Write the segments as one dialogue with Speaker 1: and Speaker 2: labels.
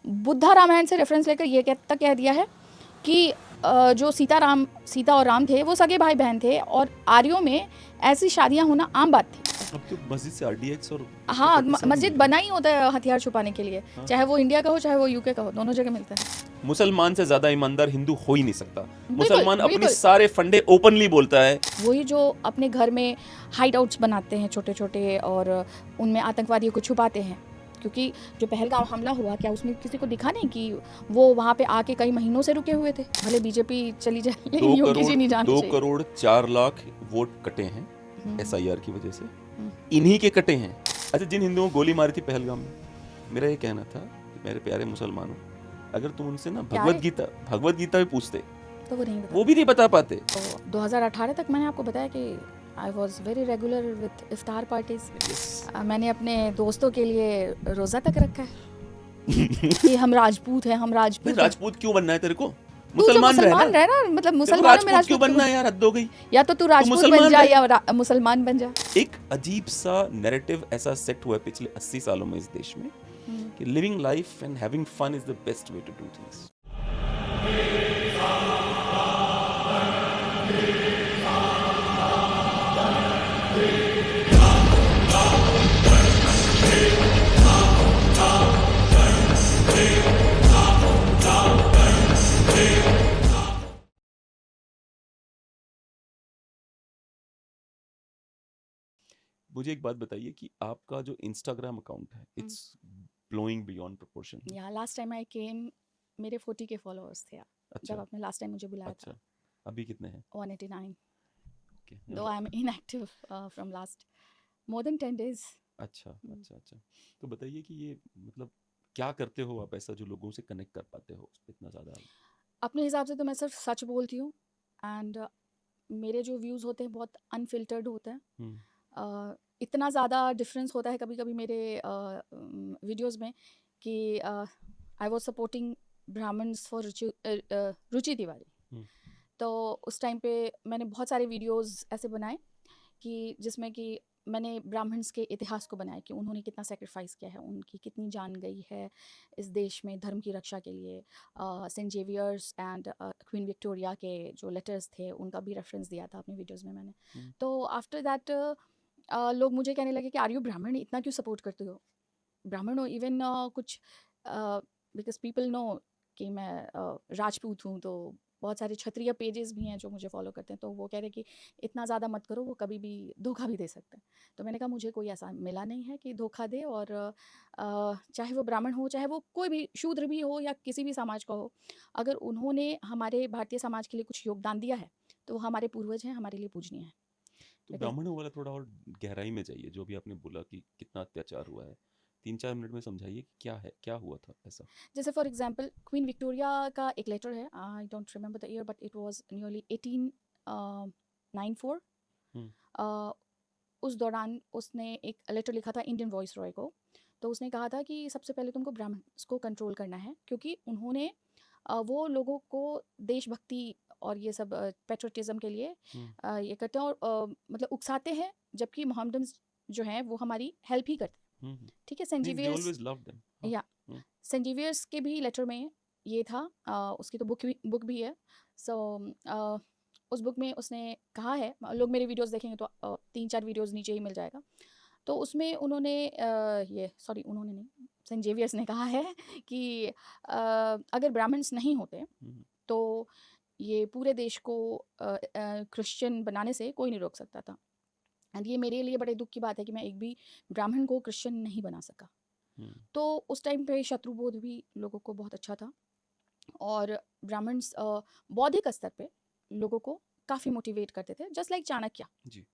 Speaker 1: बुद्धा रामायण से रेफरेंस लेकर ये तक कह दिया है कि जो सीता और राम थे वो सगे भाई बहन थे और आर्यों में ऐसी शादियां होना आम बात थी।
Speaker 2: अब तो मस्जिद से आरडीएक्स और
Speaker 1: हाँ,
Speaker 2: 47
Speaker 1: मस्जिद
Speaker 2: मिल रहा
Speaker 1: बना ही होता है हथियार छुपाने के लिए,
Speaker 2: हाँ।
Speaker 1: चाहे वो इंडिया का हो चाहे वो यूके का हो, दोनों जगह मिलता है।
Speaker 2: मुसलमान से ज्यादा ईमानदार हिंदू हो ही नहीं सकता।
Speaker 1: बिल्कुल,
Speaker 2: मुसलमान अपने
Speaker 1: बिल्कुल।
Speaker 2: सारे फंडे ओपनली बोलता है।
Speaker 1: वही जो अपने घर में हाइड आउट्स बनाते हैं छोटे छोटे और उनमें आतंकवादियों को छुपाते हैं, क्योंकि जो पहलगाम हमला हुआ क्या उसमें किसी को दिखा नहीं कि वो वहाँ पे आके कई महीनों से रुके हुए थे। भले बीजेपी चली जाए लेकिन योगी जी नहीं जाना
Speaker 2: 2
Speaker 1: चाहिए।
Speaker 2: करोड़ 4 लाख वोट कटे हैं एसआईआर की वजह से, इन्हीं के कटे हैं। अच्छा, जिन हिंदुओं को गोली मारी थी पहलगाम में, मेरा ये कहना था कि मेरे प्यारे मुसलमानों, अगर तुम उनसे ना भगवत गीता भी पूछते
Speaker 1: तो वो नहीं बता,
Speaker 2: वो भी नहीं बता पाते।
Speaker 1: तो 2018 तक मैंने आपको बताया कि I was very regular with iftar parties. मैंने अपने दोस्तों के लिए रोज़ा तक रखा है कि हम राजपूत हैं, हम राजपूत हैं।
Speaker 2: राजपूत क्यों बनना है तेरे को?
Speaker 1: तू जो
Speaker 2: मुसलमान
Speaker 1: मुसलमान
Speaker 2: रहना,
Speaker 1: रहना, मतलब मुसलमानों में
Speaker 2: राजपूत क्यों बनना है यार? हद हो गई।
Speaker 1: या तो तू राजपूत बन जा या मुसलमान बन जा।
Speaker 2: एक अजीब सा नैरेटिव ऐसा सेट हुआ है पिछले 80 सालों में इस देश में कि living life and having fun is the best way to do things. मुझे एक बात बताइए कि आपका जो इंस्टाग्राम अकाउंट है, इट्स ब्लोइंग बियॉन्ड प्रोपोर्शन।
Speaker 1: या लास्ट टाइम आई केम मेरे 40 के फॉलोअर्स थे
Speaker 2: अच्छा,
Speaker 1: जब आपने लास्ट टाइम मुझे बुलाया
Speaker 2: अच्छा,
Speaker 1: था।
Speaker 2: अभी कितने हैं?
Speaker 1: 189,
Speaker 2: okay,
Speaker 1: though I'm inactive from last more than 10 days.
Speaker 2: अच्छा, अच्छा, अच्छा। तो बताइए कि ये मतलब क्या करते हो आप ऐसा जो लोगों से कनेक्ट कर पाते हो इतना ज़्यादा?
Speaker 1: अपने हिसाब से तो मैं सिर्फ सच बोलती हूँ एंड मेरे जो व्यूज़ होते हैं बहुत अनफिल्टर्ड होते हैं। इतना ज़्यादा डिफरेंस होता है कभी कभी मेरे वीडियोस में कि I was supporting Brahmins for Ruchi Tiwari. तो उस टाइम पे मैंने बहुत सारे वीडियोस ऐसे बनाए कि जिसमें कि मैंने ब्राह्मण्स के इतिहास को बनाया कि उन्होंने कितना सेक्रीफाइस किया है, उनकी कितनी जान गई है इस देश में धर्म की रक्षा के लिए। Saint Xavier's and Queen Victoria के जो लेटर्स थे उनका भी रेफरेंस दिया था अपने वीडियोस में मैंने। तो आफ्टर दैट लोग मुझे कहने लगे कि आर यू ब्राह्मण, इतना क्यों सपोर्ट करते हो ब्राह्मण हो। इवन कुछ बिकॉज पीपल नो कि मैं राजपूत हूँ, तो बहुत सारे क्षत्रिय पेजेस भी हैं जो मुझे फॉलो करते हैं, तो वो कह रहे कि इतना ज़्यादा मत करो, वो कभी भी धोखा भी दे सकते हैं। तो मैंने कहा मुझे कोई ऐसा मिला नहीं है कि धोखा दे, और चाहे वो ब्राह्मण हो चाहे वो कोई भी शूद्र भी हो या किसी भी समाज का हो, अगर उन्होंने हमारे भारतीय समाज के लिए कुछ योगदान दिया है तो वो हमारे पूर्वज हैं, हमारे लिए पूजनीय है।
Speaker 2: तो ब्राह्मणों वाला थोड़ा और गहराई में जाइए, जो भी आपने बोला कि कितना अत्याचार हुआ है, 3-4 मिनट में समझाइए कि क्या है, क्या हुआ था ऐसा?
Speaker 1: जैसे फॉर एग्जांपल क्वीन विक्टोरिया का एक लेटर है, I don't remember the year but it was nearly 1894। उस दौरान उसने एक लेटर लिखा था इंडियन वॉइस रॉय को। तो उसने कहा था कि सबसे पहले तुमको ब्राह्मण्स को कंट्रोल करना है, क्योंकि उन्होंने वो लोगों को देशभक्ति और ये सब पेट्रोटिज्म के लिए ये करते हैं और मतलब उकसाते हैं, जबकि मोहम्मदन जो हैं वो हमारी हेल्प ही करते हैं। ठीक है, सेंट जेवियर्स या सेंट जेवियर्स के भी लेटर में ये था। उसकी तो बुक भी है। सो उस बुक में उसने कहा है, लोग मेरे वीडियोस देखेंगे तो 3-4 वीडियोस नीचे ही मिल जाएगा। तो उसमें उन्होंने उन्होंने नहीं, सेंट जेवियर्स ने कहा है कि अगर ब्राह्मण्स नहीं होते तो ये पूरे देश को क्रिश्चियन बनाने से कोई नहीं रोक सकता था। एंड ये मेरे लिए बड़े दुख की बात है कि मैं एक भी ब्राह्मण को क्रिश्चियन नहीं बना सका। तो उस टाइम पे शत्रुबोध भी लोगों को बहुत अच्छा था, और ब्राह्मण्स बौद्धिक स्तर पे लोगों को काफ़ी मोटिवेट करते थे, जस्ट लाइक चाणक्य जी।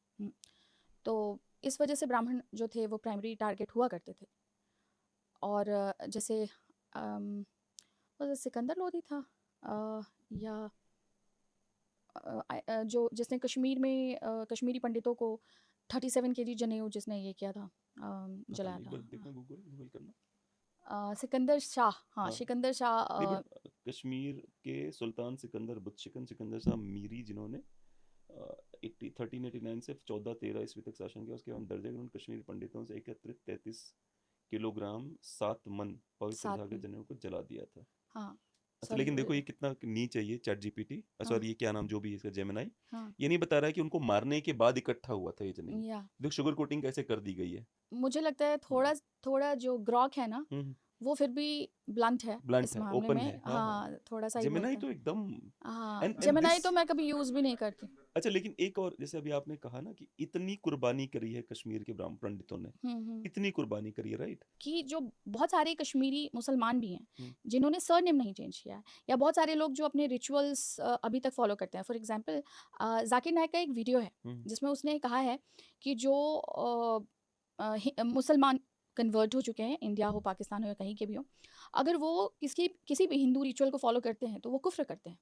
Speaker 1: तो इस वजह से ब्राह्मण जो थे वो प्राइमरी टारगेट हुआ करते थे। और जैसे सिकंदर लोधी था या जो जिसने कश्मीर में कश्मीरी पंडितों को 37 kg जनेऊ जिसने ये किया था, जलाया था। सिकंदर शाह, हाँ सिकंदर शाह।
Speaker 2: कश्मीर के सुल्तान सिकंदर बुतशिकन सिकंदर शाह मीरी, जिन्होंने 1389 से 1413 ईस्वी तक शासन किया, उसके बाद दर्जे उन्होंने कश्मीरी पंडितों से एकत्रित 33 किलोग्राम 7 मन पवित्र
Speaker 1: 7
Speaker 2: धागे
Speaker 1: मन।
Speaker 2: जनेऊ को जला दिया था।
Speaker 1: हाँ,
Speaker 2: अच्छा,
Speaker 1: सॉरी
Speaker 2: लेकिन देखो ये कितना नीच है ये चैट जीपीटी,
Speaker 1: हाँ,
Speaker 2: सॉरी ये क्या नाम जो भी है इसका, जेमिनाई।
Speaker 1: हाँ,
Speaker 2: ये नहीं बता रहा है कि उनको मारने के बाद इकट्ठा हुआ था ये जनेऊ।
Speaker 1: या
Speaker 2: देखो शुगर कोटिंग कैसे कर दी गई है।
Speaker 1: मुझे लगता है थोड़ा थोड़ा जो ग्रॉक है ना,
Speaker 2: हम्म
Speaker 1: वो फिर भी ब्लंट है
Speaker 2: ब्लंट
Speaker 1: इस
Speaker 2: है,
Speaker 1: मामले
Speaker 2: ओपन
Speaker 1: में।
Speaker 2: है, हाँ हाँ।
Speaker 1: हाँ, थोड़ा सा ही
Speaker 2: जेमिनाई
Speaker 1: बोलते
Speaker 2: तो
Speaker 1: हैं।
Speaker 2: एकदम
Speaker 1: हाँ,
Speaker 2: एंड
Speaker 1: जेमिनाई
Speaker 2: दिस।
Speaker 1: तो मैं कभी यूज भी नहीं करती।
Speaker 2: अच्छा, लेकिन एक और जैसे अभी आपने कहा ना कि इतनी कुर्बानी करी है कश्मीर के ब्राह्मण पंडितों ने,
Speaker 1: हम्म।
Speaker 2: इतनी कुर्बानी करी है, राइट।
Speaker 1: कि जो बहुत सारे कश्मीरी मुसलमान भी हैं
Speaker 2: हम्म
Speaker 1: जिन्होंने सरनेम नहीं चेंज किया है, या बहुत सारे लोग जो अपने रिचुअल्स अभी तक फॉलो करते हैं। फॉर एग्जांपल जाकिर नायक का एक वीडियो है
Speaker 2: हम्म
Speaker 1: जिसमें उसने कहा है कि जो मुसलमान कन्वर्ट हो चुके हैं, इंडिया हो, पाकिस्तान हो, या कहीं के भी हो, अगर वो किसी भी हिंदू रिचुअल को फॉलो करते हैं तो वो कुफ्र करते हैं,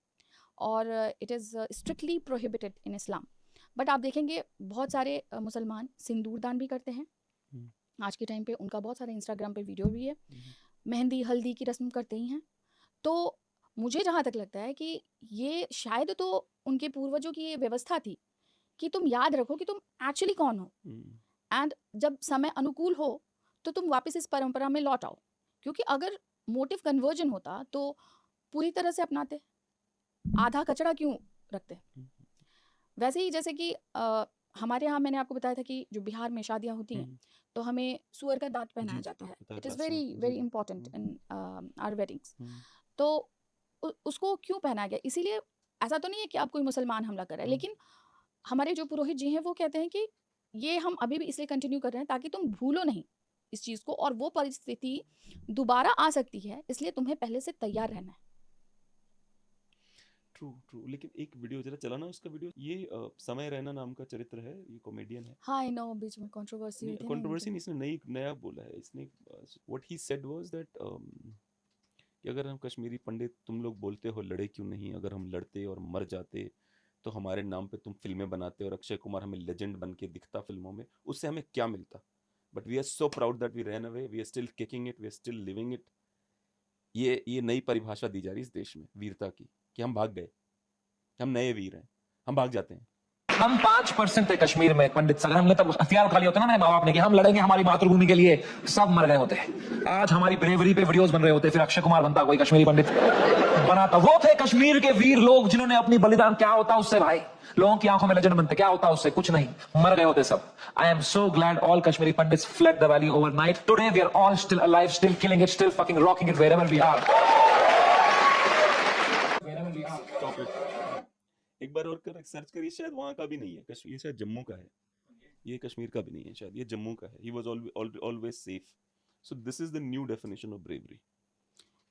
Speaker 1: और it is strictly prohibited in Islam. But आप देखेंगे बहुत सारे मुसलमान सिंदूर दान भी करते हैं
Speaker 2: हम्म
Speaker 1: आज के टाइम पे। उनका बहुत सारा इंस्टाग्राम पे वीडियो भी है।
Speaker 2: हम्म
Speaker 1: मेहंदी हल्दी की रस्म करते ही हैं। तो मुझे जहाँ तक लगता है कि ये शायद तो उनके पूर्वजों की ये व्यवस्था थी कि तुम याद रखो कि तुम एक्चुअली कौन हो,
Speaker 2: हम्म
Speaker 1: एंड जब समय अनुकूल हो तो तुम वापस इस परंपरा में लौट आओ। क्योंकि अगर मोटिव कन्वर्जन होता तो पूरी तरह से अपनाते, आधा कचरा क्यों रखते।
Speaker 2: हम्म
Speaker 1: वैसे ही जैसे कि हमारे यहाँ मैंने आपको बताया था कि जो बिहार में शादियाँ होती हैं
Speaker 2: हम्म,
Speaker 1: तो हमें सुअर का दांत पहनाया
Speaker 2: जी
Speaker 1: जाता है।
Speaker 2: बताया
Speaker 1: इट इज़
Speaker 2: लास्ट
Speaker 1: वेरी
Speaker 2: में
Speaker 1: वेरी
Speaker 2: जी।
Speaker 1: Important in our weddings.
Speaker 2: Hmm
Speaker 1: तो उसको क्यों पहनाया गया, इसीलिए ऐसा तो नहीं है कि आप कोई मुसलमान हमला कर रहा है,
Speaker 2: हम्म
Speaker 1: लेकिन हमारे जो पुरोहित जी हैं वो कहते हैं कि ये हम अभी भी इसलिए कंटिन्यू कर रहे हैं ताकि तुम भूलो नहीं इस चीज़ को, और वो परिस्थिति दोबारा आ सकती है, इसलिए तुम्हें पहले से तैयार रहना है।
Speaker 2: True true. लेकिन एक वीडियो जरा चला ना उसका वीडियो, ये समय रैना नाम का चरित्र है, ये कॉमेडियन है।
Speaker 1: हाँ, आई नो, बीच में कंट्रोवर्सी हुई
Speaker 2: नहीं
Speaker 1: थी ना
Speaker 2: कंट्रोवर्सी
Speaker 1: इनकी।
Speaker 2: नहीं, इसने नया बोला है इसने। What he said was that कि अगर हम कश्मीरी पंडित तुम लोग बोलते हो लड़े क्यों नहीं, अगर हम लड़ते और मर जाते तो हमारे नाम पे तुम फिल्में बनाते और अक्षय कुमार हमें लेजेंड बन के दिखता फिल्मों में, उससे हमें क्या मिलता। But we are so proud that we ran away, we are still kicking it, we are still living it. ये नई परिभाषा दी जा रही है इस देश में वीरता की, कि हम भाग गए, हम नए वीर हैं, हम भाग जाते हैं।
Speaker 3: हम 5% थे कश्मीर में पंडित। अगर हमने तब हथियार उठा लिया होता ना मेरे माँ बाप ने कि हम लड़ेंगे हमारी मातृभूमि के लिए, सब मर गए होते। आज हमारी ब्रेवरी पे वीडियोस बन रहे होते, फिर अक्षय कुमार बनता कोई कश्मीरी पंडित बनाता। वो थे कश्मीर के वीर लोग जिन्होंने अपनी बलिदान, क्या होता उससे भाई, लोगों की आंखों में लेजेंड बनते, क्या होता उससे, कुछ नहीं, मर गए होते सब। I am so glad all Kashmiri Pandits fled the valley overnight. Today we are all still alive, still killing it, still fucking rocking it wherever we are.
Speaker 2: एक बार और कर सर्च करिए, शायद वहाँ का भी नहीं है कश्मीर, ये शायद जम्मू का है, ये कश्मीर का भी नहीं है शायद, ये जम्मू का है। He was always safe. So this is the new definition of bravery.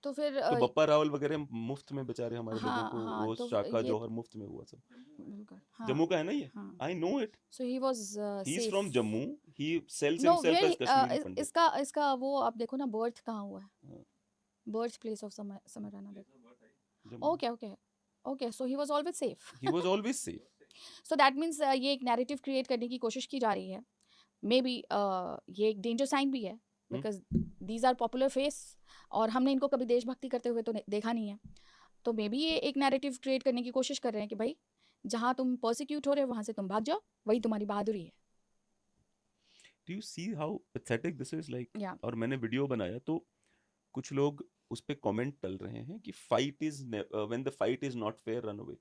Speaker 1: तो फिर
Speaker 2: तो बप्पा रावल वगैरह मुफ्त में बेचारे हमारे लोगों
Speaker 1: हाँ
Speaker 2: को,
Speaker 1: हाँ,
Speaker 2: वो
Speaker 1: तो
Speaker 2: शाखा
Speaker 1: ये
Speaker 2: जौहर मुफ्त में हुआ सब।
Speaker 1: बिल्कुल हाँ
Speaker 2: जम्मू का है ना ये,
Speaker 1: हाँ।
Speaker 2: I know it.
Speaker 1: So he was
Speaker 2: he is
Speaker 1: safe.
Speaker 2: From Jammu, he sells
Speaker 1: no,
Speaker 2: himself as Kashmiri Pandit.
Speaker 1: इसका इसका वो आप देखो ना, बर्थ कहाँ हुआ है,
Speaker 2: हाँ,
Speaker 1: बर्थ प्लेस ऑफ समराना देखो।
Speaker 2: Jammu.
Speaker 1: Okay okay okay, so he was always safe.
Speaker 2: He was always safe.
Speaker 1: So that means ये एक नैरेटिव क्रिएट करने की कोशिश की जा रही है। मे बी ये एक डेंजर साइन भी है, because these are popular face, और हमने इनको कभी देशभक्ति करते हुए तो देखा नहीं है। तो मे बी ये एक नैरेटिव क्रिएट करने की कोशिश कर रहे हैं कि भाई जहाँ तुम प्रोसिक्यूट हो रहे हो वहाँ से तुम भाग जाओ, वही तुम्हारी बहादुरी है।
Speaker 2: Do you see how pathetic this is like.
Speaker 1: या
Speaker 2: और मैंने वीडियो बनाया तो कुछ लोग उस पे कमेंट टल रहे हैं कि fight is when the fight is not fair run away.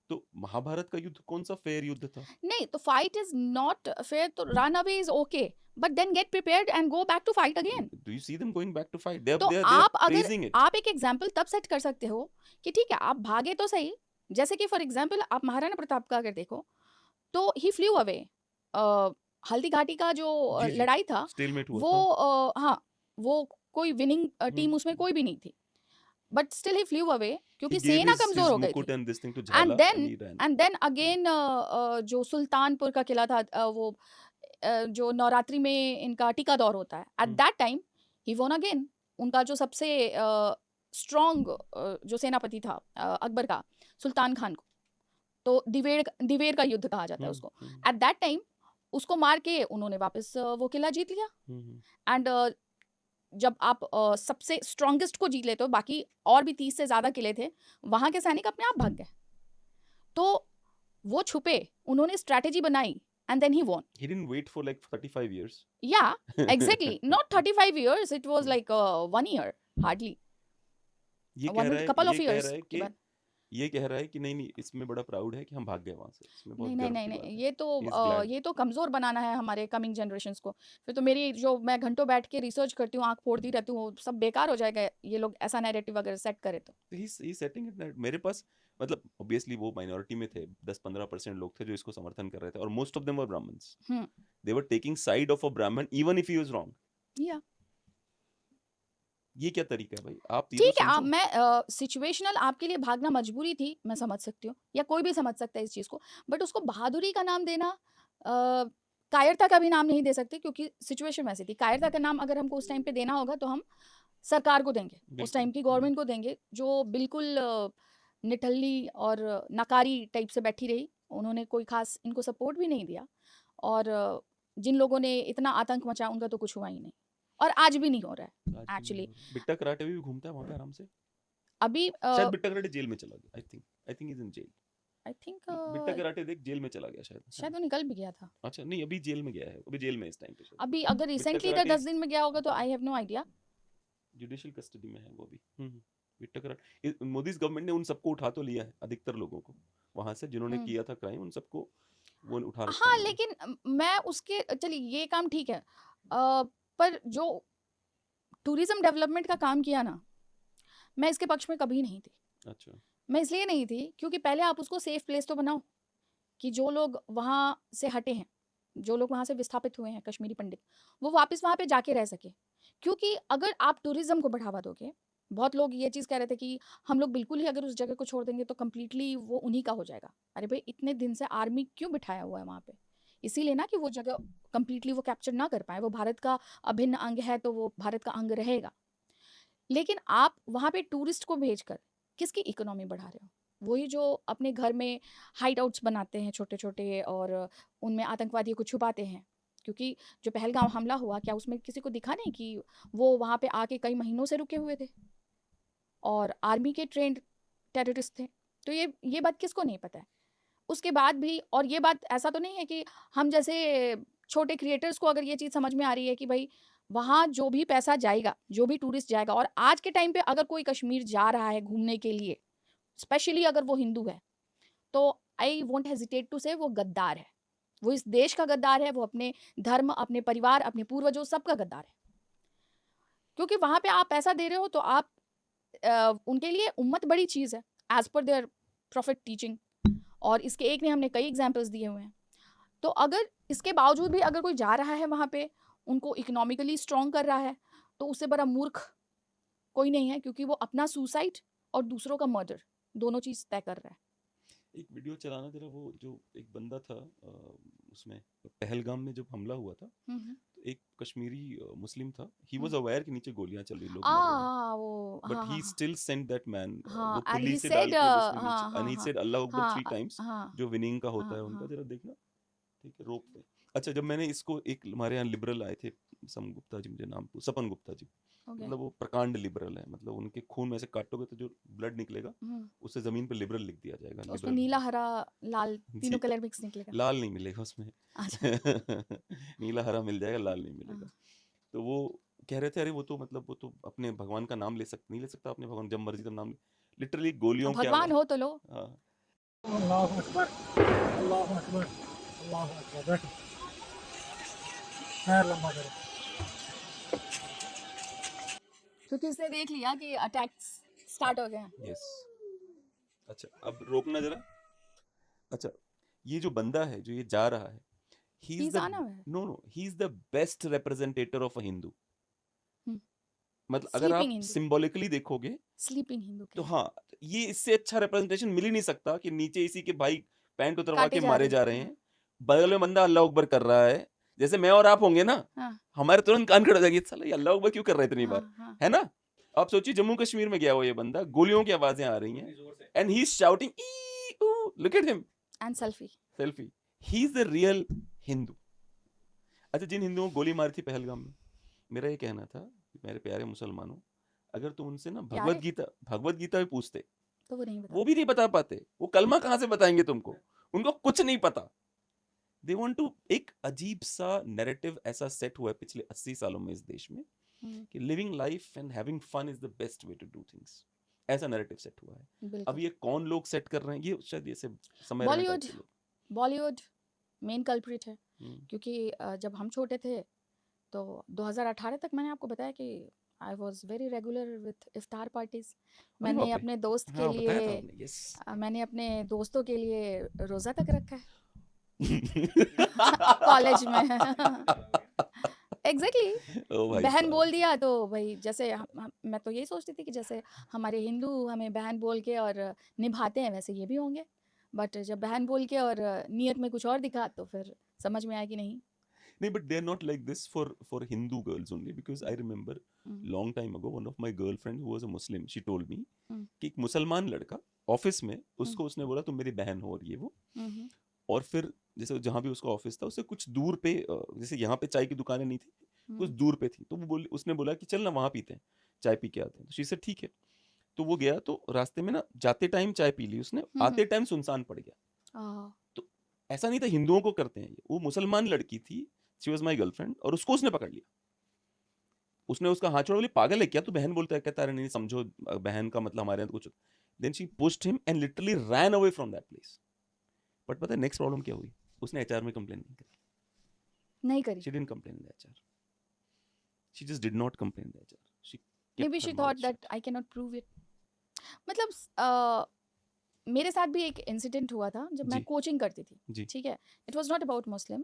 Speaker 2: तो महाभारत का युद्ध कौन सा फेयर युद्ध था?
Speaker 1: नहीं, तो फाइट इज नॉट फेयर, तो run away is okay, but then get prepared and go back to fight again.
Speaker 2: Do you see them going back to fight? They
Speaker 1: तो
Speaker 2: आर
Speaker 1: आप अगर
Speaker 2: प्रेजिंग इट।
Speaker 1: आप एक एग्जाम्पल तब set कर सकते हो कि ठीक है आप भागे तो सही, जैसे कि फॉर एग्जाम्पल आप महाराणा प्रताप का अगर देखो तो ही फ्लू अवे। हल्दी घाटी का जो
Speaker 2: जी जी,
Speaker 1: लड़ाई था
Speaker 2: स्टेलमेट हुआ
Speaker 1: वो
Speaker 2: था।
Speaker 1: हाँ, वो कोई विनिंग टीम उसमें कोई भी नहीं थी, but still he flu away क्योंकि
Speaker 2: He gave
Speaker 1: सेना
Speaker 2: his
Speaker 1: कमजोर हो गई
Speaker 2: मुकुट
Speaker 1: थी।
Speaker 2: and this thing to
Speaker 1: and
Speaker 2: Jhala
Speaker 1: then
Speaker 2: and he ran.
Speaker 1: Again जो सुल्तानपुर का किला था, वो जो नवरात्रि में इनका टीका दौर होता है, एट दैट टाइम ही वोन अगेन। उनका जो सबसे स्ट्रॉन्ग जो सेनापति था अकबर का, सुल्तान खान को, तो दिवेर का युद्ध कहा जाता है उसको। एट दैट टाइम उसको मार के उन्होंने वापस वो किला जीत लिया। एंड जब आप सबसे स्ट्रॉन्गेस्ट को जीत लेते हो, बाकी और भी 30 से ज़्यादा किले थे, वहाँ के सैनिक अपने आप भाग गए। तो वो छुपे, उन्होंने स्ट्रैटेजी बनाई and then he won.
Speaker 2: He didn't wait for like 35 years.
Speaker 1: Yeah, exactly. Not 35 years. It was like 1 year, hardly.
Speaker 2: ये कह रहा है
Speaker 1: couple of
Speaker 2: ये कह
Speaker 1: years
Speaker 2: रहा है
Speaker 1: के
Speaker 2: कि
Speaker 1: बाद।
Speaker 2: ये कह रहा है कि नहीं नहीं इसमें बड़ा प्राउड है कि हम भाग गए वहां से, इसमें बहुत
Speaker 1: नहीं
Speaker 2: गर्व
Speaker 1: नहीं
Speaker 2: की
Speaker 1: नहीं
Speaker 2: बात
Speaker 1: नहीं,
Speaker 2: है।
Speaker 1: ये तो
Speaker 2: He is glad.
Speaker 1: ये तो कमजोर बनाना है हमारे कमिंग जनरेशन्स को। फिर तो मेरी जो मैं घंटों बैठ के रिसर्च करती हूँ, आंख फोड़ती रहती हूँ, वो सब बेकार हो जाएगा ये लोग ऐसा नैरेटिव अगर सेट करे तो।
Speaker 2: He's setting it that मेरे पास मतलब ऑब्वियसली वो माइनॉरिटी में थे, 10-15% लोग थे जो इसको समर्थन कर रहे थे और most of them were Brahmins. They were taking side of a Brahmin even if he was wrong.
Speaker 1: या
Speaker 2: ये क्या तरीका है भाई? आप ये
Speaker 1: ठीक
Speaker 2: तो
Speaker 1: है,
Speaker 2: समझो।
Speaker 1: मैं सिचुएशनल आपके लिए भागना मजबूरी थी, मैं समझ सकती हूँ, या कोई भी समझ सकता है इस चीज़ को, बट उसको बहादुरी का नाम देना, कायरता का भी नाम नहीं दे सकते क्योंकि सिचुएशन वैसी थी। कायरता का नाम अगर हमको उस टाइम पे देना होगा तो हम सरकार को देंगे, उस
Speaker 2: बिल्कुल।
Speaker 1: टाइम की गवर्नमेंट को देंगे जो बिल्कुल निठल्ली और नकारी टाइप से बैठी रही। उन्होंने कोई खास इनको सपोर्ट भी नहीं दिया और जिन लोगों ने इतना आतंक मचा उनका तो कुछ हुआ ही नहीं और आज भी नहीं हो रहा है
Speaker 2: आज भी नहीं
Speaker 1: एक्चुअली।
Speaker 2: हो रहा। बिट्टा कराटे भी घूमता है वहां पे आराम से।
Speaker 1: अभी
Speaker 2: शायद बिट्टा कराटे जेल में चला गया। I think is in jail.
Speaker 1: I think
Speaker 2: Bitta Karate देख जेल में चला गया शायद।
Speaker 1: शायद वो निकल भी गया था।
Speaker 2: अच्छा नहीं अभी जेल में गया है, अभी जेल में इस टाइम पे शायद।
Speaker 1: अभी अगर
Speaker 2: बिट्टा
Speaker 1: रिसेंटली इधर
Speaker 2: कराटे
Speaker 1: 10 दिन में गया होगा तो I have no idea.
Speaker 2: Judicial custody में है वो भी। बिट्टा कराटे मोदी गवर्नमेंट ने उन सबको उठा तो लिया है, अधिकतर लोगों को वहां से जिन्होंने किया था क्राइम उन सबको वो उठा रखा
Speaker 1: हाँ
Speaker 2: है उन्होंने।
Speaker 1: लेकिन मैं उसके चलिए ये काम ठीक है, पर जो टूरिज्म डेवलपमेंट का काम किया ना, मैं इसके पक्ष में कभी नहीं थी।
Speaker 2: अच्छा
Speaker 1: मैं इसलिए नहीं थी क्योंकि पहले आप उसको सेफ प्लेस तो बनाओ कि जो लोग वहाँ से हटे हैं, जो लोग वहाँ से विस्थापित हुए हैं कश्मीरी पंडित, वो वापस वहाँ पे जाके रह सके। क्योंकि अगर आप टूरिज्म को बढ़ावा दोगे, बहुत लोग ये चीज़ कह रहे थे कि हम लोग बिल्कुल ही अगर उस जगह को छोड़ देंगे तो कम्प्लीटली वो उन्हीं का हो जाएगा। अरे भाई इतने दिन से आर्मी क्यों बिठाया हुआ है वहाँ पे? इसीलिए ना कि वो जगह कम्प्लीटली वो कैप्चर ना कर पाए। वो भारत का अभिन्न अंग है तो वो भारत का अंग रहेगा। लेकिन आप वहाँ पे टूरिस्ट को भेजकर किसकी इकोनॉमी बढ़ा रहे हो? वही जो अपने घर में हाइड आउट्स बनाते हैं छोटे छोटे और उनमें आतंकवादियों को छुपाते हैं। क्योंकि जो पहलगाम हमला हुआ, क्या उसमें किसी को दिखा नहीं कि वो वहाँ पे आके कई महीनों से रुके हुए थे और आर्मी के ट्रेंड टेररिस्ट थे? तो ये बात किसको नहीं पता है? उसके बाद भी, और ये बात ऐसा तो नहीं है कि हम जैसे छोटे क्रिएटर्स को अगर ये चीज़ समझ में आ रही है कि भाई वहाँ जो भी पैसा जाएगा, जो भी टूरिस्ट जाएगा, और आज के टाइम पे अगर कोई कश्मीर जा रहा है घूमने के लिए, स्पेशली अगर वो हिंदू है, तो आई वोंट हेजिटेट टू से वो गद्दार है। वो इस देश का गद्दार है, वो अपने धर्म, अपने परिवार, अपने पूर्वजों सबका गद्दार है। क्योंकि वहाँ पे आप पैसा दे रहे हो तो आप उनके लिए उम्मत बड़ी चीज़ है as per their profit teaching. और इसके एक ने हमने कई एग्जाम्पल्स दिए हुए हैं। तो अगर इसके बावजूद भी अगर कोई जा रहा है वहाँ पे, उनको इकोनॉमिकली स्ट्रॉन्ग कर रहा है, तो उससे बड़ा मूर्ख कोई नहीं है, क्योंकि वो अपना सुसाइड और दूसरों का मर्डर दोनों चीज़ तय कर रहा है।
Speaker 2: एक वीडियो चलाना जरा, वो जो एक बंदा था उसमें पहलगाम में जब हमला हुआ था तो एक कश्मीरी मुस्लिम था, ही वाज अवेयर कि नीचे गोलियां चल रही, लोग मर रहे हैं,
Speaker 1: वो
Speaker 2: but he still sent that man वो
Speaker 1: and
Speaker 2: पुलिस
Speaker 1: he
Speaker 2: से डाल
Speaker 1: said,
Speaker 2: के उसने
Speaker 1: हाँ
Speaker 2: नीचे, and he
Speaker 1: हाँ
Speaker 2: said अल्लाह अकबर
Speaker 1: हाँ
Speaker 2: 3 times,
Speaker 1: हाँ
Speaker 2: जो विनिंग का होता है
Speaker 1: हाँ
Speaker 2: उनका,
Speaker 1: हाँ
Speaker 2: जरा देखना। ठीक है, रोक दे। अच्छा, जब मैंने इसको, एक हमारे यहाँ लिबरल आए थे, सम गुप्ता जी, मुझे नाम, सपन गुप्ता जी,
Speaker 1: ओके
Speaker 2: मतलब वो प्रकांड लिबरल है, मतलब उनके खून में से काटोगे तो जो ब्लड निकलेगा उससे जमीन पे लिबरल लिख दिया जाएगा।
Speaker 1: उसमें
Speaker 2: लिबरल
Speaker 1: नीला हरा लाल
Speaker 2: जी,
Speaker 1: तीनों कलर मिक्स निकलेगा।
Speaker 2: लाल नहीं मिलेगा उसमें
Speaker 1: अच्छा
Speaker 2: नीला हरा मिल जाएगा, लाल नहीं मिलेगा। तो वो कह रहे थे अरे वो तो मतलब वो तो अपने भगवान का नाम नहीं ले सकता अपने भगवान, जब मर्जी तब नाम, लिटरली गोलियों के
Speaker 1: भगवान हो तो लो।
Speaker 2: हाँ
Speaker 4: अल्लाहु अकबर, अल्लाहु अकबर, अल्लाहु अकबर। बैठो, पैर लंबा करो।
Speaker 1: क्योंकि इसने देख लिया कि अटैक्स स्टार्ट हो गए हैं।
Speaker 2: यस। अच्छा अब रोकना जरा। अच्छा, ये जो बंदा है जो ये जा रहा है, he is
Speaker 1: He's
Speaker 2: the
Speaker 1: Anav है।
Speaker 2: no he is the best representative of a Hindu।
Speaker 1: हम्म,
Speaker 2: मतलब अगर
Speaker 1: Sleeping
Speaker 2: आप
Speaker 1: Hindu।
Speaker 2: सिंबॉलिकली देखोगे
Speaker 1: स्लीपिंग हिंदू
Speaker 2: तो
Speaker 1: के
Speaker 2: हाँ, ये इससे अच्छा रिप्रेजेंटेशन मिल ही नहीं सकता कि नीचे इसी के भाई पैंट उतरवा
Speaker 1: काटे
Speaker 2: के
Speaker 1: जा
Speaker 2: मारे
Speaker 1: रहे
Speaker 2: जा रहे हैं, बगल में बंदा अल्लाह अकबर कर रहा है। जैसे मैं और आप होंगे ना,
Speaker 1: हाँ
Speaker 2: हमारे तुरंत कान खड़ा हो जाएगी, साला ये अल्लाह अकबर क्यों कर रहा है इतनी बार,
Speaker 1: हाँ
Speaker 2: है ना। आप सोचिए जम्मू कश्मीर में गया हुआ ये बंदा, गोलियों की आवाजें आ रही हैं and he is shouting look at him,
Speaker 1: and selfie.
Speaker 2: Selfie, he is the real Hindu. अच्छा, जिन हिंदुओं को गोली मारी थी पहलगाम में, मेरा ये कहना था कि मेरे प्यारे मुसलमानों, अगर तुम उनसे ना भगवत गीता भी पूछते
Speaker 1: तो वो नहीं बता।
Speaker 2: वो भी नहीं बता पाते। वो कलमा कहाँ से बताएंगे तुमको, उनको कुछ नहीं पता। दे वांट टू, एक अजीब सा नैरेटिव ऐसा सेट हुआ है पिछले 80 सालों में इस देश में कि living life and having fun is the best way to do things, ऐसा नैरेटिव सेट हुआ है। अब
Speaker 1: बिल्कुल।
Speaker 2: ये कौन लोग सेट कर रहे हैं, ये शायद ऐसे समय रहने
Speaker 1: बॉलीवुड
Speaker 2: टाइप के लोग।
Speaker 1: बॉलीवुड मेन कल्प्रिट है,
Speaker 2: हम्म,
Speaker 1: क्योंकि जब हम छोटे थे तो 2018 तक मैंने आपको बताया कि I was very regular with iftar parties.
Speaker 2: अरे
Speaker 1: मैंने
Speaker 2: बाप रे,
Speaker 1: अपने दोस्त के
Speaker 2: हाँ बताया था
Speaker 1: लिए
Speaker 2: आपने, यस।
Speaker 1: मैंने अपने दोस्तों के लिए रोज़ा तक रखा है कॉलेज में एग्जैक्टली
Speaker 2: ओ भाई
Speaker 1: बहन
Speaker 2: साहब,
Speaker 1: बोल दिया तो भाई, जैसे मैं तो यही सोचती थी कि जैसे हमारे हिंदू हमें बहन बोल के और निभाते हैं वैसे ये भी होंगे, बट जब बहन बोल के और नियत में कुछ और दिखा तो फिर समझ में आया कि नहीं।
Speaker 2: नहीं, but they're not like this for Hindu girls only, because I remember
Speaker 1: hmm,
Speaker 2: long time ago one of my girlfriend who was a Muslim, she told me
Speaker 1: हम्म,
Speaker 2: कि एक मुसलमान लड़का ऑफिस में
Speaker 1: हम्म,
Speaker 2: उसको, उसने बोला तुम मेरी बहन हो और ये वो,
Speaker 1: हम्म,
Speaker 2: और फिर जैसे जहाँ भी उसका ऑफिस था उससे कुछ दूर पे जैसे यहाँ पे चाय की दुकानें नहीं थी, कुछ
Speaker 1: हम्म,
Speaker 2: दूर पे थी, तो वो बोली, उसने बोला कि चल ना वहाँ पीते हैं, चाय पी के आते हैं, तो शी सेड ठीक है। तो वो गया, तो रास्ते में ना जाते टाइम चाय पी ली उसने, आते टाइम सुनसान पड़ गया।
Speaker 1: आ,
Speaker 2: तो ऐसा नहीं था हिंदुओं को करते हैं ये, वो मुसलमान लड़की थी, शी वाज माय गर्लफ्रेंड, और उसको उसने पकड़ लिया, उसने उसका हाथ छोड़ा, बोली पागल है क्या तू बहन बोलता है, कहता है नहीं समझो बहन का मतलब हमारे यहाँ तो कुछ। Then she pushed him and literally ran away from that place. But पता है नेक्स्ट प्रॉब्लम क्या हुई, उसने एचआर में कंप्लेन नहीं करी,
Speaker 1: नहीं करी।
Speaker 2: She didn't complain in the HR, she just did not complain in the HR, she
Speaker 1: may
Speaker 2: kept
Speaker 1: be
Speaker 2: her
Speaker 1: she thought
Speaker 2: mouth
Speaker 1: that
Speaker 2: shut.
Speaker 1: I can not prove it. मतलब मेरे साथ भी एक इंसिडेंट हुआ था जब मैं
Speaker 2: जी
Speaker 1: कोचिंग करती थी।
Speaker 2: जी,
Speaker 1: ठीक है, इट वाज नॉट अबाउट मुस्लिम।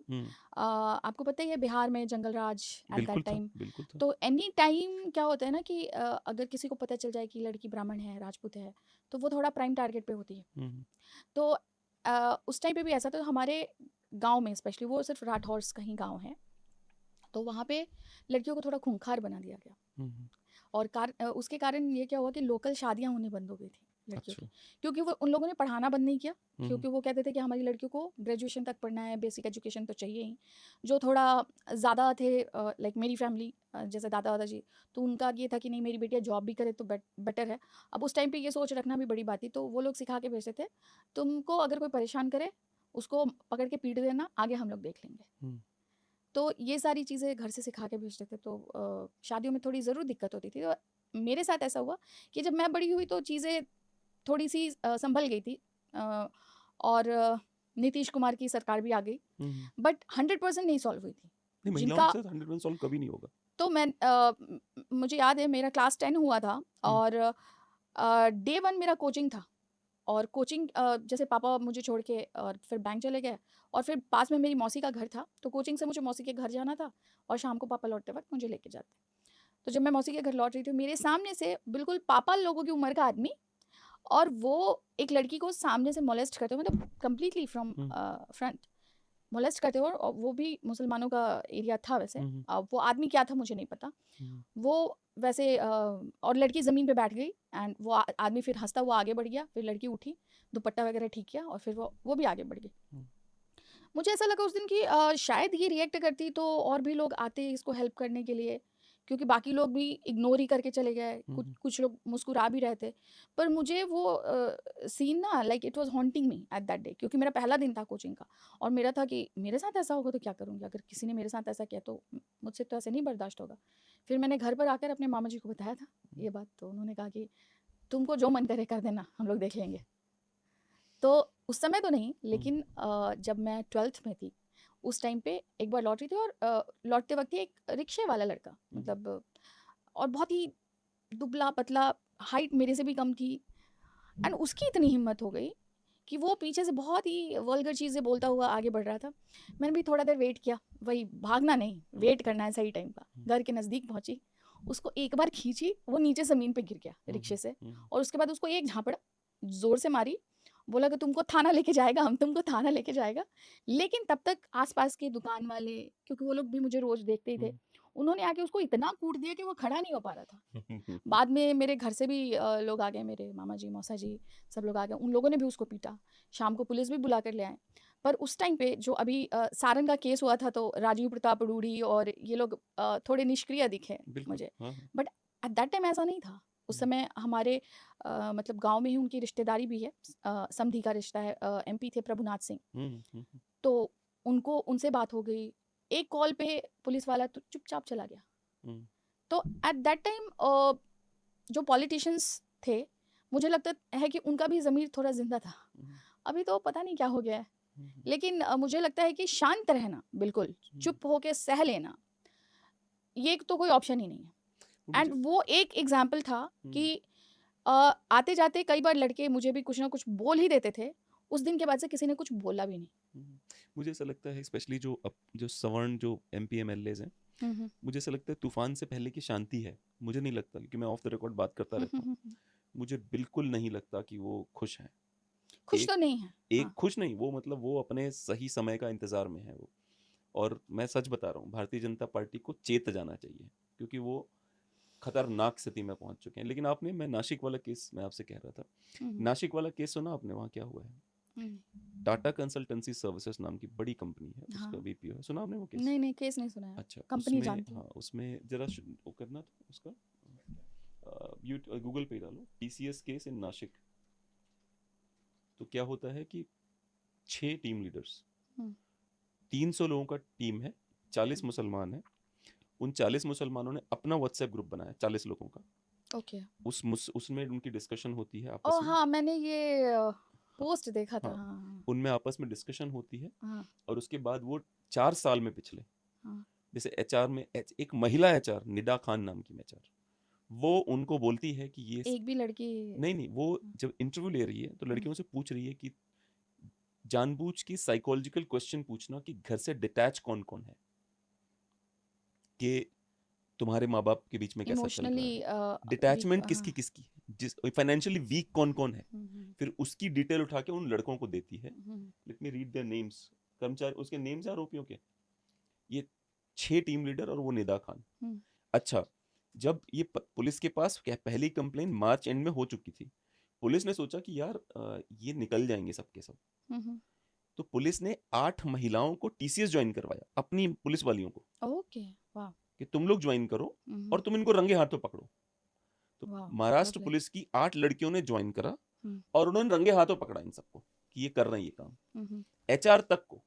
Speaker 1: आपको पता ही है बिहार में जंगल राज एट
Speaker 2: बिल्कुल
Speaker 1: दैट
Speaker 2: था,
Speaker 1: टाइम।
Speaker 2: बिल्कुल था।
Speaker 1: तो एनी टाइम क्या होता है ना कि अगर किसी को पता चल जाए कि लड़की ब्राह्मण है, राजपूत है, तो वो थोड़ा प्राइम टारगेट पे होती है।
Speaker 2: हम्म,
Speaker 1: तो उस टाइम पे भी ऐसा था, तो हमारे गांव में स्पेशली, वो सिर्फ राठौर कहीं गांव है, तो वहाँ पे लड़कियों को थोड़ा खूंखार बना दिया गया।
Speaker 2: हम्म,
Speaker 1: और उसके कारण ये क्या हुआ कि लोकल शादियां होनी बंद हो गई थी लड़कियों की,
Speaker 2: अच्छा,
Speaker 1: क्योंकि वो उन लोगों ने पढ़ाना बंद नहीं किया,
Speaker 2: हम्म,
Speaker 1: क्योंकि वो कहते थे कि हमारी लड़कियों को ग्रेजुएशन तक पढ़ना है, बेसिक एजुकेशन तो चाहिए ही। जो थोड़ा ज़्यादा थे, लाइक मेरी फैमिली, जैसे दादा दादाजी, तो उनका ये था कि नहीं मेरी बेटियाँ जॉब भी करे तो बेटर है। अब उस टाइम पे ये सोच रखना भी बड़ी बात थी, तो वो लोग सिखा के भेजते थे, तुमको अगर कोई परेशान करे उसको पकड़ के पीट देना, आगे हम लोग देख लेंगे।
Speaker 2: हम्म,
Speaker 1: तो ये सारी चीज़ें घर से सिखा के भेजते थे, तो शादियों में थोड़ी ज़रूर दिक्कत होती थी। तो मेरे साथ ऐसा हुआ कि जब मैं बड़ी हुई तो चीज़ें थोड़ी सी संभल गई थी, और नीतीश कुमार की सरकार भी आ गई,
Speaker 2: हम्म।
Speaker 1: बट 100% नहीं सॉल्व हुई थी
Speaker 2: नहीं, महिलाओं
Speaker 1: जिनका।
Speaker 2: के साथ 100% सॉल्व कभी नहीं होगा।
Speaker 1: तो मैं मुझे याद है मेरा क्लास 10 हुआ था,
Speaker 2: हम्म,
Speaker 1: और डे 1 मेरा कोचिंग था, और कोचिंग जैसे पापा मुझे छोड़ के और फिर बैंक चले गए, और फिर पास में मेरी मौसी का घर था, तो कोचिंग से मुझे मौसी के घर जाना था, और शाम को पापा लौटते वक्त मुझे लेके जाते। तो जब मैं मौसी के घर लौट रही थी, मेरे सामने से बिल्कुल पापा लोगों की उम्र का आदमी, और वो एक लड़की को सामने से मोलेस्ट करते हुए, मतलब completely from
Speaker 2: hmm,
Speaker 1: front molest करते हुए, और वो भी मुसलमानों का एरिया था वैसे।
Speaker 2: हम्म,
Speaker 1: वो आदमी क्या था मुझे नहीं पता।
Speaker 2: हम्म,
Speaker 1: वो वैसे और लड़की ज़मीन पे बैठ गई, एंड वो आदमी फिर हंसता हुआ आगे बढ़ गया, फिर लड़की उठी, दुपट्टा वगैरह ठीक किया, और फिर वो भी आगे बढ़ गई।
Speaker 2: हम्म,
Speaker 1: मुझे ऐसा लगा उस दिन कि शायद ये रिएक्ट करती तो और भी लोग आते इसको हेल्प करने के लिए, क्योंकि बाकी लोग भी इग्नोर ही करके चले गए, कुछ
Speaker 2: हम्म,
Speaker 1: कुछ लोग मुस्कुरा भी रहे थे। पर मुझे वो सीन ना, like it was haunting me at that day, क्योंकि मेरा पहला दिन था कोचिंग का, और मेरा था कि मेरे साथ ऐसा होगा तो क्या करूँगी, अगर किसी ने मेरे साथ ऐसा किया तो मुझसे तो ऐसे नहीं बर्दाश्त होगा। फिर मैंने घर पर आकर अपने मामा जी को बताया था ये बात, तो उन्होंने कहा कि तुमको जो मन करे कर देना, हम लोग देख लेंगे। तो उस समय तो नहीं, लेकिन जब मैं 12th में थी, उस टाइम पे एक बार लौट रही थी, और लौटते वक्त ही एक रिक्शे वाला लड़का, मतलब और बहुत ही दुबला पतला, हाइट मेरे से भी कम थी, एंड उसकी इतनी हिम्मत हो गई कि वो पीछे से बहुत ही वल्गर चीज़ें बोलता हुआ आगे बढ़ रहा था। मैंने भी थोड़ा देर वेट किया, वही भागना नहीं, वेट करना है सही टाइम का। घर के नज़दीक पहुंची, उसको एक बार खींची, वो नीचे ज़मीन पे गिर गया रिक्शे से, और उसके बाद उसको एक झापड़ ज़ोर से मारी, बोला कि तुमको थाना लेके जाएगा, हम तुमको थाना लेके जाएगा। लेकिन तब तक आसपास के दुकान वाले, क्योंकि वो लोग भी मुझे रोज़ देखते ही थे, उन्होंने आके उसको इतना कूट दिया कि वो खड़ा नहीं हो पा रहा था। बाद में मेरे घर से भी लोग आ गए, मेरे मामा जी, मौसा जी, सब लोग आ गए, उन लोगों ने भी उसको पीटा। शाम को पुलिस भी बुला कर ले आए। पर उस टाइम पे जो अभी सारंग का केस हुआ था, तो राजीव प्रताप रूढ़ी और ये लोग थोड़े निष्क्रिय दिखे
Speaker 2: बिल्कुल,
Speaker 1: मुझे,
Speaker 2: हाँ, हाँ,
Speaker 1: बट एट दैट टाइम ऐसा नहीं था। उस समय हमारे मतलब गांव में ही उनकी रिश्तेदारी भी है, समधी का रिश्ता है, एमपी थे प्रभुनाथ सिंह।
Speaker 2: हम्म, हम्म,
Speaker 1: तो उनको उनसे बात हो गई, एक कॉल पे पुलिस वाला तो चुपचाप चला गया।
Speaker 2: हम्म,
Speaker 1: तो एट दैट टाइम जो पॉलिटिशियंस थे, मुझे लगता है कि उनका भी ज़मीर थोड़ा ज़िंदा था।
Speaker 2: हम्म,
Speaker 1: अभी तो पता नहीं क्या हो गया है,
Speaker 2: हम्म,
Speaker 1: लेकिन मुझे लगता है कि शांत रहना, बिल्कुल चुप होके सह लेना, ये तो कोई ऑप्शन ही नहीं है।
Speaker 2: मुझे
Speaker 1: एंड वो एक एग्जाम्पल था कि आते जाते कई बार लड़के मुझे भी कुछ ना कुछ बोल ही देते थे, उस दिन के बाद से किसी ने कुछ बोला भी नहीं।
Speaker 2: हम्म, मुझे ऐसा लगता है स्पेशली जो सवर्ण जो MP MLAs हैं,
Speaker 1: हम्म,
Speaker 2: मुझे ऐसा लगता है तूफान से पहले की शांति है। मुझे नहीं लगता, क्योंकि मैं ऑफ द रिकॉर्ड बात करता रहता हूँ,
Speaker 1: हम्म।
Speaker 2: मुझे बिल्कुल नहीं लगता कि वो खुश हैं।
Speaker 1: खुश
Speaker 2: एक
Speaker 1: तो नहीं है।
Speaker 2: एक
Speaker 1: हाँ।
Speaker 2: खुश नहीं, वो मतलब वो अपने सही समय का इंतजार में है वो। और मैं सच बता रहा हूँ, भारतीय जनता पार्टी को चेत जाना चाहिए, क्योंकि वो खतरनाक स्थिति में पहुंच चुके हैं। लेकिन आपने, मैं नासिक वाला केस मैं आपसे कह रहा था,
Speaker 1: हम्म,
Speaker 2: नासिक वाला केस सुना आपने? वहाँ क्या हुआ है?
Speaker 1: हम्म।
Speaker 2: टाटा कंसल्टेंसी सर्विसेज नाम की बड़ी कंपनी है,
Speaker 1: हाँ।
Speaker 2: उसका VP है, सुना आपने वो केस?
Speaker 1: नहीं नहीं, केस नहीं सुना है।
Speaker 2: अच्छा,
Speaker 1: कंपनी
Speaker 2: उसमें,
Speaker 1: जानती हूँ।
Speaker 2: हाँ उसमें जरा वो करना था उसका, गूगल पे डालो TCS केस इन नासिक। तो क्या होता है कि 6 टीम लीडर्स,
Speaker 1: हम्म,
Speaker 2: 300 लोगों का टीम है, 40 मुसलमान हैं। उन 40 मुसलमानों ने अपना WhatsApp ग्रुप बनाया, 40 लोगों का।
Speaker 1: ओके।
Speaker 2: उसमें उनकी डिस्कशन होती है
Speaker 1: ओ
Speaker 2: आपस में।
Speaker 1: हाँ, मैंने ये
Speaker 2: हाँ,
Speaker 1: पोस्ट देखा था।
Speaker 2: हाँ,
Speaker 1: हाँ
Speaker 2: उनमें आपस में डिस्कशन होती है।
Speaker 1: हाँ
Speaker 2: और उसके बाद वो 4 साल में पिछले,
Speaker 1: हाँ।
Speaker 2: जैसे HR में एक महिला HR, निदा खान नाम की HR, वो उनको बोलती है कि ये
Speaker 1: एक भी लड़की।
Speaker 2: नहीं नहीं, वो जब इंटरव्यू ले रही है तो
Speaker 1: हम्म,
Speaker 2: लड़कियों से पूछ रही है कि जानबूझ के साइकोलॉजिकल क्वेश्चन पूछना कि घर से डिटैच कौन कौन है, कि तुम्हारे माँ बाप के बीच में कैसा चल रहा
Speaker 1: इमोशनली
Speaker 2: है,
Speaker 1: वीक।
Speaker 2: डिटैचमेंट
Speaker 1: हाँ।
Speaker 2: किसकी किसकी है, जिस फाइनेंशियली वीक कौन कौन है।
Speaker 1: हम्म,
Speaker 2: फिर उसकी डिटेल उठा के उन लड़कों को देती है।
Speaker 1: Hmm,
Speaker 2: let me read their names. कर्मचारी, उसके नेम्स हैं आरोपियों के, ये 6 टीम लीडर और वो निदा खान।
Speaker 1: हम्म,
Speaker 2: अच्छा, जब ये पुलिस के पास क्या पहली कंप्लेन मार्च एंड में हो चुकी थी, पुलिस ने सोचा कि यार ये निकल जाएंगे सबके सब।
Speaker 1: हम्म।
Speaker 2: तो पुलिस ने 8 महिलाओं को TCS ज्वाइन करवाया, अपनी पुलिस वालियों को,
Speaker 1: ओके। वाह।
Speaker 2: कि तुम लोग ज्वाइन करो
Speaker 1: हम्म।
Speaker 2: और तुम इनको रंगे हाथों पकड़ो। तो
Speaker 1: वाह।
Speaker 2: महाराष्ट्र
Speaker 1: लवली।
Speaker 2: पुलिस की 8 लड़कियों ने ज्वाइन करा
Speaker 1: हम्म,
Speaker 2: और उन्होंने रंगे हाथों पकड़ा इन सबको कि ये कर रहे हैं ये काम।
Speaker 1: हम्म,
Speaker 2: HR तक को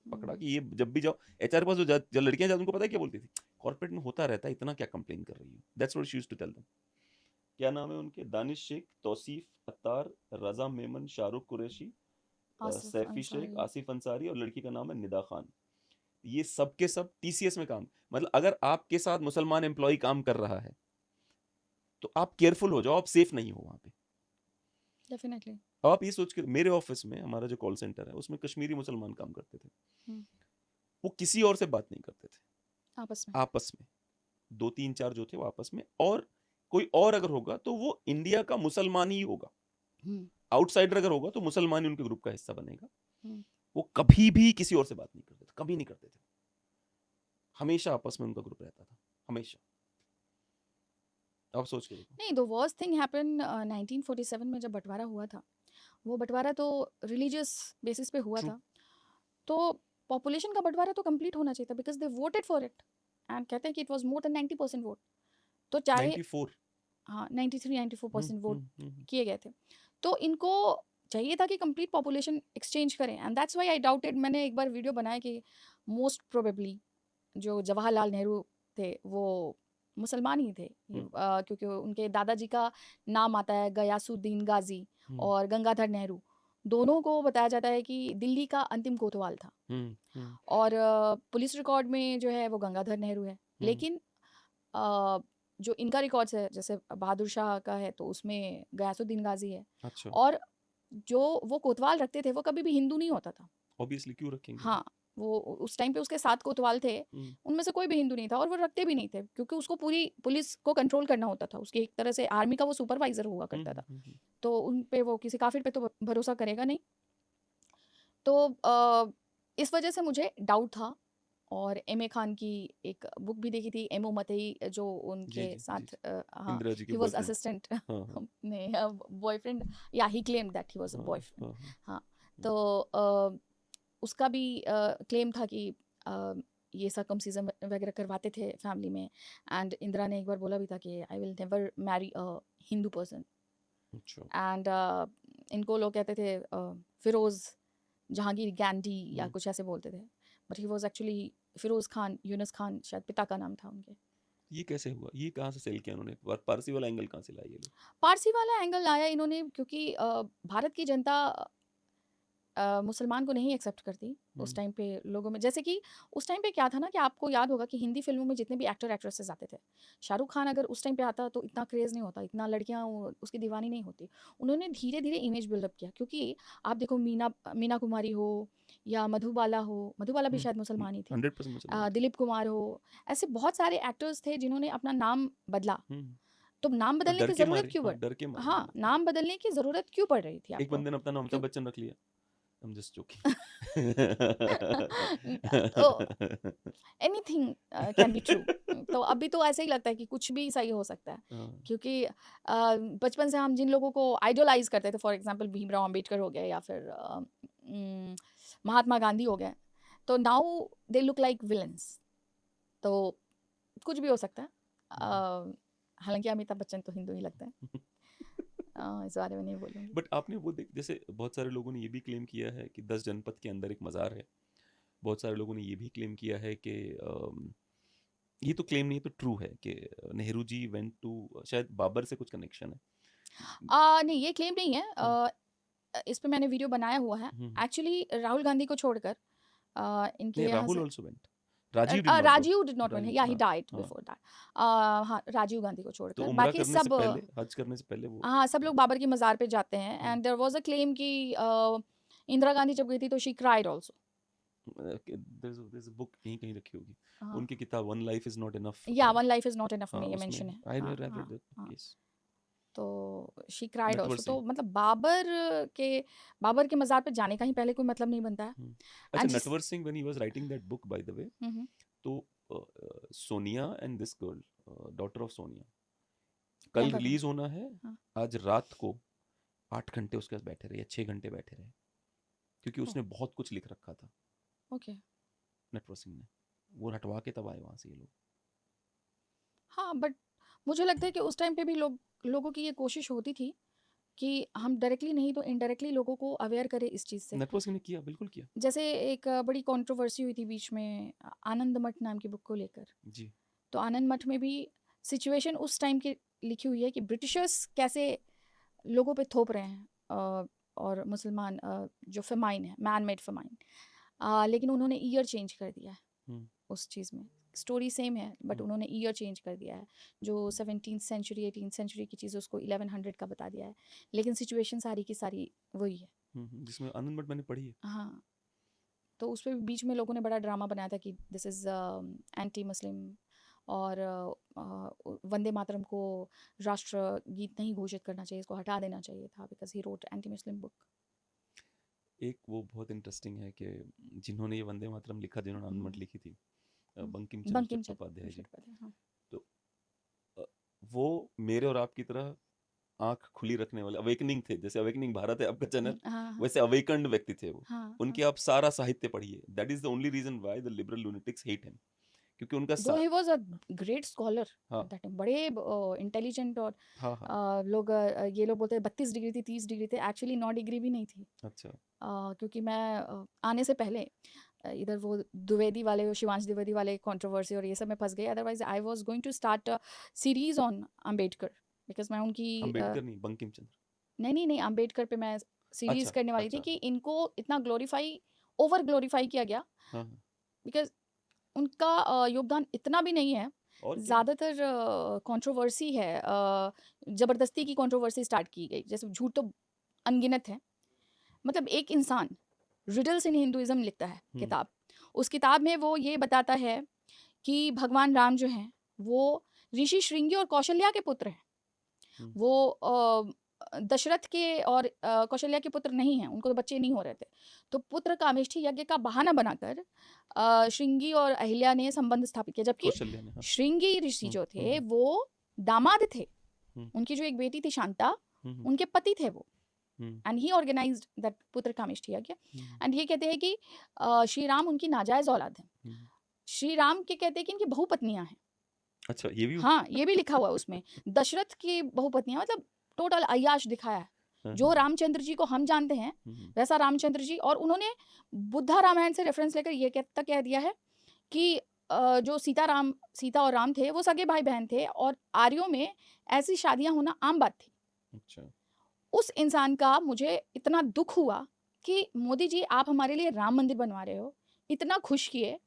Speaker 2: पकड़ा
Speaker 1: हम्म,
Speaker 2: कि ये जब भी जाओ, HR पास जब लड़कियां जाती उनको पता है क्या बोलती थी? कॉर्पोरेट में होता रहता है, इतना क्या कंप्लेन कर रही हो। That's what she used to tell them. क्या नाम है उनके? दानिश शेख, तौसीफ अत्तार, रजा मेमन, शाहरुख कुरैशी,
Speaker 1: आसिफ
Speaker 2: सैफी शेख,
Speaker 1: अंसारी।
Speaker 2: आसिफ अंसारी, और लड़की का नाम है निदा खान। ये सब के सब TCS में काम, मतलब अगर आपके साथ मुसलमान एम्प्लॉय काम कर रहा है तो आप केयरफुल हो जाओ, आप सेफ नहीं हो वहां पे।
Speaker 1: डेफिनेटली।
Speaker 2: आप ये सोच के, मेरे ऑफिस में हमारा जो कॉल सेंटर है उसमें कश्मीरी मुसलमान काम करते थे,
Speaker 1: हम्म,
Speaker 2: वो किसी और से बात नहीं करते थे,
Speaker 1: आपस में।
Speaker 2: आपस में 2 3 4 जो थे वो आपस में, और कोई और अगर होगा तो वो इंडिया का मुसलमान ही होगा।
Speaker 1: हम्म,
Speaker 2: आउटसाइडर अगर होगा तो मुसलमान ही उनके ग्रुप का हिस्सा बनेगा।
Speaker 1: हम्म।
Speaker 2: वो कभी भी किसी और से बात नहीं करते थे, कभी नहीं करते थे, हमेशा आपस में उनका ग्रुप रहता था, हमेशा। आप सोच के देखो।
Speaker 1: नहीं, द वर्स्ट थिंग हैपन 1947 में जब बंटवारा हुआ था। वो बंटवारा तो रिलीजियस बेसिस पे हुआ
Speaker 2: ट्रू।
Speaker 1: था। तो पॉपुलेशन का बंटवारा तो कंप्लीट होना चाहिए था, because they voted for it. And कहते हैं कि it was more than 90% vote. तो चाहे
Speaker 2: 94।
Speaker 1: हाँ 93-94% वोट
Speaker 2: हम्म।
Speaker 1: किए गए थे। तो इनको चाहिए था कि कंप्लीट पॉपुलेशन एक्सचेंज करें, and that's why I doubted. मैंने एक बार वीडियो बनाया कि मोस्ट प्रोबेबली जो जवाहरलाल नेहरू थे वो मुसलमान ही थे। क्योंकि उनके दादाजी का नाम आता है गयासुद्दीन गाजी, और गंगाधर नेहरू दोनों को बताया जाता है कि दिल्ली का अंतिम कोतवाल था। और पुलिस रिकॉर्ड में जो है वो गंगाधर नेहरू है, लेकिन अ, जो इनका रिकॉर्ड्स है जैसे बहादुर शाह का है तो उसमें गयासुद्दीन गाजी है।
Speaker 2: अच्छा,
Speaker 1: और जो वो कोतवाल रखते थे वो कभी भी हिंदू नहीं होता था।
Speaker 2: ऑब्वियसली क्यों रखेंगे।
Speaker 1: हाँ, वो उस टाइम पे उसके 7 कोतवाल थे,
Speaker 2: हम्म,
Speaker 1: उनमें से कोई भी हिंदू नहीं था, और वो रखते भी नहीं थे क्योंकि उसको पूरी पुलिस को कंट्रोल करना होता था। उसके एक तरह से आर्मी का वो सुपरवाइजर हुआ करता था। तो उन पे वो किसी काफिर पे तो भरोसा करेगा नहीं। तो इस वजह से मुझे डाउट था। और M.A. खान की एक बुक भी देखी थी, M.O. मतई, जो
Speaker 2: जी
Speaker 1: उनके
Speaker 2: जी जी
Speaker 1: साथ
Speaker 2: जी।
Speaker 1: हाँ,
Speaker 2: इंदिरा जी के
Speaker 1: ही वाज
Speaker 2: बॉयफ्रेंड।
Speaker 1: असिस्टेंट
Speaker 2: हाँ हाँ
Speaker 1: ने बॉयफ्रेंड, या he claimed that he was a
Speaker 2: हाँ
Speaker 1: बॉयफ्रेंड।
Speaker 2: हाँ हाँ।
Speaker 1: हाँ। तो उसका भी क्लेम था कि अ, ये सर्कमसिजन वगैरह करवाते थे फैमिली में। एंड इंदिरा ने एक बार बोला भी था कि I will never marry a Hindu person.
Speaker 2: अच्छा।
Speaker 1: एंड इनको लोग कहते थे फिरोज जहांगीर गांधी या
Speaker 2: हम्म,
Speaker 1: कुछ ऐसे बोलते थे। But he was actually Firoz Khan, Yunus Khan शायद पिता का नाम था उनके।
Speaker 2: ये कैसे हुआ? ये कहाँ से सेल किया उन्होंने? पारसी वाला एंगल कहाँ से लाए ये लोग?
Speaker 1: पारसी वाला एंगल लाया इन्होंने क्योंकि भारत की जनता मुसलमान को नहीं एक्सेप्ट करती उस टाइम पे लोगों में। जैसे कि उस टाइम पे क्या था ना कि आपको याद होगा कि हिंदी फिल्मों में जितने भी एक्टर एक्ट्रेसेस आते थे, शाहरुख खान अगर उस टाइम पे आता तो इतना क्रेज़ नहीं होता, इतना लड़कियां उसकी दीवानी नहीं होती। उन्होंने धीरे धीरे इमेज बिल्डअप किया, क्योंकि आप देखो मीना कुमारी हो या मधुबाला हो, मधुबाला भी शायद मुसलमान ही थी,
Speaker 2: 100% मुसलमान।
Speaker 1: दिलीप कुमार हो, ऐसे बहुत सारे एक्टर्स थे जिन्होंने अपना नाम बदला।
Speaker 2: हम्म,
Speaker 1: तो नाम
Speaker 2: और
Speaker 1: बदलने
Speaker 2: डर
Speaker 1: की
Speaker 2: के
Speaker 1: ज़रूरत
Speaker 2: मारे,
Speaker 1: क्यों
Speaker 2: हाँ,
Speaker 1: पड़
Speaker 2: डर के मारे।
Speaker 1: हाँ, नाम बदलने की ज़रूरत क्यों पड़ रही थी
Speaker 2: एक
Speaker 1: आपको?
Speaker 2: बंदे ने अपना नाम
Speaker 1: क्यों
Speaker 2: अमिताभ बच्चन रख लिया। I'm just joking.
Speaker 1: तो एनीथिंग कैन बी ट्रू। तो अभी तो ऐसे ही लगता है कि कुछ भी सही हो सकता है,
Speaker 2: हाँ,
Speaker 1: क्योंकि बचपन से हम जिन लोगों को आइडलाइज करते थे, फॉर एग्जांपल भीमराव अंबेडकर हो गए या फिर महात्मा गांधी हो गए, तो now they look like villains. तो कुछ भी हो सकता है। हालांकि अमिताभ बच्चन तो हिंदू ही लगता है। इस बारे में नहीं बोलूँगी।
Speaker 2: बट आपने वो देख, जैसे बहुत सारे लोगों ने ये भी क्लेम किया है कि 10 जनपद के अंदर एक मज़ार है। बहुत सारे लोगों ने ये भी क्लेम किया है कि ये तो क्लेम नहीं, तो ट्रू है कि नेहरू जी वेंट टू, शायद बाबर से कुछ कनेक्शन है।
Speaker 1: नहीं, ये क्लेम नहीं है। इस पे मैंने वीडियो बनाया हुआ है। एक्चुअली राहुल गांधी को छोड़कर इनके
Speaker 2: नहीं,
Speaker 1: यहाँ
Speaker 2: राहुल
Speaker 1: से
Speaker 2: also went. Rajiv did not go.
Speaker 1: Rajiv did not went, yeah he
Speaker 2: हाँ,
Speaker 1: डाइड
Speaker 2: हाँ।
Speaker 1: Before that. हाँ, राजीव गांधी को
Speaker 2: तो
Speaker 1: छोड़कर
Speaker 2: उम्रा
Speaker 1: बाकी
Speaker 2: करने से
Speaker 1: सब
Speaker 2: पहले, हज करने से पहले वो
Speaker 1: हाँ, सब लोग बाबर की मज़ार पे जाते हैं। And there was a claim कि इंदिरा गांधी जब गई थी तो she cried also.
Speaker 2: there's a book यहीं कहीं रखी होगी
Speaker 1: हाँ,
Speaker 2: उनकी किताब, one life is not enough.
Speaker 1: या one life is not enough
Speaker 2: हाँ,
Speaker 1: में ये
Speaker 2: उसमें
Speaker 1: मेंशन है।
Speaker 2: आई
Speaker 1: हाँ,
Speaker 2: नेवर
Speaker 1: हाँ,
Speaker 2: रेड दैट
Speaker 1: हाँ।
Speaker 2: केस।
Speaker 1: तो शी क्राइड
Speaker 2: नटवर
Speaker 1: आल्सो। तो
Speaker 2: सिंह।
Speaker 1: मतलब बाबर के मज़ार पे जाने का ही पहले कोई मतलब नहीं बनता है।
Speaker 2: अच्छा,
Speaker 1: एंड जिस
Speaker 2: Natwar Singh when he was writing that book, by the way,
Speaker 1: hmm,
Speaker 2: तो Sonia and this girl, daughter of Sonia, call
Speaker 1: Priyanka Gandhi.
Speaker 2: Release होना है,
Speaker 1: हाँ,
Speaker 2: आज रात को 8 घंटे उसके पास बैठे रहे या 6 घंटे बैठे रहे, क्योंकि
Speaker 1: ओह,
Speaker 2: उसने बहुत कुछ लिख रखा था
Speaker 1: ओके।
Speaker 2: नटवर सिंह ने। वो हटवा के तब आए वहां से ये लोग।
Speaker 1: हाँ, बट मुझे लगता है कि उस टाइम पे भी लोगों की ये कोशिश होती थी कि हम डायरेक्टली नहीं तो इनडायरेक्टली लोगों को अवेयर करें इस चीज़ से।
Speaker 2: नटवर सिंह ने किया, बिल्कुल किया।
Speaker 1: जैसे एक बड़ी कंट्रोवर्सी हुई थी बीच में आनंद मठ नाम की बुक को लेकर।
Speaker 2: जी।
Speaker 1: तो आनंद मठ में भी सिचुएशन उस टाइम की लिखी हुई है कि ब्रिटिशर्स कैसे लोगों पे थोप रहे हैं, और मुसलमान जो फेमाइन है, मैन मेड फेमाइन, लेकिन उन्होंने ईयर चेंज कर दिया है
Speaker 2: हम्म,
Speaker 1: उस चीज़ में। स्टोरी सेम है बट
Speaker 2: हम्म,
Speaker 1: उन्होंने ईयर चेंज कर दिया है। जो 17th सेंचुरी 18th सेंचुरी की चीज़ उसको 1100 का बता दिया है, लेकिन सिचुएशन सारी की सारी वही है।
Speaker 2: जिसमें आनंद मठ मैंने पढ़ी है।
Speaker 1: हाँ, तो उस पे बीच में लोगों ने बड़ा ड्रामा बनाया था कि दिस इज़ एंटी मुस्लिम, और वंदे मातरम को राष्ट्र गीत नहीं घोषित करना चाहिए, इसको हटा देना चाहिए था because he wrote anti Muslim book.
Speaker 2: एक वो बहुत इंटरेस्टिंग है कि जिन्होंने ये वंदे मातरम लिखा, जिन्होंने आनंद मठ लिखी थी, बंकिम चंद्र
Speaker 1: बंकिम
Speaker 2: चट्टोपाध्याय जी,
Speaker 1: चट्टोपाध्याय, हाँ।
Speaker 2: तो वो मेरे और आपकी तरह आंख खुली रखने वाले अवेकनिंग थे। जैसे अवेकनिंग भारत है आपका चैनल,
Speaker 1: हाँ,
Speaker 2: वैसे अवेकंड व्यक्ति थे वो।
Speaker 1: हाँ,
Speaker 2: उनके आप सारा साहित्य पढ़िए। That is the only reason why the liberal lunatics hate him, क्योंकि उनका
Speaker 1: though he was a great scholar
Speaker 2: हाँ,
Speaker 1: एट दैट टाइम, बड़े इंटेलिजेंट। और
Speaker 2: हाँ, हाँ,
Speaker 1: ये लोग बोलते हैं 32 डिग्री थी, 30 डिग्री थे, एक्चुअली 9 डिग्री भी नहीं थी।
Speaker 2: अच्छा,
Speaker 1: क्योंकि मैं आने से पहले इधर वो द्विवेदी वाले, शिवांश द्विवेदी वाले कंट्रोवर्सी और ये सब में फंस गई। Otherwise I was going to start series on Ambedkar, because मैं उनकी
Speaker 2: अंबेडकर नहीं, बंकिम चंद्र।
Speaker 1: नहीं, अंबेडकर पे मैं सीरीज
Speaker 2: अच्छा,
Speaker 1: करने वाली थी
Speaker 2: अच्छा,
Speaker 1: कि इनको इतना ओवर ग्लोरीफाई किया गया,
Speaker 2: हाँ, हाँ,
Speaker 1: बिकॉज उनका योगदान इतना भी नहीं है।
Speaker 2: और क्या,
Speaker 1: ज़्यादातर कंट्रोवर्सी है, ज़बरदस्ती की कंट्रोवर्सी स्टार्ट की गई। जैसे झूठ तो अनगिनत है। मतलब एक इंसान रिडल्स इन हिंदुइज्म लिखता है किताब, उस किताब में वो ये बताता है कि भगवान राम जो हैं वो ऋषि श्रृंगी और कौशल्या के पुत्र हैं। वो दशरथ के और कौशल्या के पुत्र नहीं हैं, उनको तो बच्चे नहीं हो रहे थे। तो पुत्र कामेष्ठी यज्ञ का बहाना बनाकर श्रृंगी और अहिल्या ने संबंध स्थापित किया, जबकि
Speaker 2: कौशल्या ने, हाँ,
Speaker 1: श्रृंगी ऋषि जो थे वो दामाद थे।
Speaker 2: हम्म,
Speaker 1: उनकी जो एक बेटी थी शांता,
Speaker 2: हम्म,
Speaker 1: उनके पति थे वो।
Speaker 2: हम्म,
Speaker 1: एंड ही ऑर्गेनाइज्ड दैट पुत्र कामेष्ठी यज्ञ। एंड ये कहते हैं कि श्री राम उनकी नाजायज औलाद हैं। श्री राम के कहते हैं कि इनकी बहुपत्नियां हैं।
Speaker 2: अच्छा, ये भी
Speaker 1: हाँ, ये भी लिखा हुआ है उसमें। दशरथ की बहुपत्नियां, मतलब टोटल अय्याश दिखाया है
Speaker 2: हाँ,
Speaker 1: जो रामचंद्र जी को हम जानते हैं वैसा रामचंद्र जी, और उन्होंने बुद्धा रामायण से रेफरेंस लेकर ये कह दिया है कि जो सीता और राम थे वो सगे भाई बहन थे और आर्यों में ऐसी शादियां होना आम बात थी।
Speaker 2: अच्छा।
Speaker 1: उस इंसान का मुझे इतना दुख हुआ कि मोदी जी आप हमारे लिए राम मंदिर बनवा रहे हो, इतना खुश किए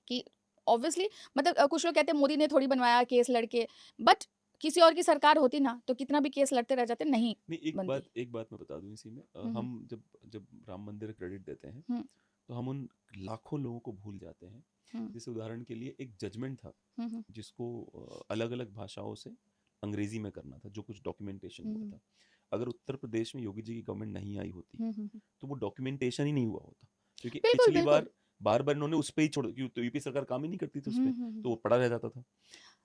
Speaker 1: कि ऑब्वियसली मतलब कुछ लोग कहते हैं मोदी ने थोड़ी बनवाया केस लड़के, बट किसी और की सरकार होती ना तो कितना भी केस लड़ते रह जाते, नहीं
Speaker 2: नहीं,
Speaker 1: बनती।
Speaker 2: एक बात मैं बता दूं इसी में,
Speaker 1: हम्म
Speaker 2: हम जब जब राम मंदिर क्रेडिट देते हैं
Speaker 1: हम्म
Speaker 2: तो हम उन लाखों लोगों को भूल जाते हैं।
Speaker 1: हम्म
Speaker 2: जैसे उदाहरण के लिए एक जजमेंट था
Speaker 1: हम्म
Speaker 2: जिसको अलग अलग भाषाओं से अंग्रेजी में करना था, जो कुछ डॉक्यूमेंटेशन हुआ
Speaker 1: हम्म
Speaker 2: था। अगर उत्तर प्रदेश में योगी जी की गवर्नमेंट नहीं आई होती
Speaker 1: हम्म।
Speaker 2: तो वो डॉक्यूमेंटेशन ही नहीं हुआ होता, क्योंकि
Speaker 1: बिल्कुल
Speaker 2: पिछली
Speaker 1: बिल्कुल।
Speaker 2: बार बार इन्होंने उस पे ही छोड़, क्योंकि तो यूपी सरकार काम ही नहीं करती थी उस पे,
Speaker 1: हम्म।
Speaker 2: तो वो पड़ा रह जाता था।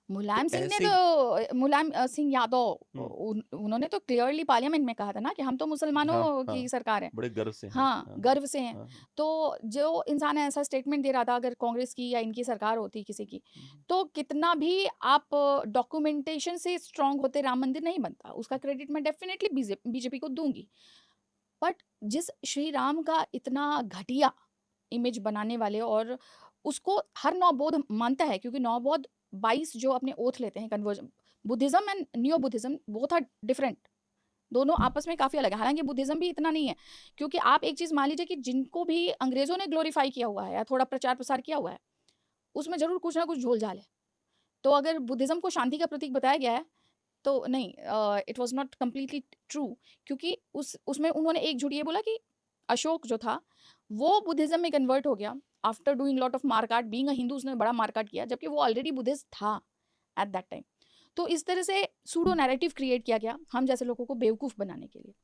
Speaker 2: तो
Speaker 1: मुलायम सिंह ने
Speaker 2: ऐसे
Speaker 1: तो मुलायम सिंह यादव
Speaker 2: हम्म,
Speaker 1: उन्होंने तो क्लियरली पार्लियामेंट में कहा था ना कि हम तो मुसलमानों
Speaker 2: हाँ
Speaker 1: की
Speaker 2: हाँ,
Speaker 1: सरकार है।
Speaker 2: बड़े गर्व से, हाँ
Speaker 1: हाँ,
Speaker 2: हाँ
Speaker 1: गर्व से हैं।
Speaker 2: हाँ हाँ,
Speaker 1: तो जो इंसान ऐसा स्टेटमेंट दे रहा था, अगर कांग्रेस की या इनकी सरकार होती किसी की, तो कितना भी आप डॉक्यूमेंटेशन से स्ट्रांग होते राम मंदिर नहीं बनता। उसका क्रेडिट मैं डेफिनेटली बीजेपी को दूंगी। बट जिस श्री राम का इतना घटिया इमेज बनाने वाले, और उसको हर नवबौद्ध मानता है क्योंकि नवबौद्ध 22 जो अपने ओथ लेते हैं conversion, Buddhism and neo Buddhism both are different, दोनों आपस में काफ़ी अलग है। हालांकि बुद्धिज्म भी इतना नहीं है, क्योंकि आप एक चीज़ मान लीजिए कि जिनको भी अंग्रेज़ों ने ग्लोरीफाई किया हुआ है या थोड़ा प्रचार प्रसार किया हुआ है, उसमें ज़रूर कुछ ना कुछ झोल झाल है। तो अगर बुद्धिज्म को शांति का प्रतीक बताया गया है तो नहीं, it was not completely true, क्योंकि उसमें उन्होंने एक झूठ ये बोला कि अशोक जो था वो बुद्धिज्म में कन्वर्ट हो गया आफ्टर डूइंग लॉट ऑफ मारकाट, बीइंग अ हिंदू उसने बड़ा मारकाट किया, जबकि वो ऑलरेडी बुद्धिस्ट था एट दैट टाइम। तो इस तरह से सूडो नैरेटिव क्रिएट किया गया हम जैसे लोगों को बेवकूफ़ बनाने के लिए।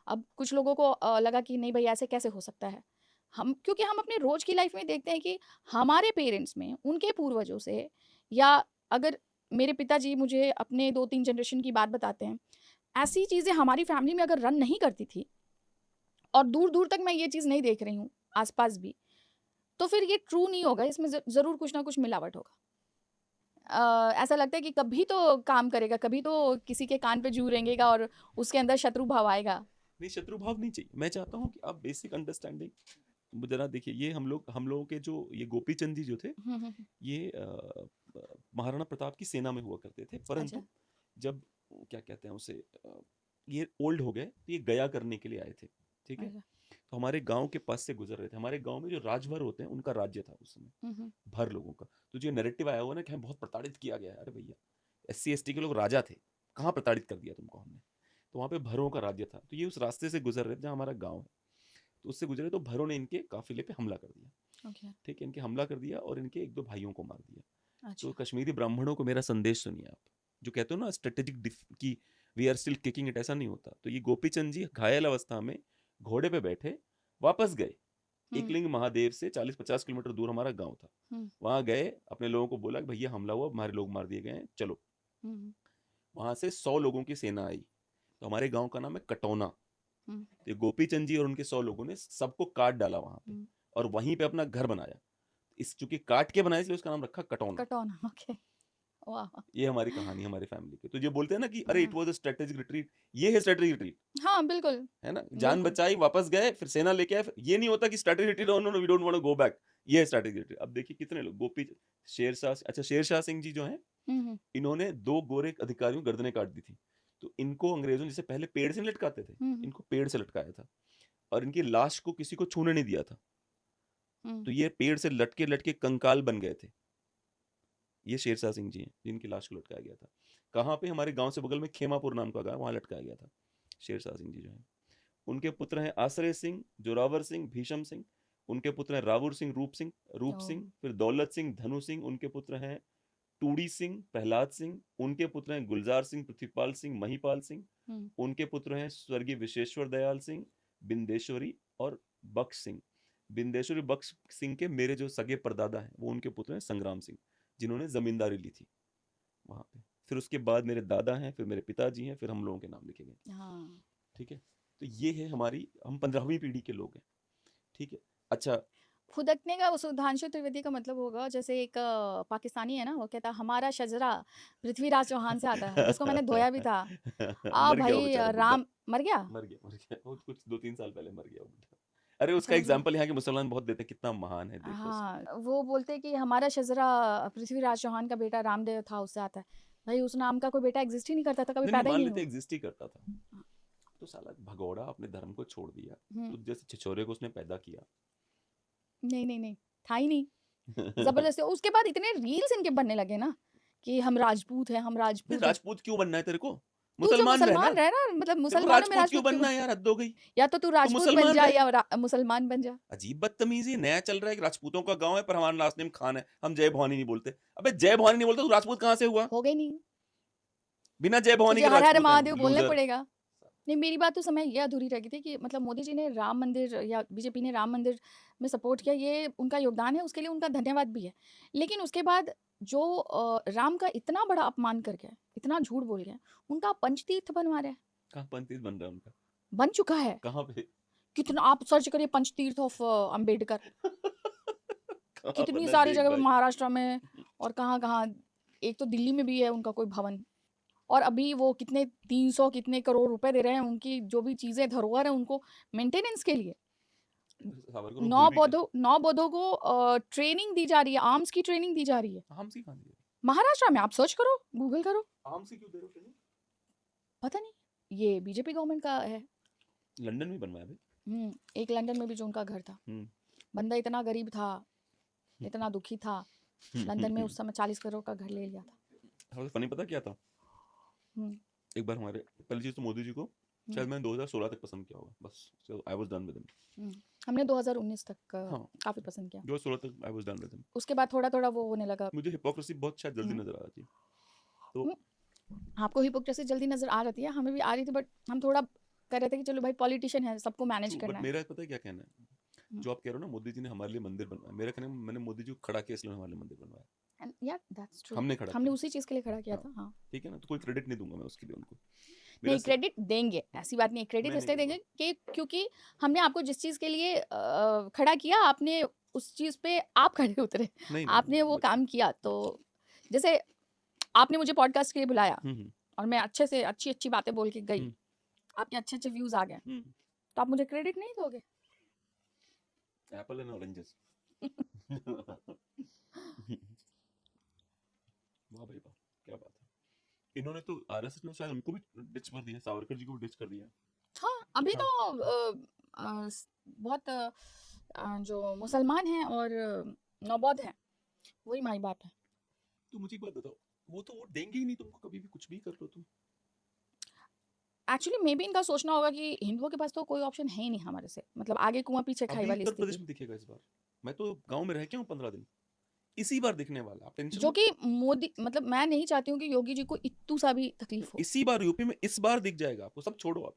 Speaker 1: अब कुछ लोगों को लगा कि नहीं भाई ऐसे कैसे हो सकता है, हम क्योंकि हम अपने रोज की लाइफ में देखते हैं कि हमारे पेरेंट्स में उनके पूर्वजों से, या अगर मेरे पिताजी मुझे अपने 2-3 जनरेशन की बात बताते हैं, ऐसी चीज़ें हमारी फैमिली में अगर रन नहीं करती थी और दूर दूर तक मैं ये चीज़ नहीं देख रही हूँ आसपास भी, तो फिर ये ट्रू नहीं होगा, इसमें ज़रूर कुछ ना कुछ मिलावट होगा। ऐसा लगता है कि कभी तो काम करेगा, कभी तो किसी के कान पे जू रेंगेगा और उसके अंदर शत्रु भाव आएगा।
Speaker 2: नहीं, शत्रु भाव नहीं चाहिए। मैं चाहता हूँ कि आप बेसिक अंडरस्टैंडिंग जरा देखिए। ये हम लोगों के जो ये गोपी चंद जी जो थे, ये महाराणा प्रताप की सेना में हुआ करते थे,
Speaker 1: अच्छा।
Speaker 2: परंतु जब क्या कहते हैं उसे, ये ओल्ड हो गए तो ये गया करने के लिए आए थे, ठीक है।
Speaker 1: अच्छा।
Speaker 2: तो हमारे गांव के पास से गुजर रहे थे। हमारे गांव में जो राजभर होते हैं उनका राज्य था उस समय, भर लोगों का। तो जो नैरेटिव आया हुआ ना कि हमें बहुत प्रताड़ित किया गया है, अरे भैया SC ST के लोग राजा थे, कहाँ प्रताड़ित कर दिया तुमको हमने। तो वहाँ पे भरों का राज्य था, तो ये उस रास्ते से गुजर रहे थे जहाँ हमारा गाँव है। तो उससे गुजरे तो भरों ने इनके काफिले पे हमला कर दिया,
Speaker 1: ओके।
Speaker 2: ठीक है। इनके हमला कर दिया और इनके 1-2 भाइयों को मार दिया।
Speaker 1: अच्छा।
Speaker 2: तो कश्मीरी ब्राह्मणों को मेरा संदेश सुनिए आप, जो कहते हो ना स्ट्रेटेजिक की we are still kicking it, ऐसा नहीं होता। तो ये गोपी चंद जी घायल अवस्था में घोड़े पे बैठे वापस गए। एकलिंग महादेव से 40-50 किलोमीटर दूर हमारा गांव था। वहां गए, अपने लोगों को बोला कि भैया हमला हुआ, हमारे लोग मार दिए गए हैं, चलो। वहां से 100 लोगों की सेना आई। तो हमारे गांव का नाम है कटौना। तो ये गोपी चंद जी और उनके 100 लोगों ने सबको काट डाला वहां पे, और वहीं पे अपना घर बनाया। इस चूंकि काट के बनाया इसलिए उसका नाम रखा कटौना।
Speaker 1: कटौना, ओके। वाह।
Speaker 2: ये हमारी कहानी, हमारी फैमिली की। तो जो बोलते हैं ना कि अरे it was a strategic retreat, ये है स्ट्रेटेजिक रिट्रीट,
Speaker 1: हाँ बिल्कुल।
Speaker 2: है ना। जान बचाई, वापस गए, फिर सेना लेके आए। ये नहीं होता कि strategic retreat, no no we don't want to go back, ये है स्ट्रेटेजिक रिट्रीट। अब देखिए कितने लोग, गोपी शेरशाह सिंह जी जो हैं, इन्होंने 2 गोरे अधिकारियों की गर्दनें काट दी थी। तो इनको अंग्रेजों जैसे पहले पेड़ से नहीं लटकाते थे, इनको पेड़ से लटकाया था, और इनकी लाश को किसी को छूने नहीं दिया था। तो ये पेड़ से लटके लटके कंकाल बन गए थे। ये शेरशाह सिंह जी हैं जिनकी लाश को लटकाया गया था। कहाँ पे? हमारे गांव से बगल में खेमापुर नाम का गांव, वहां लटकाया गया था शेरशाह सिंह जी जो है। उनके पुत्र हैं आश्रय सिंह, जोरावर सिंह, भीषम सिंह। उनके पुत्र हैं रावुर सिंह, रूप सिंह, फिर दौलत सिंह, धनु सिंह। उनके पुत्र हैं टूडी सिंह, प्रहलाद सिंह। उनके पुत्र हैं गुलजार सिंह, पृथ्वीपाल सिंह, महिपाल सिंह। उनके पुत्र हैं स्वर्गीय विशेश्वर दयाल सिंह, बिंदेश्वरी और बख्श सिंह। बिंदेश्वरी बख्श सिंह के मेरे जो सगे परदादा हैं वो उनके पुत्र हैं संग्राम सिंह, जिन्होंने जमींदारी ली थी वहां पे। फिर उसके बाद मेरे दादा हैं, फिर मेरे पिताजी हैं, फिर हम लोगों के नाम लिखे गए।
Speaker 1: हाँ।
Speaker 2: ठीक है। तो ये है हमारी, हम 15वीं पीढ़ी के लोग हैं, ठीक है। अच्छा,
Speaker 1: फुदकने का सुधांशु त्रिवेदी का मतलब होगा जैसे एक पाकिस्तानी है ना, वो कहता हमारा शजरा पृथ्वीराज चौहान से आता है, उसको मैंने धोया भी था।
Speaker 2: मर गया वो
Speaker 1: भाई
Speaker 2: बेचारा बुड्ढा।
Speaker 1: राम मर गया?
Speaker 2: मर गया वो कुछ 2-3 साल पहले मर गया वो बेटा। अरे उसका
Speaker 1: अच्छा, मुझे
Speaker 2: एग्जाम्पल यहाँ के मुसलमान बहुत देते हैं, कितना महान है देखो उसको।
Speaker 1: हाँ, वो बोलते हैं कि हमारा शजरा पृथ्वीराज चौहान का बेटा रामदेव था, उससे आता है। भाई उस नाम का कोई बेटा एग्जिस्ट ही नहीं करता था, कभी
Speaker 2: नहीं नहीं
Speaker 1: पैदा ही
Speaker 2: मान
Speaker 1: नहीं
Speaker 2: लेते
Speaker 1: हुआ।
Speaker 2: एग्जिस्ट ही करता था, तो साला भगोड़ा अपने धर्म को छोड़ दिया,
Speaker 1: हम्म,
Speaker 2: तो जैसे छिछोरे को उसने पैदा किया।
Speaker 1: नहीं नहीं नहीं, था ही नहीं। जबरदस्ती उसके बाद इतने रील्स इनके बनने लगे ना कि हम राजपूत हैं, हम
Speaker 2: नहीं,
Speaker 1: राजपूत हैं।
Speaker 2: राजपूत क्यों बनना है तेरे को?
Speaker 1: तू जो
Speaker 2: मुसलमान रहना।
Speaker 1: मुसलमान रह ना, मतलब
Speaker 2: तेरे को
Speaker 1: मुसलमानों में
Speaker 2: राजपूत क्यों
Speaker 1: राजपूत क्यों
Speaker 2: बनना है यार, हद हो गई।
Speaker 1: या तो तू राजपूत बन
Speaker 2: मुसलमान
Speaker 1: जा
Speaker 2: रहे।
Speaker 1: या मुसलमान बन जा।
Speaker 2: अजीब बदतमीजी, नया चल रहा है कि राजपूतों का गांव है पर हमारा लास्ट नेम खान है, हम जय भवानी नहीं बोलते। अबे जय भवानी नहीं बोलते तो राजपूत कहां से हुआ?
Speaker 1: हो गई नहीं,
Speaker 2: बिना जय भवानी
Speaker 1: तुझे
Speaker 2: के
Speaker 1: हर हर
Speaker 2: राजपूत
Speaker 1: महादेव
Speaker 2: हैं,
Speaker 1: बोलना
Speaker 2: लूजर।
Speaker 1: पड़ेगा। नहीं, मेरी बात तो समय ये अधूरी रह गई थी कि मतलब मोदी जी ने राम मंदिर या बीजेपी ने राम मंदिर में सपोर्ट किया, ये उनका योगदान है, उसके लिए उनका धन्यवाद भी है। लेकिन उसके बाद जो राम का इतना बड़ा अपमान कर गया, इतना झूठ बोल गया, उनका पंचतीर्थ बनवा रहे हैं।
Speaker 2: कहाँ पंतीत बन रहा है उनका?
Speaker 1: बन चुका है।
Speaker 2: कहाँ पे?
Speaker 1: कितना आप सर्च करिए, पंचतीर्थ ऑफ अंबेडकर,
Speaker 2: कहाँ
Speaker 1: कितनी
Speaker 2: बना
Speaker 1: सारी
Speaker 2: देख
Speaker 1: जगह पे
Speaker 2: भाई।
Speaker 1: महाराष्ट्र में और कहाँ कहाँ। एक तो दिल्ली में भी है उनका कोई भवन। और अभी वो कितने 300 कितने करोड़ रुपए दे रहे हैं उनकी जो भी चीजें धरोहर है उनको मेंटेनेंस के लिए।
Speaker 2: सावरकर को भूल भी गए।
Speaker 1: 9 बौद्धों को ट्रेनिंग दी जा रही है, आर्म्स की ट्रेनिंग दी जा रही है
Speaker 2: आम सी कहाँ दी है?
Speaker 1: महाराष्ट्र में। आप सर्च करो, गूगल करो।
Speaker 2: आम सी क्यों दे रहे हो ट्रेनिंग?
Speaker 1: पता नहीं, ये बीजेपी गवर्नमेंट का है।
Speaker 2: लंदन में बनवाया भाई।
Speaker 1: एक लंदन में भी जो उनका घर था,
Speaker 2: हम्म।
Speaker 1: बंदा इतना गरीब था, इतना दुखी था, लंदन में उस समय 40 करोड़ का घर ले लिया था।
Speaker 2: फनी पता क्या था?
Speaker 1: हम्म,
Speaker 2: एक बार हमारे पहली चीज तो मोदी जी को शायद
Speaker 1: हम्म,
Speaker 2: मैंने 2016 तक पसंद किया होगा, बस I was done with him.
Speaker 1: Hmm. हमने 2019 तक
Speaker 2: हाँ,
Speaker 1: काफी पसंद किया।
Speaker 2: 2016 तक I was done with him.
Speaker 1: उसके बाद थोड़ा थोड़ा वो होने लगा।
Speaker 2: मुझे हिपोक्रेसी बहुत शायद जल्दी
Speaker 1: हम्म,
Speaker 2: नजर आ जाती, तो
Speaker 1: हम्म। आपको हिपोक्रेसी जल्दी नजर आ जाती है, हमें भी आ रही थी, बट हम थोड़ा कर रहे थे कि चलो भाई पॉलिटिशियन है, सबको मैनेज
Speaker 2: बट
Speaker 1: करना है।
Speaker 2: मेरा पता है क्या कहना है,
Speaker 1: हम्म,
Speaker 2: जो आप कह रहे हो ना मोदी जी ने हमारे लिए मंदिर बनवाया, मेरा कहना है मैंने मोदी जी को खड़ा किया इसलिए हमारे लिए मंदिर बनवाया।
Speaker 1: and yeah, that's true.
Speaker 2: हमने खड़ा
Speaker 1: हमने
Speaker 2: किया।
Speaker 1: उसी चीज के लिए खड़ा किया
Speaker 2: हाँ,
Speaker 1: था। हाँ,
Speaker 2: ठीक है ना, तो कोई क्रेडिट नहीं दूंगा मैं उसके लिए उनको। मेरा
Speaker 1: नहीं
Speaker 2: सिर्फ
Speaker 1: क्रेडिट देंगे, ऐसी बात नहीं, क्रेडिट
Speaker 2: मैं नहीं
Speaker 1: इसलिए
Speaker 2: दूंगा।
Speaker 1: देंगे कि क्योंकि हमने आपको जिस चीज के लिए खड़ा किया, आपने उस चीज पे आप खड़े उतरे,
Speaker 2: नहीं नहीं
Speaker 1: आपने वो
Speaker 2: बट
Speaker 1: काम किया। तो जैसे आपने मुझे पॉडकास्ट के लिए बुलाया
Speaker 2: हम्म
Speaker 1: और मैं अच्छे से अच्छी अच्छी बातें बोल के गई,
Speaker 2: हम्म
Speaker 1: आपके अच्छे अच्छे व्यूज आ गए,
Speaker 2: हम्म
Speaker 1: तो आप मुझे क्रेडिट नहीं दोगे?
Speaker 2: Apple and oranges. वाह भाई वाह, क्या बात है। इन्होंने तो आरएसएस ने शायद उनको भी डिच कर दिया, सावरकर जी को भी डिच कर दिया।
Speaker 1: हाँ, अभी
Speaker 2: हाँ
Speaker 1: तो बहुत जो मुसलमान हैं और नौबौध हैं, वही माई बाप है।
Speaker 2: तो मुझे एक बात बताओ, वो तो वोट देंगे ही नहीं तुमको, कभी भी कुछ भी कर लो तुम।
Speaker 1: एक्चुअली मे बी इनका सोचना होगा कि हिंदुओं के पास तो कोई ऑप्शन है ही नहीं हमारे से, मतलब आगे कुआं पीछे खाई
Speaker 2: अभी
Speaker 1: वाली
Speaker 2: उत्तर प्रदेश
Speaker 1: स्थिति,
Speaker 2: में दिखेगा इस बार। मैं तो गांव में रह के हूँ 15 दिन, इसी बार दिखने वाला, आप टेंशन
Speaker 1: जो
Speaker 2: मत
Speaker 1: कि मोदी, मतलब मैं नहीं चाहती हूँ कि योगी जी को इत्तू सा भी
Speaker 2: लो।
Speaker 1: तकलीफ हो।
Speaker 2: इसी बार यूपी में इस बार दिख जाएगा आपको, सब छोड़ो आप।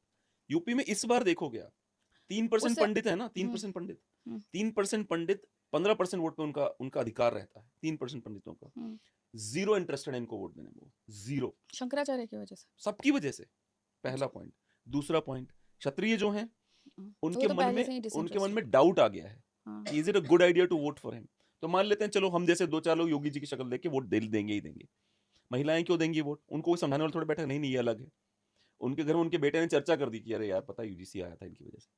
Speaker 2: यूपी में इस बार देखोगे आप, 3%
Speaker 1: उससे
Speaker 2: पंडित है ना, 3% पंडित, 3% पंडित 15% वोट पे उनका उनका अधिकार रहता है। 3% पंडितों का जीरो इंटरेस्टेड है इनको वोट देने में, जीरो,
Speaker 1: शंकराचार्य की वजह से।
Speaker 2: सबकी वजह से। पहला पॉइंट। दूसरा पॉइंट, क्षत्रिय जो हैं
Speaker 1: वो
Speaker 2: उनके
Speaker 1: तो
Speaker 2: मन
Speaker 1: पहले से ही
Speaker 2: में
Speaker 1: डिसइंटरेस्टेड।
Speaker 2: में डाउट आ गया है
Speaker 1: हाँ,
Speaker 2: कि is it a good idea to vote for him. तो मान लेते हैं चलो हम जैसे 2-4 लोग योगी जी की शक्ल देख के वोट देंगे ही देंगे। महिलाएं क्यों देंगी वोट? उनको कोई समझाने वाला थोड़ा बैठा, नहीं नहीं ये अलग है। उनके घर में उनके बेटे ने चर्चा कर दी कि अरे यार पता है यूजीसी आया था इनकी वजह से,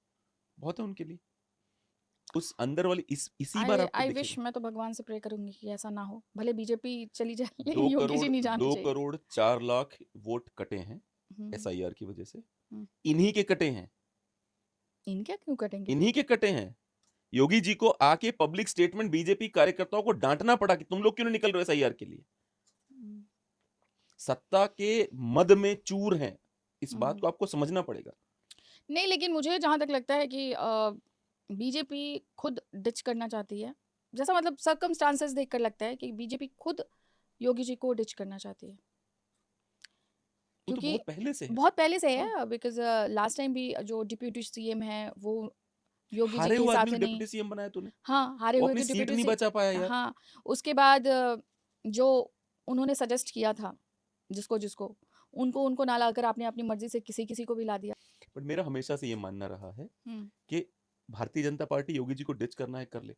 Speaker 2: बहुत है उनके लिए। उस अंदर वाली इसी बार आपको
Speaker 1: आई विश,
Speaker 2: दिखेगा।
Speaker 1: मैं तो भगवान से प्रे करूंगी कि ऐसा ना हो, भले बीजेपी चली जाए लेकिन
Speaker 2: 2
Speaker 1: योगी
Speaker 2: करोड़
Speaker 1: जी नहीं जाने
Speaker 2: 2
Speaker 1: चाहिए।
Speaker 2: करोड़ 4 लाख वोट कटे हैं
Speaker 1: हम्म,
Speaker 2: एसआईआर की वजह से।
Speaker 1: हम्म।
Speaker 2: इन्हीं के कटे हैं,
Speaker 1: इनके क्यों कटेंगे?
Speaker 2: इन्हीं के कटे हैं। योगी जी को आके पब्लिक स्टेटमेंट बीजेपी कार्यकर्ताओं को डांटना पड़ा कि तुम लोग क्यों नहीं निकल रहे हो एसआईआर के लिए।
Speaker 1: हम्म,
Speaker 2: सत्ता के मद में चूर हैं, इस बात
Speaker 1: हम्म।
Speaker 2: को आपको समझना पड़ेगा।
Speaker 1: नहीं, लेकिन मुझे जहां तक लगता है कि बीजेपी खुद डिच करना चाहती है, जैसा मतलब सर्कमस्टांसेस देखकर लगता है कि बीजेपी खुद योगी जी को डिच करना चाहती है,
Speaker 2: वो तो
Speaker 1: क्योंकि
Speaker 2: बहुत पहले से है।
Speaker 1: बहुत पहले से
Speaker 2: हाँ,
Speaker 1: है। बिकॉज लास्ट टाइम भी जो डिप्यूटी सीएम है वो योगी जी
Speaker 2: हारे
Speaker 1: के
Speaker 2: हुए
Speaker 1: हिसाब
Speaker 2: आदमी
Speaker 1: से
Speaker 2: को
Speaker 1: नहीं।
Speaker 2: डिप्टी सीएम बनाया तूने,
Speaker 1: हाँ, हारे
Speaker 2: वो
Speaker 1: हुए
Speaker 2: अपनी
Speaker 1: के
Speaker 2: सीट
Speaker 1: डिप्यूटी
Speaker 2: नहीं
Speaker 1: सी।
Speaker 2: बचा पाया यार।
Speaker 1: हाँ, उसके बाद जो उन्होंने सजेस्ट किया था जिसको जिसको, उनको उनको ना लाकर आपने अपनी मर्जी से किसी किसी को भी ला दिया।
Speaker 2: बट मेरा हमेशा से ये मानना रहा है
Speaker 1: हम्म,
Speaker 2: कि भारतीय जनता पार्टी योगी जी को डिच करना है कर ले,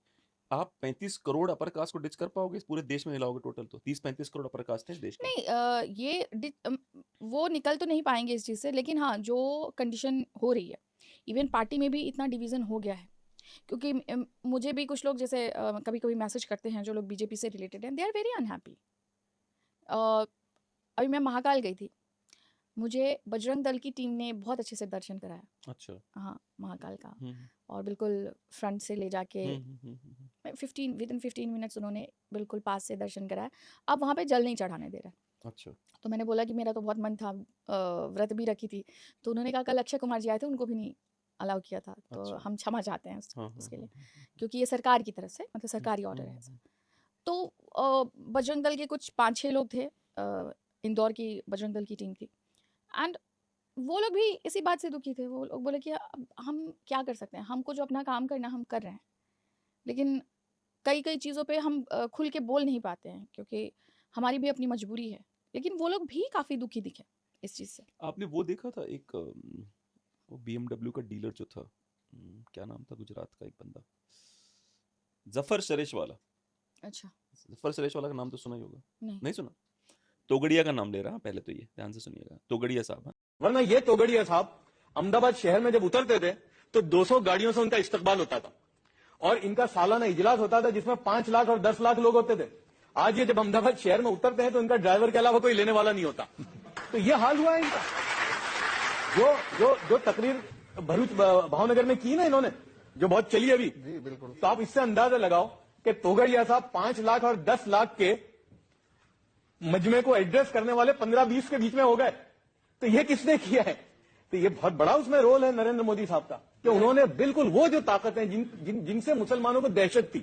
Speaker 2: आप 35 करोड़ अपर कास्ट को डिच कर पाओगे इस पूरे देश में हिलाओगे टोटल तो 30-35 करोड़ अपर कास्ट है इस देश में।
Speaker 1: नहीं वो निकल तो नहीं पाएंगे इस चीज़ से, लेकिन हाँ जो कंडीशन हो रही है, इवन पार्टी में भी इतना डिवीज़न हो गया है, क्योंकि मुझे भी कुछ लोग जैसे कभी कभी मैसेज करते हैं जो लोग बीजेपी से रिलेटेड हैं, दे आर वेरी अनहैप्पी। अभी मैं महाकाल गई थी, मुझे बजरंग दल की टीम ने बहुत अच्छे से दर्शन कराया।
Speaker 2: अच्छा।
Speaker 1: हाँ, महाकाल का।
Speaker 2: हम्म,
Speaker 1: और बिल्कुल फ्रंट से ले जाके
Speaker 2: हम्म।
Speaker 1: 15 मिनट्स उन्होंने बिल्कुल पास से दर्शन कराया। अब वहाँ पे जल नहीं चढ़ाने दे रहा।
Speaker 2: अच्छा।
Speaker 1: तो मैंने बोला कि मेरा तो बहुत मन था, व्रत भी रखी थी, तो उन्होंने कहा कल अक्षय कुमार जी आए थे, उनको भी नहीं अलाउ किया था, तो
Speaker 2: अच्छा।
Speaker 1: हम क्षमा चाहते हैं
Speaker 2: हाँ, हाँ,
Speaker 1: उसके लिए,
Speaker 2: हाँ,
Speaker 1: क्योंकि ये सरकार की तरफ से, मतलब सरकारी ऑर्डर है ऐसा। तो बजरंग दल के कुछ 5-6 लोग थे, इंदौर की बजरंग दल की टीम थी, एंड वो लोग भी इसी बात से दुखी थे। वो लोग बोले कि अब हम क्या कर सकते हैं, हमको जो अपना काम करना हम कर रहे हैं, लेकिन कई कई चीज़ों पे हम खुल के बोल नहीं पाते हैं, क्योंकि हमारी भी अपनी मजबूरी है। लेकिन वो लोग भी काफ़ी दुखी दिखे इस चीज़ से।
Speaker 2: आपने वो देखा था एक वो BMW का डीलर जो था, क्या नाम था गुजरात का एक बंदा, जफर शरेश वाला।
Speaker 1: अच्छा।
Speaker 2: जफर शरेश वाला का नाम तो सुना ही होगा।
Speaker 1: नहीं।
Speaker 2: नहीं सुना? तोगड़िया का नाम ले रहा हूं पहले, तो ये ध्यान से सुनिएगा, तोगड़िया साहब। हाँ?
Speaker 5: वरना ये तोगड़िया साहब अहमदाबाद शहर में जब उतरते थे तो 200 गाड़ियों से उनका इस्तकबाल होता था और इनका सालाना इजलास होता था जिसमें 5 लाख और 10 लाख लोग होते थे। आज ये जब अहमदाबाद शहर में उतरते हैं तो इनका ड्राइवर के अलावा कोई लेने वाला नहीं होता। तो ये हाल हुआ है इनका। जो जो जो तकरीर भरूच भावनगर में की ना इन्होंने, जो बहुत चली अभी, तो आप इससे अंदाजा लगाओ कि तोगड़िया साहब 5 लाख और 10 लाख के मजमे को एड्रेस करने वाले 15-20 के बीच में हो गए। तो ये किसने किया है? तो ये बहुत बड़ा उसमें रोल है नरेंद्र मोदी साहब का, कि उन्होंने बिल्कुल वो जो ताकत है जिनसे मुसलमानों को दहशत थी।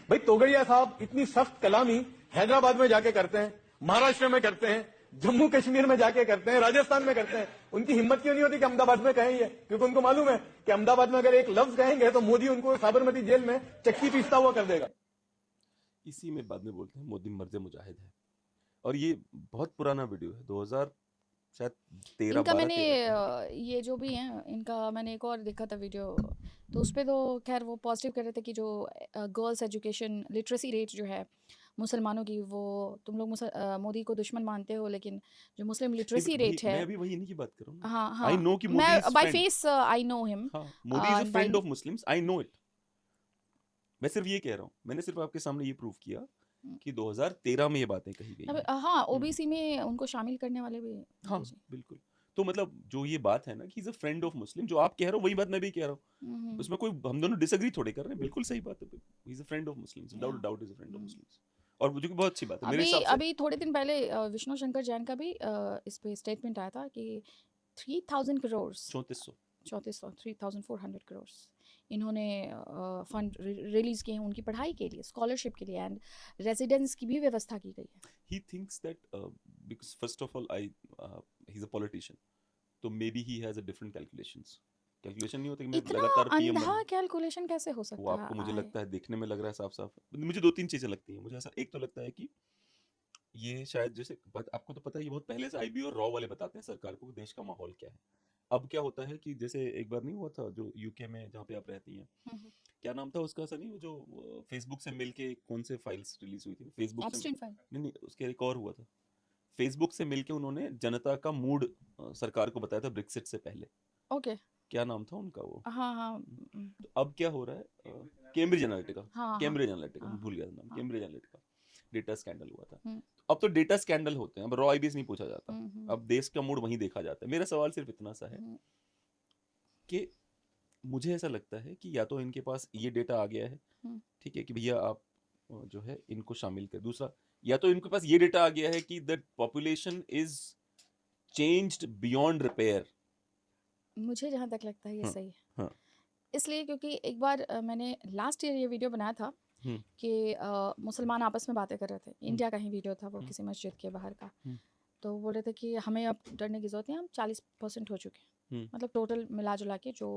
Speaker 5: भाई तोगड़िया साहब इतनी सख्त कलामी हैदराबाद में जाके करते हैं, महाराष्ट्र में करते हैं, जम्मू कश्मीर में जाके करते हैं, राजस्थान में करते हैं। उनकी हिम्मत क्यों नहीं होती कि अहमदाबाद में कहें ये? क्योंकि उनको मालूम है कि अहमदाबाद में अगर एक लफ्ज कहेंगे तो मोदी उनको साबरमती जेल में चक्की पीसता हुआ कर देगा।
Speaker 2: इसी में बाद में बोलते हैं मोदी मर्द मुजाहिद है। और ये बहुत पुराना वीडियो है, 2000 शायद 13
Speaker 1: इनका
Speaker 2: 12
Speaker 1: मैंने
Speaker 2: 13
Speaker 1: ये जो भी हैं इनका मैंने एक और देखा था वीडियो, तो उस पे तो खैर वो पॉजिटिव कर रहे थे कि जो गर्ल्स एजुकेशन लिटरेसी रेट जो है मुसलमानों की, वो तुम लोग मोदी को दुश्मन मानते हो, लेकिन जो मुस्लिम लिटरेसी रेट है,
Speaker 2: मैं अभी वही इन्हीं की बात कर रहा हूँ।
Speaker 1: हाँ हाँ,
Speaker 2: आई नो कि मोदी
Speaker 1: मैं
Speaker 2: is
Speaker 1: by
Speaker 2: friend.
Speaker 1: Face I know him.
Speaker 2: हाँ, Modi is a friend
Speaker 1: by-
Speaker 2: of Muslims, I know it. मैं सिर्फ ये कह रहा हूँ, मैंने सिर्फ आपके सामने ये प्रूव किया कि 2013 में ये बातें कही गई हैं।
Speaker 1: हाँ, ओबीसी में उनको शामिल करने वाले भी।
Speaker 2: हाँ
Speaker 1: जी।
Speaker 2: बिल्कुल। तो मतलब जो ये बात है ना कि is a friend of Muslim, जो आप कह रहे हो वही बात मैं भी कह रहा हूँ। उसमें कोई हम दोनों डिसएग्री थोड़े कर रहे हैं, बिल्कुल सही बात है। He is a friend of Muslims, without doubt is a friend of Muslims. और मुझे बहुत अच्छी बात है मेरे हिसाब से।
Speaker 1: अभी थोड़े दिन पहले विष्णु शंकर जैन का भी इस पे स्टेटमेंट आया था कि 3000 करोड़
Speaker 2: 3400
Speaker 1: 3400 करोड़ इन्होंने फंड रिलीज किए हैं उनकी पढ़ाई के लिए, स्कॉलरशिप के लिए, एंड रेजिडेंस की भी व्यवस्था की गई है।
Speaker 2: he thinks that because first of all he's a politician, तो maybe he has a different calculation नहीं होता कि मैं
Speaker 1: इतना
Speaker 2: लगातार पीएम
Speaker 1: अंधा
Speaker 2: बनूं।
Speaker 1: कैलकुलेशन कैसे हो
Speaker 2: वो
Speaker 1: सकता है?
Speaker 2: आपको मुझे लगता है देखने में लग रहा है साफ साफ, मुझे 2-3 चीजें लगती हैं। मुझे ऐसा एक तो लगता है कि ये शायद जैसे आपको तो पता है, ये बहुत पहले से आईबी और रॉ वाले बताते हैं सरकार को देश का माहौल क्या है। अब क्या होता है कि जैसे एक बार नहीं हुआ था जो यूके में जहाँ पे आप रहती हैं, क्या नाम था उसका सनी, वो जो फेसबुक से मिलके कौन से फाइल्स रिलीज हुई थी फेसबुक से?
Speaker 1: Abstain file.
Speaker 2: नहीं, उसके एक और हुआ था। फेसबुक से मिलके उन्होंने जनता का मूड सरकार को बताया था ब्रेक्सिट से पहले।
Speaker 1: ओके।
Speaker 2: क्या नाम था उनका वो?
Speaker 1: हाँ हाँ।
Speaker 2: तो अब क्या हो रहा है, कैम्ब्रिज एनालिटिका।
Speaker 1: हाँ,
Speaker 2: कैम्ब्रिज एनालिटिका,
Speaker 1: हाँ,
Speaker 2: भूल गया था नाम।
Speaker 1: हाँ।
Speaker 2: कैम्ब्रिज एनालिटिका डेटा स्कैंडल हुआ था।
Speaker 1: हम्म,
Speaker 2: तो अब तो डेटा स्कैंडल होते हैं, अब रॉ आईबीएस नहीं पूछा जाता।
Speaker 1: हम्म,
Speaker 2: अब देश का मूड वहीं देखा जाता है। मेरा सवाल सिर्फ इतना सा है
Speaker 1: हम्म,
Speaker 2: कि मुझे ऐसा लगता है कि या तो इनके पास ये डेटा आ गया है, ठीक है, कि भैया आप जो है इनको शामिल कर। दूसरा, या तो इनके पास ये डेटा आ गया है कि that population is changed beyond repair.
Speaker 1: मुझे जहाँ तक लगता है ये सही है।
Speaker 2: हाँ।
Speaker 1: इसलिए क्योंकि एक बार मैंने लास्ट ईयर ये वीडियो बनाया था कि मुसलमान आपस में बातें कर रहे थे। इंडिया का ही वीडियो था वो, किसी मस्जिद के बाहर का। तो बोल रहे थे कि हमें अब डरने की ज़रूरत नहीं, हम 40% हो चुके हैं। मतलब टोटल मिला जुला के जो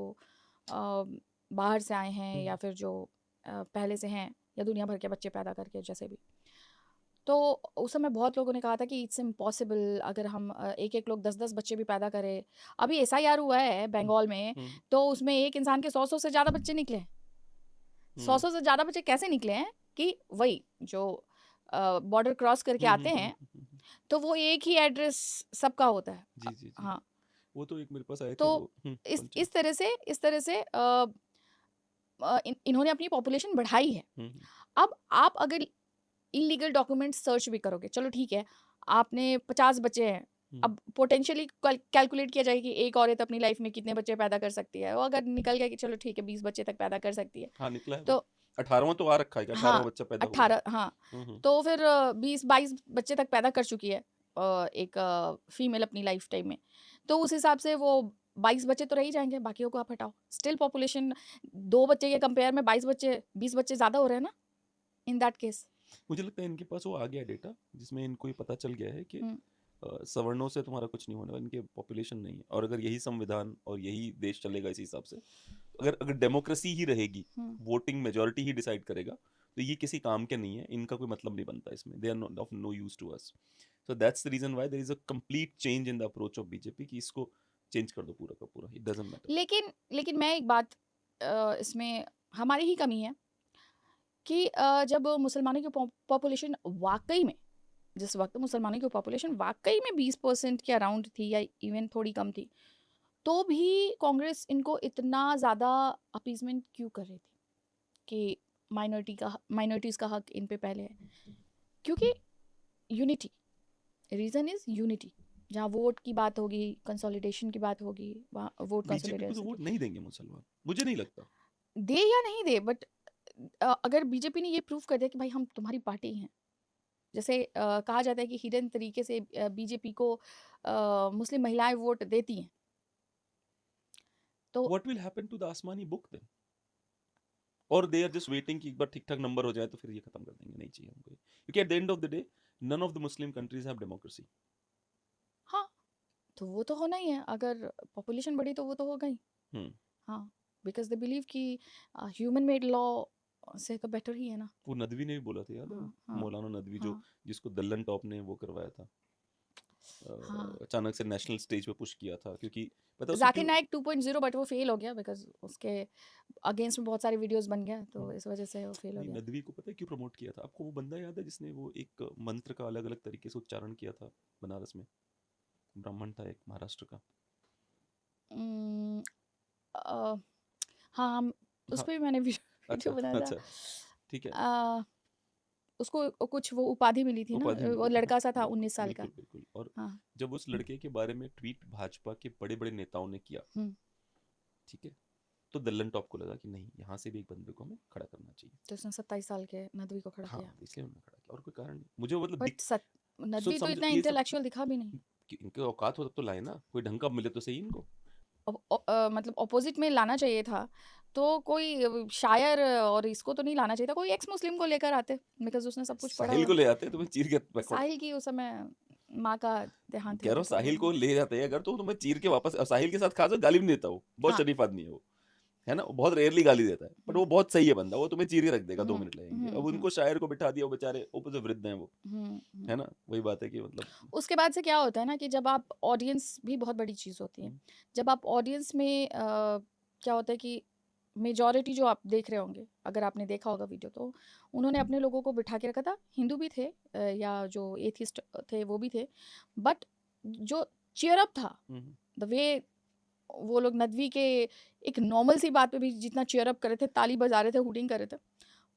Speaker 1: बाहर से आए हैं या फिर जो पहले से हैं, या दुनिया भर के बच्चे पैदा करके जैसे भी। तो उस समय बहुत लोगों ने कहा था कि इट्स इम्पॉसिबल, अगर हम एक लोग 10-10 बच्चे भी पैदा करें। अभी SIR हुआ है बंगाल में, तो उसमें एक इंसान के 100 से ज़्यादा बच्चे निकले। 100 से ज़्यादा बच्चे कैसे निकले हैं कि वही जो बॉर्डर क्रॉस करके आते हैं, तो वो एक ही एड्रेस सबका होता है।
Speaker 2: जी जी जी।
Speaker 1: हाँ,
Speaker 2: वो तो एक मेरे पास आए थे
Speaker 1: तो
Speaker 2: वो
Speaker 1: इस तरह से इन्होंने अपनी पॉपुलेशन बढ़ाई है। अब आप अगर इलीगल डॉक्यूमेंट सर्च भी करोगे, चलो ठीक है, आपने 50 बच्चे हैं, अब पोटेंशियली कैलकुलेट किया जाए कि एक औरत अपनी लाइफ में कितने बच्चे पैदा कर सकती है, वो अगर निकल गया कि चलो ठीक है 20 बच्चे तक पैदा कर सकती है,
Speaker 2: हाँ निकला है
Speaker 1: तो
Speaker 2: 18वां तो आ रखा है कि 18वां
Speaker 1: हाँ
Speaker 2: बच्चा पैदा हुआ
Speaker 1: 18 हाँ,
Speaker 2: है।
Speaker 1: तो फिर 20-22 बच्चे तक पैदा कर चुकी है एक फीमेल अपनी लाइफ टाइम में, तो उस हिसाब से वो 22 बच्चे तो रह ही जाएंगे, बाकियों को आप हटाओ, स्टिल पॉपुलेशन 2 बच्चे के कंपेयर में 22 बच्चे 20 बच्चे ज़्यादा हो रहे हैं ना इन दैट केस।
Speaker 2: मुझे लगता है इनके पास वो आ गया डेटा जिसमें इनको ये पता चल गया है कि
Speaker 1: हम्म,
Speaker 2: सवर्णों से तुम्हारा कुछ नहीं होने वाला, इनके पॉपुलेशन नहीं है, और अगर यही संविधान और यही देश चलेगा इसी हिसाब से, अगर अगर डेमोक्रेसी ही रहेगी, वोटिंग मेजोरिटी ही डिसाइड करेगा, तो ये किसी काम के नहीं है, इनका कोई मतलब नहीं बनता इसमें, they are not of no use to us. So that's the reason why there is a complete change in the approach of BJP कि इसको चेंज कर दो पूरा का पूरा, इट डजंट मैटर।
Speaker 1: लेकिन मैं एक बात इसमें हमारी ही कमी है कि जब मुसलमानों की पॉपुलेशन वाकई में, जिस वक्त मुसलमानों की पॉपुलेशन वाकई में 20% के अराउंड थी या इवन थोड़ी कम थी, तो भी कांग्रेस इनको इतना ज़्यादा अपीजमेंट क्यों कर रही थी कि माइनॉरिटीज़ का हक इन पे पहले है? क्योंकि यूनिटी, रीज़न इज़ यूनिटी। जहाँ वोट की बात होगी, कंसोलिडेशन की बात होगी, वहाँ वोट
Speaker 2: बीजेपी को तो
Speaker 1: कंसोलिडेशन
Speaker 2: वोट नहीं देंगे मुसलमान, मुझे नहीं लगता।
Speaker 1: दे या नहीं दे, बट अगर बीजेपी ने ये प्रूव कर दिया कि भाई हम तुम्हारी पार्टी हैं, जैसे कहा जाता है कि हिडन तरीके से बीजेपी को मुस्लिम महिलाएं वोट देती हैं, तो
Speaker 2: what will happen to the आसमानी बुक देन? और दे आर जस्ट वेटिंग कि एक बार ठीक ठाक नंबर हो जाए तो फिर ये खत्म कर देंगे, नहीं चाहिए हमको, क्योंकि at the end of the day none of the Muslim countries have democracy.
Speaker 1: हाँ, तो वो तो होना ही है, अगर पॉपुलेशन बढ़ी तो वो तो होगा ही। हाँ, बिकॉज दे बिलीव कि ह्यूमन मेड लॉ से तो बेटर ही है ना।
Speaker 2: वो नदवी ने भी बोला था, याद है?
Speaker 1: हाँ,
Speaker 2: मौलाना नदवी जो
Speaker 1: हाँ,
Speaker 2: जिसको दल्लन टॉप ने वो करवाया था,
Speaker 1: हाँ।
Speaker 2: अचानक से नेशनल स्टेज पे पुश किया था, क्योंकि पता है
Speaker 1: जाकिर नाइक 2.0, बट वो फेल हो गया बिकॉज उसके अगेंस्ट में बहुत सारे वीडियोस बन गया, तो इस वजह से वो फेल हो गया।
Speaker 2: नदवी को पता है क्यों प्रमोट किया था? आपको वो बंदा याद है जिसने वो एक मंत्र का अलग अलग तरीके से उच्चारण किया था बनारस में? ब्राह्मण था एक, महाराष्ट्र का।
Speaker 1: उम्म, हाँ, हम उस
Speaker 2: हाँ,
Speaker 1: पे भी मैंने
Speaker 2: अच्छा
Speaker 1: वीडियो बनाया था।
Speaker 2: अच्छा, ठीक है।
Speaker 1: उसको कुछ वो उपाधि मिली थी ना,
Speaker 2: उपाधि
Speaker 1: वो
Speaker 2: मिली थी,
Speaker 1: लड़का
Speaker 2: हाँ,
Speaker 1: सा था
Speaker 2: बिल्कुल
Speaker 1: 19 साल का।
Speaker 2: बिल्कुल बिल्कुल। और
Speaker 1: हाँ,
Speaker 2: जब उस लड़के के बारे में ट्वीट भाजपा के बड़े बड़े नेताओं ने किया,
Speaker 1: हम्म,
Speaker 2: ठीक है, तो दल्लन टॉप को लगा कि नहीं, यहाँ से भी एक बंदे को हमें खड़ा करना चाहिए।
Speaker 1: तो उसने 27 साल के नदवी को खड़ा
Speaker 2: हाँ,
Speaker 1: किया,
Speaker 2: इसलिए उन्होंने खड़ा किया, और कोई कारण नहीं मुझे, मतलब
Speaker 1: बट नदवी तो
Speaker 2: समझ
Speaker 1: इतना
Speaker 2: ये सब
Speaker 1: इंटेलेक्चुअल दिखा भी नहीं।
Speaker 2: इनके औकात हो तब तो लाए ना, कोई ढंग का मिले तो सही इनको।
Speaker 1: मतलब ऑपोजिट में लाना चाहिए था, तो कोई शायर और इसको तो नहीं लाना चाहिए था, कोई एक्स मुस्लिम को लेकर आते, बिकॉज उसने सब कुछ पढ़ा
Speaker 2: साहिल
Speaker 1: हुआ
Speaker 2: को
Speaker 1: है।
Speaker 2: ले आते तुम्हें चीर के
Speaker 1: साहिल की उस समय माँ का देहांत
Speaker 2: कह
Speaker 1: हो
Speaker 2: रहा
Speaker 1: गया
Speaker 2: हूँ
Speaker 1: था,
Speaker 2: साहिल
Speaker 1: तो
Speaker 2: को ले जाते हैं अगर, तो तुम्हें चीर के वापस, और साहिल के साथ खासा गाली भी नहीं देता, वो बहुत
Speaker 1: हाँ,
Speaker 2: शरीफ आदमी है वो, है ना, वो बहुत रेयरली गाली देता है, बट वो बहुत सही है बंदा, वो तुम्हें चीर के रख देगा 2 मिनट लगेंगे। अब उनको शायर को बिठा दिया, वो बेचारे ऊपर से वृद्ध हैं वो, है ना, वही बात है कि मतलब
Speaker 1: उसके बाद से क्या होता है ना कि जब आप ऑडियंस भी बहुत बड़ी चीज़ होती है, जब आप ऑडियंस में क्या होता है कि मेजॉरिटी जो आप देख रहे होंगे, अगर आपने देखा होगा वीडियो, तो उन्होंने अपने लोगों को बिठा के रखा था, हिंदू भी थे या जो एथिस्ट थे वो भी थे, बट जो चीयर अप था, द वे वो लोग नदवी के एक नॉर्मल सी बात पे भी जितना चीयर अप कर रहे थे, ताली बजा रहे थे, हुटिंग कर रहे थे,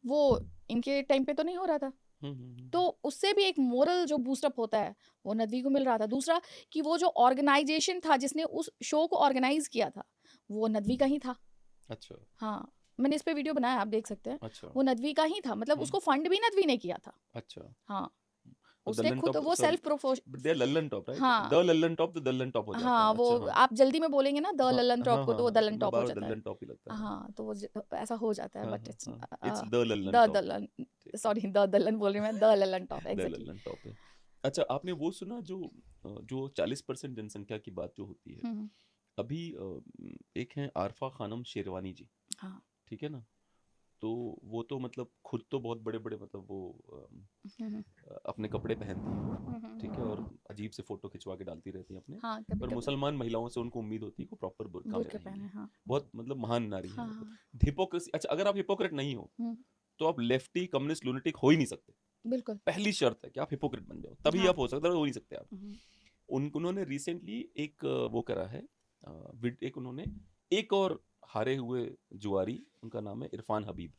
Speaker 1: वो इनके टाइम पे तो नहीं हो रहा था। तो उससे भी एक मोरल जो बूस्टअप होता है वो नदवी को मिल रहा था। दूसरा कि वो जो ऑर्गेनाइजेशन था जिसने उस शो को ऑर्गेनाइज किया था, वो नदवी का ही था।
Speaker 2: अच्छा
Speaker 1: हाँ, मैंने इस पे वीडियो बनाया, आप देख सकते हैं,
Speaker 2: अच्छा
Speaker 1: वो नदवी का ही था, मतलब उसको फंड भी नदवी ने किया था।
Speaker 2: अच्छा।
Speaker 1: हाँ,
Speaker 2: तो
Speaker 1: उसने
Speaker 2: दल्लन
Speaker 1: खुद
Speaker 2: टॉप,
Speaker 1: वो
Speaker 2: सॉरी,
Speaker 1: सेल्फ प्रोफोश
Speaker 2: but they are Lallan top, right?
Speaker 1: हाँ,
Speaker 2: द लल्लन टॉप तो दल्लन टॉप हो जाता
Speaker 1: हाँ,
Speaker 2: है।
Speaker 1: वो
Speaker 2: अच्छा, हाँ
Speaker 1: आप जल्दी में बोलेंगे ना द
Speaker 2: हाँ
Speaker 1: लल्लन
Speaker 2: हाँ
Speaker 1: टॉप को,
Speaker 2: हाँ
Speaker 1: तो वो
Speaker 2: हाँ,
Speaker 1: दल्लन
Speaker 2: मैं
Speaker 1: टॉप हो
Speaker 2: बार
Speaker 1: जाता है।
Speaker 2: दल्लन टॉप ही लगता है।
Speaker 1: हाँ, तो वो ऐसा हो जाता है,
Speaker 2: हाँ
Speaker 1: बट
Speaker 2: हाँ
Speaker 1: इट्स
Speaker 2: हाँ, it's the Lallan
Speaker 1: the
Speaker 2: top,
Speaker 1: Dallan, sorry the Dallan बोल रही मैं, the Lallan top,
Speaker 2: the
Speaker 1: exactly.
Speaker 2: Lallan top है। अच्छा, आपने वो सुना जो जो 40% जनसंख्या की बात जो होती है अभी, एक हैं आरफा खानम शेरवानी जी,
Speaker 1: हाँ,
Speaker 2: ठीक है ना, तो वो तो मतलब खुद तो बहुत बड़े बड़े, मतलब वो अपने कपड़े पहनती हैं, ठीक है, और अजीब से फोटो खिंचवा के डालती रहती हैं अपने,
Speaker 1: हाँ, कभी
Speaker 2: पर
Speaker 1: कभी
Speaker 2: मुसलमान महिलाओं से उनको उम्मीद होती है कि वो प्रॉपर बुर्का में
Speaker 1: बुर्के
Speaker 2: रहेंगी,
Speaker 1: पहने, हाँ,
Speaker 2: बहुत मतलब महान नारी है
Speaker 1: हाँ,
Speaker 2: वो।
Speaker 1: हाँ,
Speaker 2: हिपोक्रेसी, अच्छा अगर आप हिपोक्रेट नहीं हो
Speaker 1: हम्म,
Speaker 2: तो आप लेफ्टी कम्युनिस्ट लूनेटिक हो ही नहीं सकते।
Speaker 1: बिल्कुल।
Speaker 2: पहली शर्त है कि आप हिपोक्रेट बन जाओ, तभी
Speaker 1: हाँ।
Speaker 2: आप हो सकते हो, हो नहीं सकते आप।
Speaker 1: हम्म,
Speaker 2: उन्होंने रिसेंटली एक वो करा है, एक उन्होंने एक और हारे हुए जुआरी, उनका नाम है इरफान हबीब।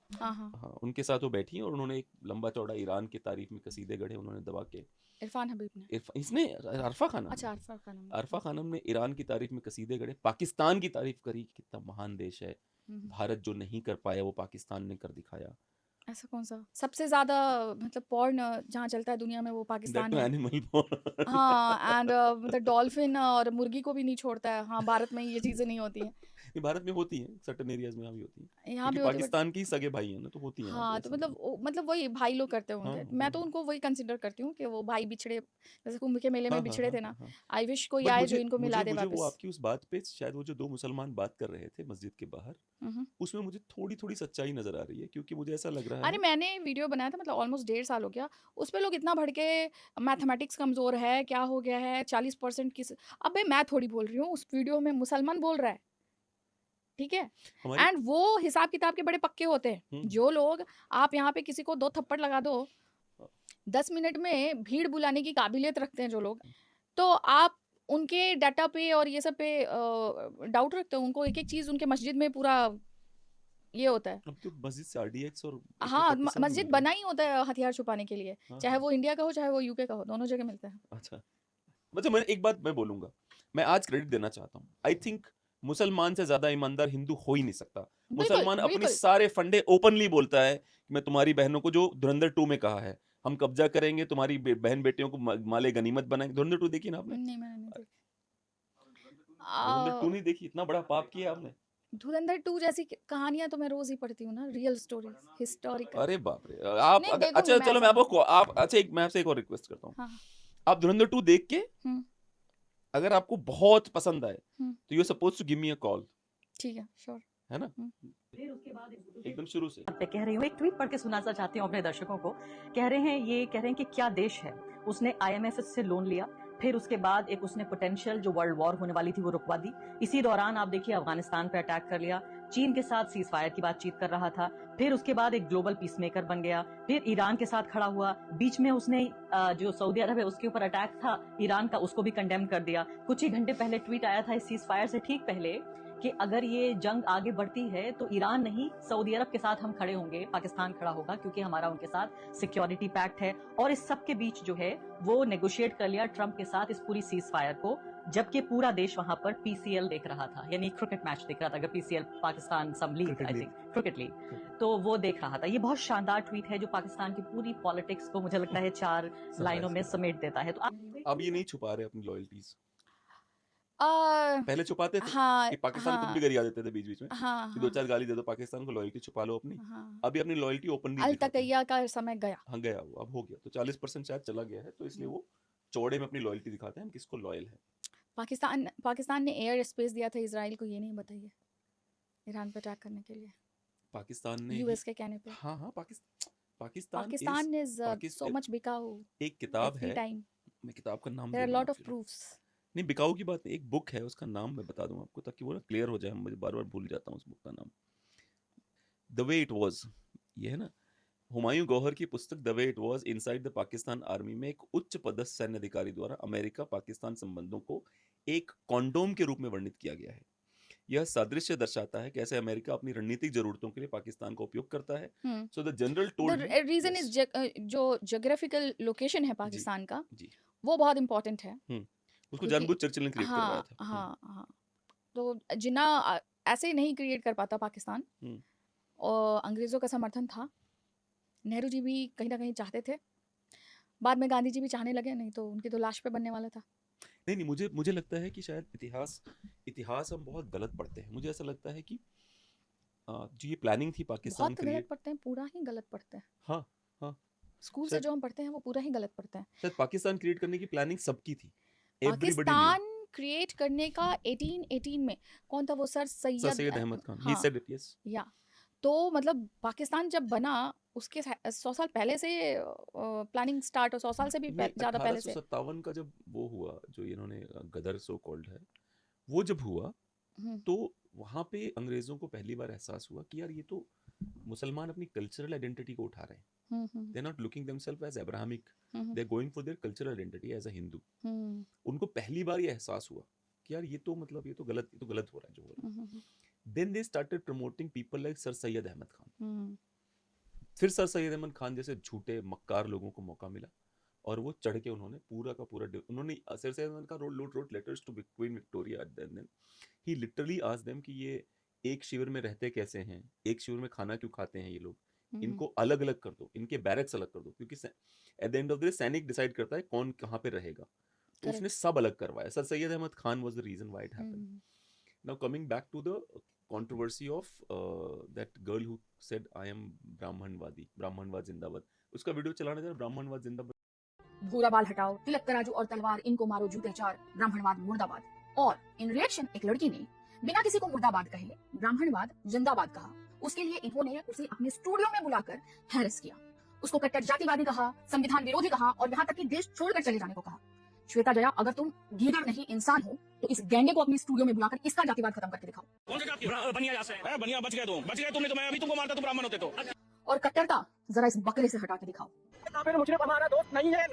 Speaker 1: हाँ हाँ।
Speaker 2: हाँ, उनके साथ वो बैठी हैं और उन्होंने एक लंबा चौड़ा ईरान की तारीफ में कसीदे गढ़े उन्होंने दबा के।
Speaker 1: इरफान हबीब ने।
Speaker 2: इसने अरफा खानम
Speaker 1: अच्छा,
Speaker 2: ने,
Speaker 1: अरफा खानम ने।
Speaker 2: अरफा खानम ने ईरान की तारीफ में कसीदे गढ़े, पाकिस्तान की तारीफ करी कि कितना महान देश है,
Speaker 1: हम्म,
Speaker 2: भारत जो नहीं कर पाया वो पाकिस्तान ने कर दिखाया।
Speaker 1: ऐसा कौन सा सबसे ज्यादा मतलब पॉर्न जहाँ चलता है दुनिया में वो
Speaker 2: दैट
Speaker 1: पाकिस्तान
Speaker 2: टू
Speaker 1: है।
Speaker 2: एनिमल।
Speaker 1: हाँ, एंड मतलब डॉल्फिन और मुर्गी को भी नहीं छोड़ता है। हाँ, भारत में ये चीजें नहीं होती हैं।
Speaker 2: नहीं, भारत में होती हैं, सर्टेन एरियाज में यहाँ भी होती हैं,
Speaker 1: यहाँ
Speaker 2: क्योंकि
Speaker 1: भी होती है, बट
Speaker 2: पाकिस्तान की सगे भाई हैं ना, तो होती हैं यहाँ भी,
Speaker 1: हाँ, तो
Speaker 2: ऐसा नहीं
Speaker 1: मतलब
Speaker 2: है।
Speaker 1: मतलब वही भाई लोग करते
Speaker 2: हाँ
Speaker 1: होंगे।
Speaker 2: हाँ
Speaker 1: मैं तो उनको वही कंसिडर करती हूँ कि वो भाई बिछड़े, जैसे कुंभ के मेले
Speaker 2: हाँ
Speaker 1: में
Speaker 2: हाँ
Speaker 1: बिछड़े
Speaker 2: हाँ
Speaker 1: थे
Speaker 2: हाँ
Speaker 1: ना।
Speaker 2: हाँ।
Speaker 1: आई विश कोई
Speaker 2: बट
Speaker 1: आए जो
Speaker 2: मुझे
Speaker 1: इनको मिला
Speaker 2: मुझे
Speaker 1: दे
Speaker 2: मुझे वो
Speaker 1: वापस।
Speaker 2: आपकी उस बात पे, शायद वो जो दो मुसलमान बात कर रहे थे मस्जिद के बाहर,
Speaker 1: हम्म।
Speaker 2: उसमें मुझे थोड़ी थोड़ी सच्चाई नजर आ रही है, क्योंकि मुझे ऐसा लग रहा
Speaker 1: अरे,
Speaker 2: है।
Speaker 1: मैंने वीडियो बनाया था, मतलब ऑलमोस्ट 1.5 साल हो गया। उस पे लोग इतना भड़के, मैथमेटिक्स कमजोर है, क्या हो गया है, 40% किस। अबे मैं थोड़ी बोल रही हूँ, उस वीडियो में मुसलमान बोल रहा है, ठीक है।
Speaker 2: हमारी
Speaker 1: एंड वो हिसाब किताब के बड़े पक्के होते हैं।
Speaker 2: हम्म,
Speaker 1: जो लोग, आप यहाँ पे किसी को 2 थप्पड़ लगा दो, 10 मिनट में भीड़ बुलाने की काबिलियत रखते हैं जो लोग, तो आप उनके डाटा पे और ये सब पे डाउट रखते हो। उनको एक एक चीज उनके मस्जिद में पूरा ये होता है।
Speaker 2: अब तो मस्जिद से RDX और
Speaker 1: हाँ,
Speaker 2: AK-47
Speaker 1: मस्जिद
Speaker 2: मिल रहा
Speaker 1: बना ही होता है हथियार छुपाने के लिए,
Speaker 2: है। हाँ
Speaker 1: चाहे
Speaker 2: हाँ,
Speaker 1: वो इंडिया का हो चाहे वो यूके का हो, दोनों जगह मिलता है।
Speaker 2: अच्छा। मतलब मैं एक बात मैं बोलूंगा, मैं आज क्रेडिट देना चाहता हूँ। आई थिंक मुसलमान से ज्यादा ईमानदार हिंदू हो ही नहीं सकता।
Speaker 1: बिल्कुल
Speaker 2: मुसलमान अपनी
Speaker 1: बिल्कुल।
Speaker 2: सारे फंडे ओपनली बोलता है कि मैं तुम्हारी बहनों को, जो धुरंधर 2 में कहा है, हम कब्जा करेंगे, तुम्हारी बहन बेटियों को माले गनीमत बनाएंगे। धुरंधर 2 देखी ना आपने?
Speaker 1: नहीं, मैंने नहीं देखी।
Speaker 2: धुरंधर 2
Speaker 1: आ,
Speaker 2: नहीं देखी? इतना बड़ा पाप किया आपने।
Speaker 1: धुरंधर 2 जैसी कहानियां तो मैं रोज ही पढ़ती हूँ ना, रियल स्टोरीज, हिस्टोरिकल।
Speaker 2: अरे बाप रे, आप
Speaker 1: नहीं,
Speaker 2: अगर,
Speaker 1: देखूंगी
Speaker 2: अच्छा
Speaker 1: मैं,
Speaker 2: चलो
Speaker 1: ऐसा
Speaker 2: मैं
Speaker 1: नहीं।
Speaker 2: आपको आप अच्छा, एक मैं आपसे एक और रिक्वेस्ट करता हूँ।
Speaker 1: हाँ हाँ।
Speaker 2: आप धुरंधर 2 देख के,
Speaker 1: हम्म
Speaker 2: अगर आपको बहुत पसंद आए,
Speaker 1: हम्म,
Speaker 2: तो you are suppose to give me a call,
Speaker 1: ठीक है, श्योर।
Speaker 2: है ना? एकदम शुरू से।
Speaker 6: पे कह रही हूँ, एक ट्वीट पढ़ के सुनाना चाहती हूँ अपने दर्शकों को। कह रहे हैं कि क्या देश है, उसने IMF से लोन लिया, फिर उसके बाद एक उसने पोटेंशियल जो वर्ल्ड वॉर होने वाली थी वो रुकवा दी। इसी दौरान आप देखिए अफगानिस्तान पे अटैक कर लिया, चीन के साथ सीज फायर की बातचीत कर रहा था, फिर उसके बाद एक ग्लोबल पीसमेकर बन गया, फिर ईरान के साथ खड़ा हुआ, बीच में उसने जो सऊदी अरब है उसके ऊपर अटैक था ईरान का, उसको भी कंडेम कर दिया। कुछ ही घंटे पहले ट्वीट आया था इस सीज फायर से ठीक पहले कि अगर ये जंग आगे बढ़ती है तो ईरान नहीं सऊदी अरब के साथ हम खड़े होंगे, पाकिस्तान खड़ा होगा, क्योंकि हमारा उनके साथ सिक्योरिटी पैक्ट है। और इस सब के बीच जो है वो नेगोशिएट कर लिया ट्रंप के साथ इस पूरी सीज फायर को, जबकि पूरा देश वहां पर PCL देख रहा था, यानी क्रिकेट मैच देख रहा था। अगर PCL Pakistan some league, I think cricket league, तो वो देख रहा था। ये बहुत शानदार ट्वीट है जो पाकिस्तान की पूरी पॉलिटिक्स को मुझे लगता है 4 लाइनों में समेट देता है। तो
Speaker 2: अब ये नहीं छुपा रहे अपनी लॉयल्टीज,
Speaker 1: आ,
Speaker 2: पहले छुपाते थे
Speaker 1: हाँ
Speaker 2: कि पाकिस्तान कुछ भी
Speaker 1: हाँ
Speaker 2: गरिया देते थे बीच बीच में
Speaker 1: हाँ
Speaker 2: कि 2-4
Speaker 1: हाँ
Speaker 2: गाली दे दो पाकिस्तान को, लॉयल्टी छुपा लो अपनी।
Speaker 1: हाँ।
Speaker 2: अभी अपनी लॉयल्टी ओपनली
Speaker 1: अल
Speaker 2: दिखाते हैं।
Speaker 1: तकैया का समय गया।
Speaker 2: हाँ गया वो, अब हो गया, तो 40% शायद चला गया है, तो इसलिए वो चौड़े में अपनी लॉयल्टी दिखाते हैं, हम किसको लॉयल है।
Speaker 1: पाकिस्तान ने एयर स्पेस दिया था इसराइल को, ये नहीं बताइए, ईरान पे अटैक करने के लिए,
Speaker 2: पाकिस्तान ने ही,
Speaker 1: यूएस के कहने पे।
Speaker 2: हाँ हाँ,
Speaker 1: Pakistan is so
Speaker 2: Pakistan
Speaker 1: much बिकाऊ
Speaker 2: एक किताब
Speaker 1: एवरी
Speaker 2: है,
Speaker 1: टाइम।
Speaker 2: मैं किताब का नाम
Speaker 1: देयर आर
Speaker 2: दे दूंगा
Speaker 1: लॉट ऑफ
Speaker 2: आपको।
Speaker 1: प्रूफ्स।
Speaker 2: नहीं, बिकाऊ की बात नहीं, एक बुक है, उसका नाम मैं बता दूं आपको, ताकि वो ना क्लियर हो जाए, मुझे बार बार भूल जाता हूँ उस बुक का नाम। द वे इट वाज, ये है ना, हुमायूं गौहर की पुस्तक the way it was inside the Pakistan army में एक उच्च पदस्थ सैन्य अधिकारी द्वारा अमेरिका पाकिस्तान संबंधों को एक कॉन्डोम के रूप में वर्णित किया गया है। यह सादृश्य दर्शाता है कैसे अमेरिका अपनी रणनीतिक जरूरतों के लिए पाकिस्तान का उपयोग करता है। So the general told
Speaker 1: the reason is जो ज्योग्राफिकल लोकेशन है
Speaker 2: जी
Speaker 1: पाकिस्तान का,
Speaker 2: जी,
Speaker 1: वो बहुत इंपॉर्टेंट है।
Speaker 2: उसको
Speaker 1: क्योंकि
Speaker 2: जानबूझ चर्चिल ने क्रिएट करवाया
Speaker 1: हाँ
Speaker 2: था।
Speaker 1: हाँ हाँ, तो जिन्ना ऐसे नहीं क्रिएट कर पाता पाकिस्तान,
Speaker 2: हम्म,
Speaker 1: और अंग्रेज़ों का समर्थन था। नेहरू जी भी कहीं ना कहीं चाहते थे, बाद में गांधी जी भी चाहने लगे, नहीं तो उनकी तो लाश पे बनने वाला था।
Speaker 2: नहीं नहीं, मुझे मुझे लगता है कि शायद इतिहास हम बहुत गलत पढ़ते हैं। मुझे ऐसा लगता है कि जो ये प्लानिंग थी पाकिस्तान
Speaker 1: बहुत गलत
Speaker 2: क्रिएट,
Speaker 1: पढ़ते हैं, पूरा ही गलत पढ़ते हैं।
Speaker 2: हाँ हाँ,
Speaker 1: स्कूल से
Speaker 2: शायद
Speaker 1: जो हम पढ़ते हैं वो पूरा ही गलत पढ़ते हैं।
Speaker 2: शायद पाकिस्तान क्रिएट करने की प्लानिंग सबकी थी, एवरीबॉडी न्यू।
Speaker 1: पाकिस्तान क्रिएट करने का 1818 में कौन था वो, सर
Speaker 2: सर सैयद अहमद खान, ही
Speaker 1: हाँ,
Speaker 2: सेड इट, यस।
Speaker 1: या तो मतलब पाकिस्तान जब बना उसके 100 साल पहले से प्लानिंग स्टार्ट, और 100 साल से भी
Speaker 2: नहीं,
Speaker 1: ज़्यादा पहले से।
Speaker 2: 1857 का जब वो हुआ, जो इन्होंने गदर सो कॉल्ड है, वो जब हुआ, तो वहां पे अंग्रेजों को पहली बार एहसास हुआ कि यार ये तो मुसलमान अपनी कल्चरल आइडेंटिटी को उठा रहे हैं, they are not looking themself as Abrahamic, they are going for their cultural identity as a Hindu. उनको पहली बार ये एहसास हुआ कि यार ये तो मतलब ये तो गलत हो रहा है जो हो रहा है। Then they started promoting people like sir Syed Ahmad Khan. फिर सर सैयद अहमद खान जैसे झूठे मक्कार लोगों को मौका मिला और वो चढ़ के उन्होंने पूरा का पूरा उन्होंने sir Syed Ahmad Khan wrote letters to Queen Victoria. Then he literally asked them कि ये एक शिविर में रहते कैसे हैं, एक शिविर में खाना क्यों खाते हैं ये लोग, इनको अलग अलग कर दो, इनके बैरक्स अलग कर दो, क्योंकि at the end of the day सैनिक डिसाइड करता है कौन कहाँ पे रहेगा। तो उसने सब अलग करवाया। Sir Syed Ahmad Khan was the reason why it happened. Now coming back to the controversy of that girl who said I am ब्राह्मणवादी, ब्राह्मणवाद जिंदाबाद, उसका वीडियो चलाना जरा, ब्राह्मणवाद जिंदाबाद।
Speaker 1: भूरा बाल हटाओ, तिलक तराजू और तलवार, इनको मारो जूते चार, ब्राह्मणवाद मुर्दाबाद। और इन रिएक्शन एक लड़की ने बिना किसी को मुर्दाबाद कहे ब्राह्मणवाद जिंदाबाद कहा। उसके लिए इन्होंने उसे अपने स्टूडियो में बुलाकर हैरेस किया, उसको कट्टर जातिवादी कहा, संविधान विरोधी कहा और यहाँ तक कि देश छोड़कर चले जाने को कहा। श्वेता जया, अगर तुम गीदड़ नहीं इंसान हो तो इस गैंडे को अपने स्टूडियो में बुलाकर इसका जातिवाद खत्म करके दिखाओ।
Speaker 7: कौन से जाति? बनिया जैसे है, बनिया बच गए तुमने, तो मैं अभी तुमको मारता, तुम ब्राह्मण होते तो।
Speaker 1: और कट्टरता जरा इस बकरे से हटा के दिखाओ।
Speaker 4: मुशरिक हमारा दोस्त नहीं है,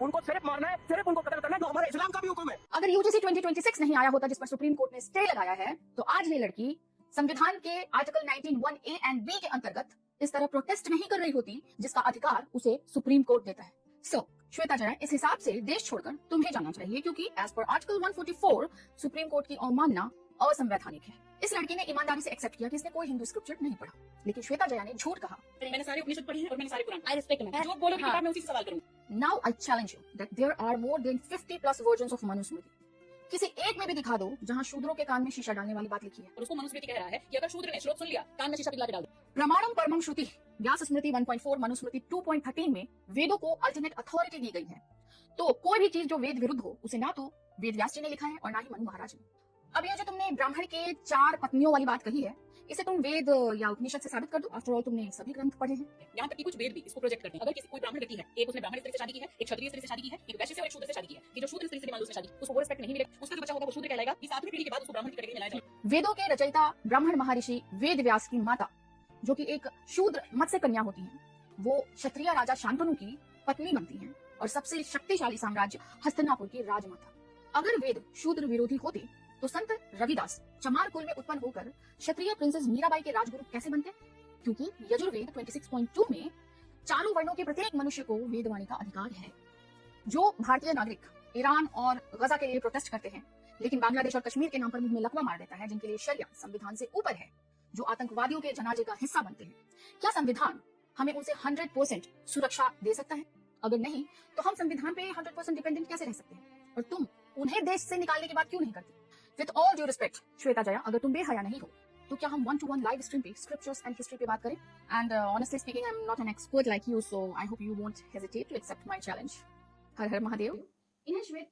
Speaker 4: उनको सिर्फ मारना है, सिर्फ उनको कत्ल करना है, जो हमारे इस्लाम का भी हुक्म है।
Speaker 1: अगर यूजीसी 2026 नहीं आया होता जिस पर सुप्रीम कोर्ट ने स्टे लगाया है, तो आज ये लड़की संविधान के आर्टिकल 19(1)(a) और (b) के अंतर्गत इस तरह प्रोटेस्ट नहीं कर रही होती जिसका अधिकार उसे सुप्रीम कोर्ट देता है। सो श्वेता जया, इस हिसाब से देश छोड़कर तुम्हें जाना चाहिए, क्योंकि as per article 144 supreme court की अवमानना असंवैधानिक है। इस लड़की ने ईमानदारी से एक्सेप्ट किया कि इसने कोई हिंदू स्क्रिप्चर नहीं पढ़ा, लेकिन श्वेता जया ने झूठ कहा।
Speaker 6: मैंने सारे उपनिषद पढ़ी है और मैंने सारे कुरान, आई रिस्पेक्ट मैं जो बोलोगे किताब में उसी से सवाल करूंगी।
Speaker 1: Now I challenge you that there are more than 50+ versions of Manusmriti. किसी एक में भी दिखा दो जहां शूद्रों के कान में शीशा डालने वाली बात लिखी है।
Speaker 6: और उसको मनुस्मृति कह रहा है कि अगर शूद्र ने श्लोक सुन लिया, कान में शीशा पिघला के डाल दो।
Speaker 1: प्रमाणम परमम श्रुति, व्यास स्मृति 1.4, मनुस्मृति 2.13 में वेदों को अल्टीमेट अथॉरिटी दी गई है। तो कोई भी चीज जो वेद विरुद्ध हो उसे ना तो वेद व्यास जी ने लिखा है और ना ही मनु महाराज ने। अब ये जो तुमने ब्राह्मण के 4 पत्नियों वाली बात कही है, इसे तुम वेद या उपनिषद से साबित कर दो। आफ्टर ऑल तुमने सभी ग्रंथ पढ़े हैं।
Speaker 6: यहाँ तक कि कुछ वेद भी इसको प्रोजेक्ट करते हैं। अगर किसी कोई ब्राह्मण व्यक्ति है, एक उसने ब्राह्मण स्त्री से शादी की है, एक क्षत्रिय स्त्री से शादी की है, एक वैश्य से और एक शूद्र से शादी की है, कि जो शूद्र स्त्री से मान लो उसने शादी, उसको वो रिस्पेक्ट नहीं मिलेगा, उसका जो बच्चा होगा वो शूद्र कहलाएगा। इस 7वीं पीढ़ी के बाद उसको ब्राह्मण की कैटेगरी में लाया जाएगा।
Speaker 1: वेदों के रचयिता ब्राह्मण महर्षि वेद व्यास की माता, जो कि एक शूद्र मत्स्य कन्या होती हैं, वो क्षत्रिय राजा शांतनु की पत्नी बनती हैं और सबसे शक्तिशाली साम्राज्य हस्तिनापुर की राजमाता। अगर वेद शूद्र विरोधी होते तो संत रविदास चमार कुल में उत्पन्न होकर क्षत्रिय प्रिंसेस मीराबाई के राजगुरु कैसे बनते? क्योंकि यजुर्वेद 26.2 में चारों वर्णों के प्रत्येक मनुष्य को वेदवाणी का अधिकार है। जो भारतीय नागरिक ईरान और गजा के लिए प्रोटेस्ट करते हैं, लेकिन बांग्लादेश और कश्मीर के नाम पर मुंह में लकवा मार देता है, जिनके लिए शरिया संविधान से ऊपर है, जो आतंकवादियों के जनाजे का हिस्सा बनते हैं, क्या संविधान हमें उनसे 100% सुरक्षा दे सकता है? अगर नहीं, तो हम संविधान पे 100% डिपेंडेंट कैसे रह सकते हैं? और तुम उन्हें देश से निकालने की बात क्यों नहीं करती? With all due respect Shweta Jaya, अगर तुम बेहया नहीं हो तो क्या हम 1-to-1 लाइव स्ट्रीम पे स्क्रिप्चर्स एंड हिस्ट्री पे बात करें? And honestly speaking, I am not an expert like you, so I hope you won't hesitate to accept my challenge. Har Har Mahadev. इन्हें श्वेत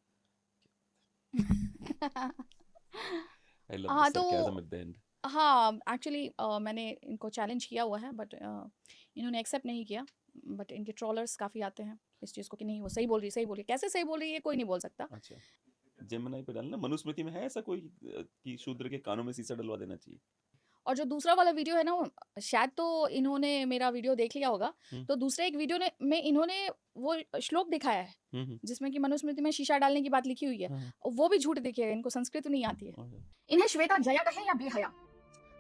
Speaker 2: I love
Speaker 1: हाँ,
Speaker 2: the sarcasm at the end.
Speaker 1: हाँ, actually मैंने इनको challenge किया हुआ है, बट इन्होंने एक्सेप्ट नहीं किया। बट इनके ट्रोलर्स काफी आते हैं इस चीज को कि नहीं वो सही बोल रही, कैसे सही बोल रही है कोई नहीं बोल सकता।
Speaker 2: अच्छा, जेमिनी पे डालना। मनुस्मृति में है ऐसा कोई कि शूद्र के कानों में शीशा डलवा देना चाहिए?
Speaker 1: और जो दूसरा वाला वीडियो है ना, शायद तो इन्होंने मेरा वीडियो देख लिया होगा, तो दूसरे एक वीडियो में इन्होंने वो श्लोक दिखाया है जिसमें कि मनुस्मृति में शीशा डालने की बात लिखी हुई है, और वो भी झूठ दिखेगा। इनको संस्कृत नहीं आती है। इन्हें श्वेता जया कहें या बेहया,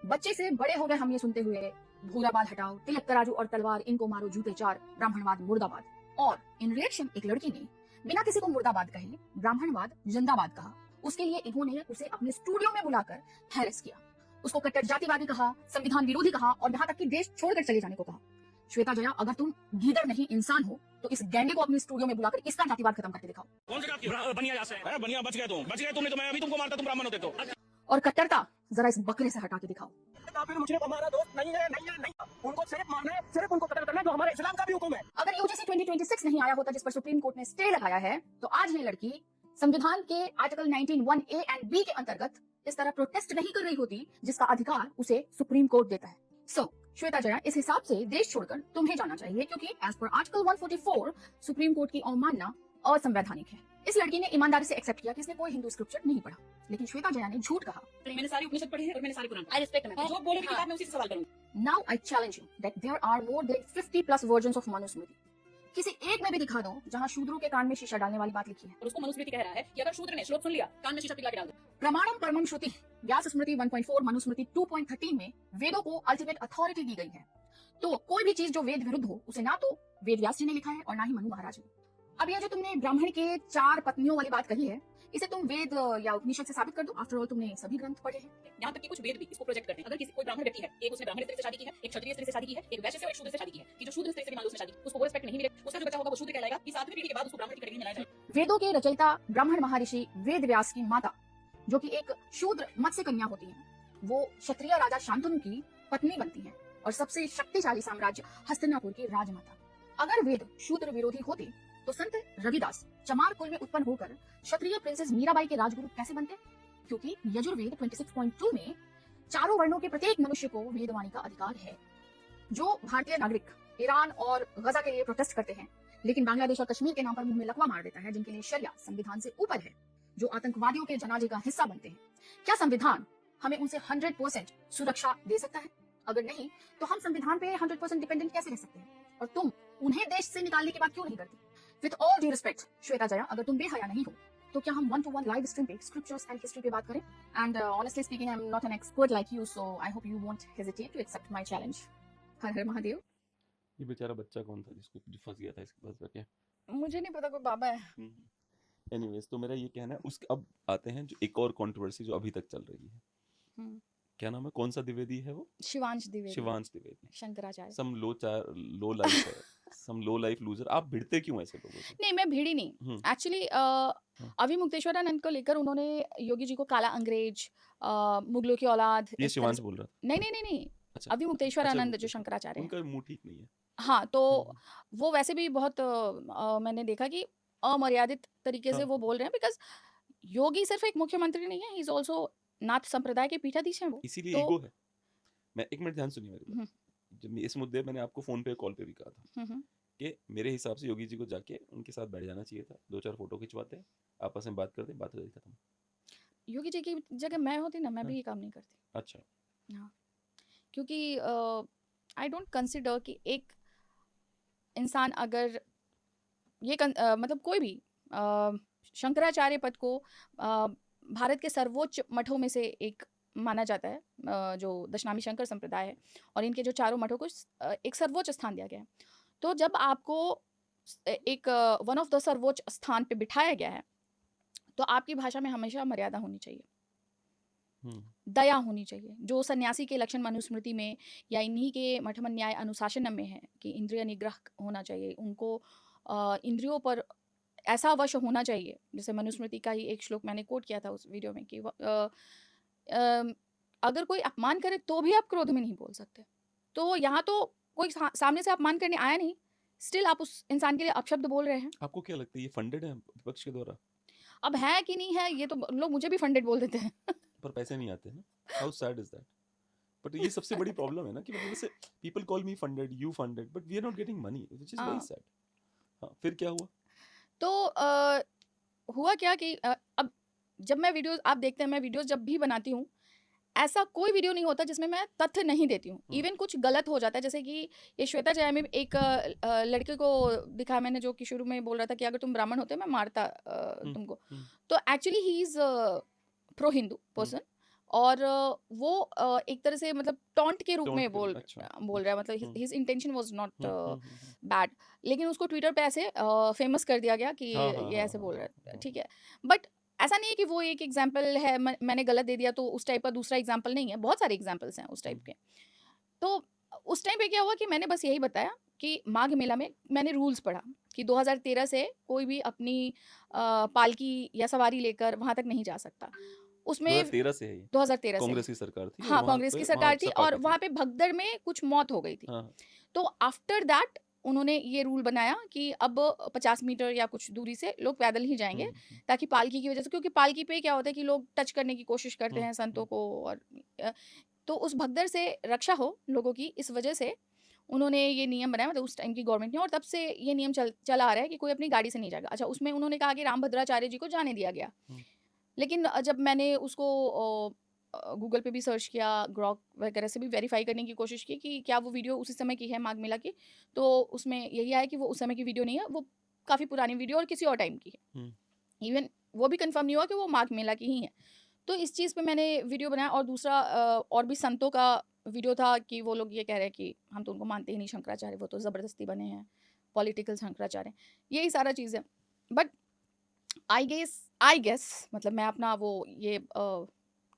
Speaker 1: बच्चे से बड़े हो गए हम ये सुनते हुए, भूरा बाल हटाओ, तिलक तराजू और तलवार, इनको मारो जूते चार, ब्राह्मणवाद मुर्दाबाद। और इन रिएक्शन एक लड़की ने बिना किसी को मुर्दाबाद कहे ब्राह्मणवाद जिंदाबाद कहा। उसके लिए इन्होंने उसे अपने स्टूडियो में बुलाकर हैरेस किया, उसको कट्टर जातिवादी कहा, संविधान विरोधी कहा और यहाँ तक कि देश छोड़कर चले जाने को कहा। श्वेता जया, अगर तुम गीदड़ नहीं इंसान हो तो इस गैंडे को अपने स्टूडियो में बुलाकर इसका जातिवाद खत्म करके दिखाओ।
Speaker 7: कौन से जाति? बनिया जैसे है, बनिया बच गए तुमने, तो मैं अभी तुमको मारता, तुम ब्राह्मण होते तो।
Speaker 1: और कट्टरता जरा इस बकरे से हटा के दिखाओ।
Speaker 4: मुशरिक हमारा दोस्त नहीं है, उनको सिर्फ मारना है, सिर्फ उनको कत्ल करना है, जो हमारे इस्लाम का भी हुक्म है।
Speaker 1: अगर यूजीसी 2026 नहीं आया होता जिस पर सुप्रीम कोर्ट ने स्टे लगाया है, तो आज ये लड़की संविधान के आर्टिकल 19(1)(a) और (b) के अंतर्गत इस तरह प्रोटेस्ट नहीं कर रही होती जिसका अधिकार उसे सुप्रीम कोर्ट देता है। सो श्वेता जया, इस हिसाब से देश छोड़कर तुम्हें जाना चाहिए, क्योंकि as per article 144 supreme court की अवमानना असंवैधानिक है। इस लड़की ने ईमानदारी से एक्सेप्ट किया कि इसने कोई हिंदू स्क्रिप्चर नहीं पढ़ा, लेकिन श्वेता जया ने झूठ कहा।
Speaker 8: मैंने सारी उपनिषद पढ़ी है और मैंने सारे पुराण। आई रिस्पेक्ट मैम, जो बोलोगे किताब में उसी से सवाल करूंगी।
Speaker 1: Now I challenge you that there are more than 50+ versions of Manusmriti. किसी एक में भी दिखा दो जहां शूद्रों के कान में शीशा डालने वाली बात लिखी है।
Speaker 8: और उसको मनुस्मृति कह रहा है कि अगर शूद्र ने श्लोक सुन लिया, कान में शीशा पिघला के डाल दो।
Speaker 1: प्रमाणम परमम श्रुति व्यास स्मृति 1.4 मनुस्मृति 2.13 में वेदों को अल्टीमेट अथॉरिटी दी गई है। तो कोई भी चीज जो वेद विरुद्ध हो उसे ना तो वेद व्यास जी ने लिखा है और ना ही मनु महाराज ने। अब यह जो तुमने ब्राह्मण के 4 पत्नियों वाली बात कही है, इसे तुम वेद या उपनिषद से साबित कर दो। आफ्टर ऑल तुमने सभी ग्रंथ पढ़े हैं।
Speaker 8: यहाँ तक कि कुछ वेद भी इसको प्रोजेक्ट करते हैं। अगर किसी कोई ब्राह्मण व्यक्ति है, एक उसने ब्राह्मण स्त्री से शादी की है, एक क्षत्रिय स्त्री से शादी की है, एक वैश्य से और एक शूद्र से शादी की है, कि जो शूद्र स्त्री से मान लो उसने शादी की, उसको वो रिस्पेक्ट नहीं मिले, उसका जो बच्चा होगा वो शूद्र कहलाएगा, कि 7वीं पीढ़ी के बाद उसको ब्राह्मण की कैटेगरी में लाया जाए।
Speaker 1: वेदों के रचयिता ब्राह्मण महर्षि वेद व्यास की माता, जो कि एक शूद्र मत्स्य कन्या होती है, वो क्षत्रिय राजा शांतनु की पत्नी बनती है और सबसे शक्तिशाली साम्राज्य हस्तिनापुर की राजमाता। अगर वेद शूद्र विरोधी होते तो संत रविदास चमार कुल में उत्पन्न होकर क्षत्रिय प्रिंसेस मीराबाई के राजगुरु कैसे बनते? क्योंकि यजुर्वेद 26.2 में चारों वर्णों के प्रत्येक मनुष्य को वेदवाणी का अधिकार है। जो भारतीय नागरिक ईरान और गजा के लिए प्रोटेस्ट करते हैं, लेकिन बांग्लादेश और कश्मीर के नाम पर मुंह में लकवा मार देता है, जिनके लिए शरिया संविधान से ऊपर है, जो आतंकवादियों के जनाजे का हिस्सा बनते हैं, क्या संविधान हमें उनसे 100% सुरक्षा दे सकता है? अगर नहीं तो हम संविधान पे 100% डिपेंडेंट कैसे रह सकते हैं? और तुम उन्हें देश से निकालने की बात क्यों नहीं करती? With all due respect Shweta Jaya, अगर तुम बेहया नहीं हो तो क्या हम 1-to-1 लाइव स्ट्रीम पे स्क्रिप्चर्स एंड हिस्ट्री पे बात करें? And honestly speaking, I am not an expert like you, so I hope you won't hesitate to accept my challenge. Har Har Mahadev.
Speaker 2: ये बेचारा बच्चा कौन था जिसको फंस गया था इसके पास जाके?
Speaker 1: मुझे नहीं पता, कोई बाबा है।
Speaker 2: एनीवेज, तो मेरा ये कहना है, उसके अब आते हैं जो एक और कंट्रोवर्सी जो अभी तक चल रही है। क्या नाम है, कौन सा द्विवेदी है वो?
Speaker 1: शिवांश द्विवेदी।
Speaker 2: शिवांश द्विवेदी,
Speaker 1: शंकराचार्य।
Speaker 2: सम लो लाइफ है, सम लो लाइफ लूजर। आप भिड़ते क्यों ऐसे लोगों से?
Speaker 1: नहीं, मैं भिड़ी नहीं। एक्चुअली अभी मुक्तेश्वरानंद को लेकर उन्होंने योगी जी को काला अंग्रेज, मुगलों की औलाद,
Speaker 2: ये शिवांश बोल रहा था।
Speaker 1: नहीं।
Speaker 2: अच्छा,
Speaker 1: अभी मुक्तेश्वरानंद
Speaker 2: अच्छा,
Speaker 1: जो शंकराचार्य हैं,
Speaker 2: उनका मुंह ठीक नहीं है।
Speaker 1: हाँ, तो वो वैसे भी बहुत मैंने देखा कि अमर्यादित तरीके से
Speaker 2: हाँ।
Speaker 1: वो बोल रहे हैं, बिकॉज योगी सिर्फ एक मुख्यमंत्री नहीं है, ही इज ऑल्सो नाथ संप्रदाय के पीठाधीश हैं वो।
Speaker 2: इसीलिए
Speaker 1: तो
Speaker 2: ईगो है। मैं एक मिनट ध्यान सुनिए मेरी बात। जब इस मुद्दे मैंने आपको फोन पे कॉल पे भी कहा था कि मेरे हिसाब से योगी जी को जाके उनके साथ बैठ जाना चाहिए था, 2-4 फोटो खिंचवाते, आपस में बात करते, बात हो जाती खत्म।
Speaker 1: योगी जी की जगह मैं होती ना, मैं भी ये काम नहीं करती।
Speaker 2: अच्छा,
Speaker 1: हाँ, क्योंकि आई डोंट कंसिडर कि एक इंसान अगर ये मतलब कोई भी शंकराचार्य पद को भारत के सर्वोच्च मठों में से एक माना जाता है, जो दशनामी शंकर संप्रदाय है, और इनके जो चारों मठों को एक सर्वोच्च स्थान दिया गया है। तो जब आपको एक वन ऑफ द सर्वोच्च स्थान पे बिठाया गया है, तो आपकी भाषा में हमेशा मर्यादा होनी चाहिए, दया होनी चाहिए। जो सन्यासी के लक्षण मनुस्मृति में या इन्हीं के मठमन न्याय अनुशासन में है कि इंद्रिय निग्रह होना चाहिए, उनको इंद्रियों पर ऐसा वश होना चाहिए। जैसे मनुस्मृति का ही एक श्लोक मैंने कोट किया था उस वीडियो में कि अगर कोई अपमान करे तो भी आप क्रोध में नहीं बोल सकते। तो यहाँ तो कोई सामने से अपमान करने आया नहीं, स्टिल आप उस इंसान के लिए अपशब्द बोल रहे हैं।
Speaker 2: आपको क्या लगता है ये फंडेड है विपक्ष के द्वारा?
Speaker 1: अब है कि नहीं है, ये तो लोग मुझे भी फंडेड बोल देते हैं
Speaker 2: पर पैसे नहीं आते ना। How sad is that? But ये सबसे बड़ी प्रॉब्लम है ना कि मतलब जैसे people call me funded, you funded, but we are not getting money, which is very sad. हाँ, फिर क्या हुआ?
Speaker 1: तो हुआ क्या कि अब जब मैं वीडियोस, आप देखते हैं मैं वीडियोस जब भी बनाती हूँ, ऐसा कोई वीडियो नहीं होता जिसमें मैं तथ्य नहीं देती हूँ। इवन कुछ गलत हो जाता है, जैसे कि ये श्वेता जया में एक लड़के को दिखाया मैंने, जो कि शुरू में बोल रहा था कि अगर तुम ब्राह्मण होते मैं मारता तुमको। तो actually he is pro Hindu person, और वो एक तरह से मतलब टॉन्ट के रूप में बोल रहा है, मतलब his intention was not bad, लेकिन उसको ट्विटर पे ऐसे फेमस कर दिया गया कि ये ऐसे बोल रहा है। ठीक है, बट ऐसा नहीं है कि वो एक एग्जाम्पल है, मैंने गलत दे दिया तो उस टाइप का दूसरा एग्जाम्पल नहीं है, बहुत सारे एग्जाम्पल्स हैं उस टाइप के। तो उस टाइम पे क्या हुआ कि मैंने बस यही बताया कि माघ मेला में मैंने रूल्स पढ़ा कि 2013 से कोई भी अपनी पालकी या सवारी लेकर वहां तक नहीं जा सकता। उसमें
Speaker 2: 2013 से है,
Speaker 1: 2013
Speaker 2: कांग्रेस की सरकार थी।
Speaker 1: हाँ, कांग्रेस की सरकार थी, और वहां पे भगदड़ में कुछ मौत हो गई थी। तो आफ्टर दैट उन्होंने ये रूल बनाया कि अब 50 मीटर या कुछ दूरी से लोग पैदल ही जाएंगे, ताकि पालकी की वजह से, क्योंकि पालकी पे क्या होता है कि लोग टच करने की कोशिश करते हैं संतों को, और तो उस भगदड़ से रक्षा हो लोगों की, इस वजह से उन्होंने ये नियम बनाया, मतलब उस टाइम की गवर्नमेंट ने, और तब से ये नियम चला आ रहा है कि कोई अपनी गाड़ी से नहीं जाएगा। अच्छा, उसमें उन्होंने कहा कि रामभद्राचार्य जी को जाने दिया गया, लेकिन जब मैंने उसको गूगल पे भी सर्च किया, ग्रॉक वगैरह से भी वेरीफाई करने की कोशिश की कि क्या वो वीडियो उसी समय की है माघ मेला की, तो उसमें यही आया कि वो उस समय की वीडियो नहीं है, वो काफ़ी पुरानी वीडियो और किसी और टाइम की है।
Speaker 2: हम्म,
Speaker 1: इवन वो भी कंफर्म नहीं हुआ कि वो माघ मेला की ही है। तो इस चीज़ पे मैंने वीडियो बनाया, और दूसरा और भी संतों का वीडियो था कि वो लोग ये कह रहे हैं कि हम तो उनको मानते ही नहीं शंकराचार्य, वो तो ज़बरदस्ती बने हैं, पॉलिटिकल शंकराचार्य, यही सारा चीज़ है। बट आई गेस मतलब मैं अपना वो ये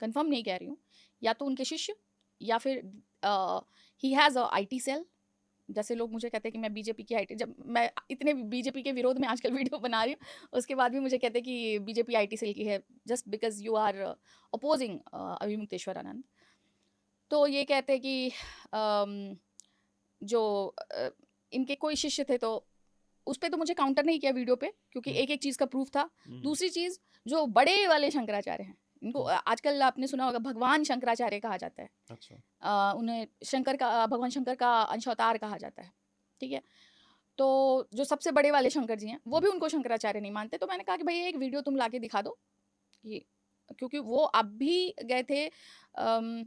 Speaker 1: कंफर्म नहीं कह रही हूँ, या तो उनके शिष्य या फिर he has a IT cell. जैसे लोग मुझे कहते हैं कि मैं बीजेपी की आईटी, जब मैं इतने बीजेपी के विरोध में आजकल वीडियो बना रही हूँ, उसके बाद भी मुझे कहते हैं कि बीजेपी आईटी सेल की है, just because you are opposing Avimukteshwar Anand. तो ये कहते हैं कि अम, जो इनके कोई शिष्य थे, तो उस पे तो मुझे काउंटर नहीं किया वीडियो पे, क्योंकि एक एक चीज़ का प्रूफ था। दूसरी चीज़, जो बड़े वाले शंकराचार्य हैं, इनको आजकल आपने सुना होगा भगवान शंकराचार्य कहा जाता है।
Speaker 2: अच्छा।
Speaker 1: उन्हें भगवान शंकर का अंशावतार कहा जाता है, ठीक है। तो जो सबसे बड़े वाले शंकर जी हैं, वो भी उनको शंकराचार्य नहीं मानते। तो मैंने कहा कि भई एक वीडियो तुम लाके दिखा दो, कि क्योंकि वो अब भी गए थे अम,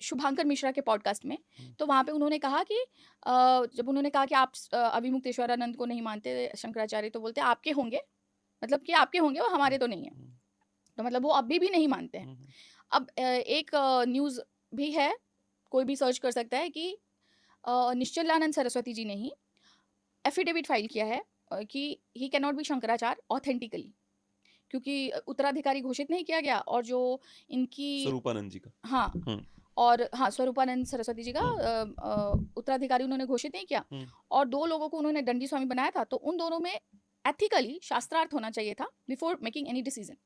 Speaker 1: शुभांकर मिश्रा के पॉडकास्ट में, तो वहाँ पे उन्होंने कहा कि जब उन्होंने कहा कि आप अभिमुक्तेश्वरानंद को नहीं मानते शंकराचार्य, तो बोलते आपके होंगे, मतलब कि आपके होंगे, वो हमारे तो नहीं है। तो मतलब वो अभी भी नहीं मानते हैं। अब एक न्यूज़ भी है, कोई भी सर्च कर सकता है कि निश्चलानंद सरस्वती जी ने ही एफिडेविट फाइल किया है कि he can not be Shankaracharya authentically, क्योंकि उत्तराधिकारी घोषित नहीं किया गया, और जो इनकी
Speaker 2: स्वरूपानंद जी का।
Speaker 1: हाँ, और हाँ, स्वरूपानंद सरस्वती जी का उत्तराधिकारी उन्होंने घोषित नहीं किया, और 2 लोगों को उन्होंने दंडी स्वामी बनाया था, तो उन दोनों में एथिकली शास्त्रार्थ होना चाहिए था बिफोर मेकिंग एनी डिसीजन।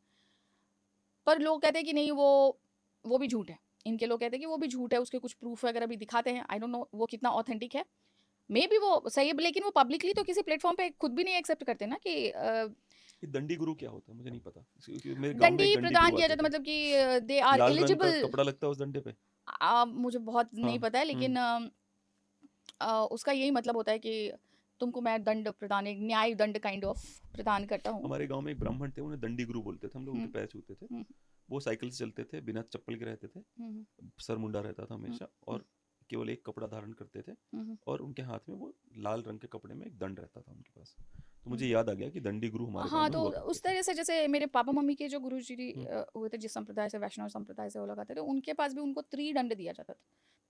Speaker 1: पर लोग कहते हैं कि नहीं, वो भी झूठ है। इनके लोग कहते हैं कि वो भी झूठ है, उसके कुछ प्रूफ वगैरह भी दिखाते हैं। आई डोंट नो वो कितना ऑथेंटिक है, मे बी वो सही है, लेकिन वो पब्लिकली तो किसी प्लेटफॉर्म पे खुद भी नहीं एक्सेप्ट करते ना कि
Speaker 2: ये दंडी गुरु क्या होता है, मुझे नहीं पता। मेरे गांव में
Speaker 1: दंडी
Speaker 2: एक दंडी
Speaker 1: प्रदान
Speaker 2: गुरु
Speaker 1: किया
Speaker 2: आते
Speaker 1: जाता,
Speaker 2: थे।
Speaker 1: मतलब कि दे आर
Speaker 2: लाल रंग का
Speaker 1: एलिजिबल।
Speaker 2: कपड़ा लगता है उस डंडे पे।
Speaker 1: मुझे बहुत नहीं
Speaker 2: हाँ।
Speaker 1: पता है, लेकिन उसका यही मतलब होता है कि तुमको मैं दंड प्रदान, एक न्याय दंड काइंड ऑफ प्रदान करता हूँ।
Speaker 2: हमारे गांव में एक ब्राह्मण थे, उन्हें दंडी गुरु बोलते थे, हम लोग उनके पैर छूते थे। वो साइकिल से चलते थे, बिना चप्पल के रहते थे, सर मुंडा रहता था हमेशा, और केवल एक कपड़ा धारण करते थे, और उनके हाथ में वो लाल रंग के कपड़े में एक दंड रहता था उनके पास। तो मुझे याद आ गया कि दंडी गुरु हमारे गांव
Speaker 1: हाँ,
Speaker 2: में
Speaker 1: तो
Speaker 2: हुआ करते
Speaker 1: उस
Speaker 2: थे।
Speaker 1: तरह से जैसे मेरे पापा मम्मी के जो गुरु जी हुए थे, जिस संप्रदाय से, वैष्णव संप्रदाय से वो लगाते थे, उनके पास भी उनको त्रिदंड दिया जाता था,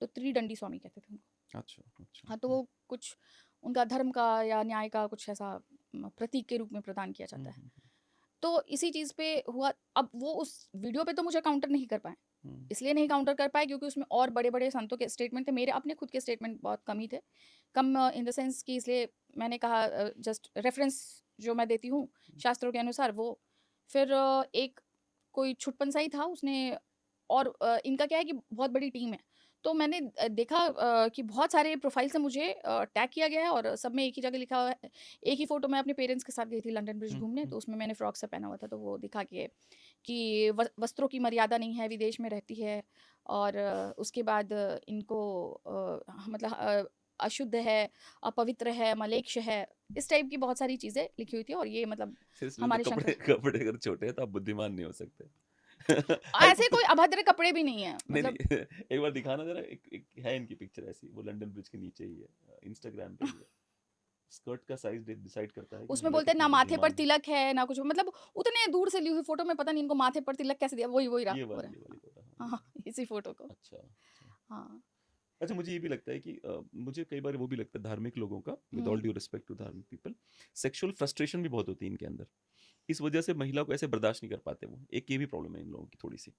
Speaker 1: तो त्रिदंडी स्वामी कहते थे उनको।
Speaker 2: अच्छा अच्छा।
Speaker 1: हाँ, तो वो कुछ उनका धर्म का या न्याय का कुछ ऐसा प्रतीक के रूप में प्रदान किया जाता है। तो इसी चीज़ पे हुआ। अब वो उस वीडियो पे तो मुझे काउंटर नहीं कर पाए, इसलिए नहीं काउंटर कर पाए क्योंकि उसमें और बड़े बड़े संतों के स्टेटमेंट थे, मेरे अपने खुद के स्टेटमेंट बहुत कम ही थे, कम इन द सेंस कि इसलिए मैंने कहा जस्ट रेफरेंस जो मैं देती हूँ शास्त्रों के अनुसार वो। फिर एक कोई छुटपन सा ही था उसने, और इनका क्या है कि बहुत बड़ी टीम है, तो मैंने देखा कि बहुत सारे प्रोफाइल से मुझे टैग किया गया है, और सब में एक ही जगह लिखा हुआ है। एक ही फ़ोटो मैं अपने पेरेंट्स के साथ गई थी लंदन ब्रिज घूमने, तो उसमें मैंने फ्रॉक सा पहना हुआ था, तो वो दिखा के कि वस्त्रों की मर्यादा नहीं है, विदेश में रहती है, और उसके बाद इनको मतलब अशुद्ध है, अपवित्र है, मलेच्छ है, इस टाइप की बहुत सारी चीज़ें लिखी हुई थी। और ये मतलब
Speaker 2: सिर्फ
Speaker 1: हमारे
Speaker 2: कपड़े
Speaker 1: शंकर
Speaker 2: कपड़े अगर छोटे हैं तो आप बुद्धिमान नहीं हो सकते।
Speaker 1: ऐसे कोई अभद्र कपड़े भी नहीं है,
Speaker 2: नहीं
Speaker 1: मतलब
Speaker 2: नहीं, एक बार दिखाना जरा, एक है इनकी पिक्चर ऐसी, वो लंदन ब्रिज के नीचे ही है, इंस्टाग्राम पे ही है। स्कर्ट का साइज डिसाइड करता है कि
Speaker 1: उसमें
Speaker 2: महिला
Speaker 1: बोलते हैं
Speaker 2: कितनी
Speaker 1: ना माथे पर
Speaker 2: बुद्धिमान है।
Speaker 1: तिलक है ना कुछ, मतलब उतने दूर से ली हुई फोटो में पता नहीं इनको माथे पर तिलक कैसे दिया, वही रहा
Speaker 2: ये
Speaker 1: हो
Speaker 2: वाली
Speaker 1: रहा
Speaker 2: फोटो।
Speaker 1: है। हाँ, इसी फोटो को।
Speaker 2: अच्छा अच्छा।
Speaker 1: हाँ,
Speaker 2: अच्छा, मुझे ये भी लगता है कि मुझे कई बार वो भी लगता है धार्मिक लोगों का, with all due respect to धार्मिक पीपल, सेक्सुअल फ्रस्ट्रेशन भी बहुत होती है इनके अंदर, इस वजह से महिला को ऐसे बर्दाश्त नहीं कर पाते वो। एक ये भी प्रॉब्लम है इन लोगों की थोड़ी सी।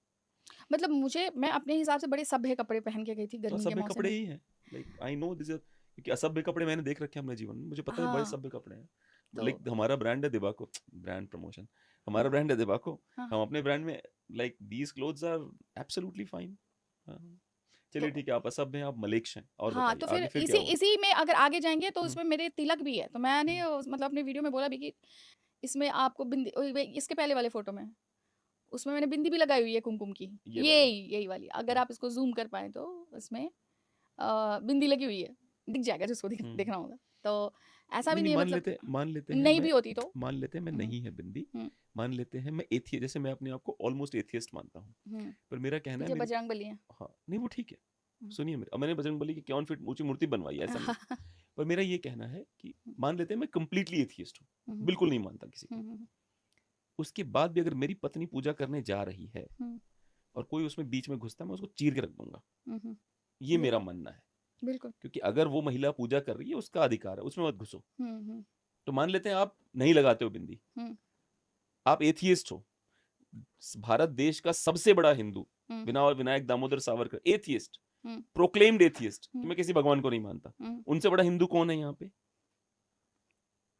Speaker 1: मतलब मैं अपने हिसाब से बड़े सभ्य कपड़े पहन के गई थी
Speaker 2: तो
Speaker 1: गर्मी के
Speaker 2: असभ्य
Speaker 1: मौसम
Speaker 2: कपड़े
Speaker 1: में।
Speaker 2: ही हैं, लाइक आई नो दिस, क्योंकि असभ्य कपड़े मैंने देख रखे हैं अपने जीवन में, मुझे पता है बड़े
Speaker 1: हाँ,
Speaker 2: सभ्य कपड़े हैं।
Speaker 1: तो
Speaker 2: लाइक हमारा ब्रांड है दिबाको, ब्रांड प्रमोशन, हमारा ब्रांड है दिबाको,
Speaker 1: हाँ,
Speaker 2: हम अपने ब्रांड में like these clothes are absolutely fine.
Speaker 1: तो
Speaker 2: चलिए ठीक है, आप असभ्य हैं, आप मलेच्छ हैं, और
Speaker 1: हाँ, तो
Speaker 2: बताइए आगे फिर क्या
Speaker 1: इसी
Speaker 2: हुआ?
Speaker 1: इसी में अगर आगे जाएंगे तो
Speaker 2: हम्म,
Speaker 1: इसमें मेरे तिलक भी है, तो मैंने
Speaker 2: हम्म,
Speaker 1: मतलब अपने वीडियो में बोला भी कि इसमें आपको बिंदी इसके पहले वाले फोटो में, उसमें मैंने बिंदी भी लगाई हुई है कुमकुम की,
Speaker 2: ये वाला।
Speaker 1: यही वाली, अगर
Speaker 2: हाँ,
Speaker 1: आप इसको जूम कर पाए तो इसमें बिंदी लगी हुई है, दिख जाएगा जिसको
Speaker 2: हम्म,
Speaker 1: देखना होगा। तो ऐसा भी
Speaker 2: नहीं
Speaker 1: नहीं
Speaker 2: नहीं,
Speaker 1: है, मतलब
Speaker 2: मान लेते हैं
Speaker 1: नहीं
Speaker 2: मैं
Speaker 1: भी होती तो।
Speaker 2: मान लेते हैं मैं
Speaker 1: हम्म,
Speaker 2: नहीं है बिंदी,
Speaker 1: हम्म,
Speaker 2: मान लेते हैं मैं एथियस्ट, जैसे मैं अपने आप को ऑलमोस्ट एथियस्ट मानता हूँ, पर मेरा कहना है
Speaker 1: क्योंकि
Speaker 2: मेरी,
Speaker 1: बजरंग बली है।
Speaker 2: हाँ नहीं वो ठीक है,
Speaker 1: हम्म,
Speaker 2: सुनिए मेरे, अब मैंने बजरंगबली की 51 फीट ऊंची मूर्ति बनवाई है ऐसा नहीं, पर मेरा ये कहना है कि मान लेते हैं मैं कंप्लीटली एथियस्ट हूँ,
Speaker 1: हम्म,
Speaker 2: बिल्कुल नहीं मानता किसी को,
Speaker 1: हम्म,
Speaker 2: उसके बाद भी अगर मेरी पत्नी पूजा करने जा रही है
Speaker 1: हम्म,
Speaker 2: और कोई उसमें बीच में घुसता है, मैं उसको चीर के रख दूंगा,
Speaker 1: हम्म,
Speaker 2: ये मेरा
Speaker 1: बिल्कुल
Speaker 2: मानना है,
Speaker 1: बिल्कुल।
Speaker 2: क्योंकि अगर वो महिला पूजा कर रही है उसका अधिकार है, उसमें मत घुसो।
Speaker 1: हम्म,
Speaker 2: तो मान लेते हैं आप नहीं लगाते हो बिंदी,
Speaker 1: हम्म,
Speaker 2: आप एथियस्ट हो, भारत देश का सबसे बड़ा हिंदू
Speaker 1: हम्म,
Speaker 2: बिना और विनायक दामोदर सावरकर, एथियस्ट,
Speaker 1: हम्म,
Speaker 2: प्रोक्लेम्ड एथियस्ट, कि
Speaker 1: हम्म,
Speaker 2: मैं किसी भगवान को नहीं मानता,
Speaker 1: हम्म।
Speaker 2: उनसे बड़ा हिंदू कौन है यहाँ पे?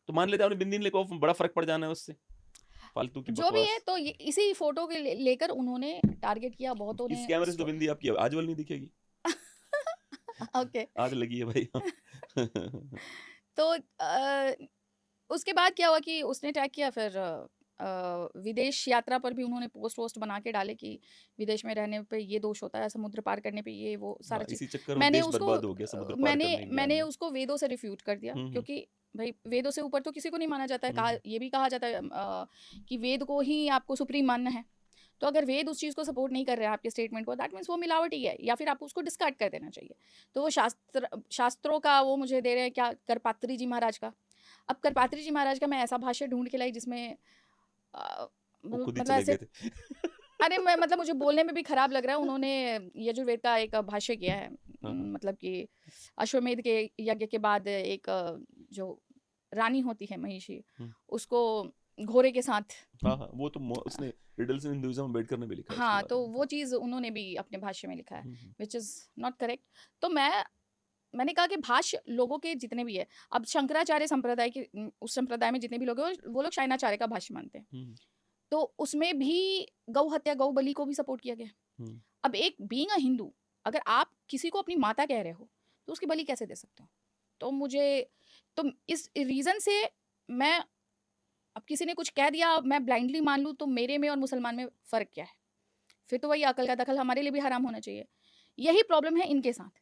Speaker 2: तो मान लेते हैं आपने बिंदी ने लेकर बड़ा फर्क पड़ जाना है उससे, फालतू की
Speaker 1: जो भी है,
Speaker 2: बकवास।
Speaker 1: तो इसी फोटो के लेकर उन्होंने टारगेट किया, बहुतों
Speaker 2: इस
Speaker 1: ने
Speaker 2: कैमरे से तो बिंदी आपकी आजवल नहीं दिखेगी,
Speaker 1: ओके।
Speaker 2: आज लगी है भाई।
Speaker 1: तो उसके बाद क्या हुआ कि उसने टैग किया, फिर विदेश यात्रा पर भी उन्होंने पोस्ट वोस्ट बना के डाले कि विदेश में रहने पे ये दोष होता है, समुद्र पार करने पे ये वो सारा
Speaker 2: हाँ,
Speaker 1: चीज।
Speaker 2: इसी चक्कर में
Speaker 1: मैंने
Speaker 2: देश
Speaker 1: उसको
Speaker 2: बर्बाद हो गया समुद्र पार
Speaker 1: मैंने
Speaker 2: करने के ज्ञान
Speaker 1: मैंने
Speaker 2: में।
Speaker 1: उसको वेदों से रिफ्यूट कर दिया,
Speaker 2: हम्म
Speaker 1: क्योंकि भाई वेदों से ऊपर तो किसी को नहीं माना जाता है। कहा,
Speaker 2: हम्म
Speaker 1: ये भी कहा जाता है कि वेद को ही आपको सुप्रीम मानना है। तो अगर वेद उस चीज़ को सपोर्ट नहीं कर रहे हैं आपके स्टेटमेंट को, दैट मीन्स वो मिलावटी है, या फिर आपको उसको डिस्कार्ड कर देना चाहिए। तो वो शास्त्रों का वो मुझे दे रहे हैं, क्या, करपात्री जी महाराज का। अब करपात्री जी महाराज का मैं ऐसा भाष्य ढूंढ के लाई जिसमें
Speaker 2: वो खुद ही
Speaker 1: मतलब
Speaker 2: चले
Speaker 1: ऐसे,
Speaker 2: गए थे।
Speaker 1: अरे मैं मतलब मुझे बोलने में भी खराब लग रहा है। उन्होंने यजुर्वेद का एक भाष्य किया है,
Speaker 2: हाँ हाँ
Speaker 1: मतलब कि अश्वमेध के यज्ञ के बाद एक जो रानी होती है महिषी,
Speaker 2: हम्म,
Speaker 1: उसको घोड़े के साथ,
Speaker 2: हाँ हाँ, वो तो उसने रिडल्स इन हिंदुइज्म अम्बेडकर ने भी लिखा है उसके
Speaker 1: हाँ,
Speaker 2: बारे
Speaker 1: तो
Speaker 2: में।
Speaker 1: वो चीज़ उन्होंने भी अपने भाष्य में लिखा है,
Speaker 2: हम्म,
Speaker 1: विच इज़ नॉट करेक्ट। तो मैंने कहा कि भाष्य लोगों के जितने भी है, अब शंकराचार्य संप्रदाय के उस संप्रदाय में जितने भी लोग हैं, वो लोग शायनाचार्य का भाष्य मानते हैं।
Speaker 2: हम्म,
Speaker 1: तो उसमें भी गौ हत्या, गौ बलि को भी सपोर्ट किया गया।
Speaker 2: हम्म,
Speaker 1: अब एक बीइंग अ हिंदू, अगर आप किसी को अपनी माता कह रहे हो तो उसकी बलि कैसे दे सकते हो? तो मुझे, तो इस रीज़न से मैं, अब किसी ने कुछ कह दिया मैं ब्लाइंडली मान लूँ, तो मेरे में और मुसलमान में फ़र्क क्या है? फिर तो वही अकल का दखल हमारे लिए भी हराम होना चाहिए। यही प्रॉब्लम है इनके साथ।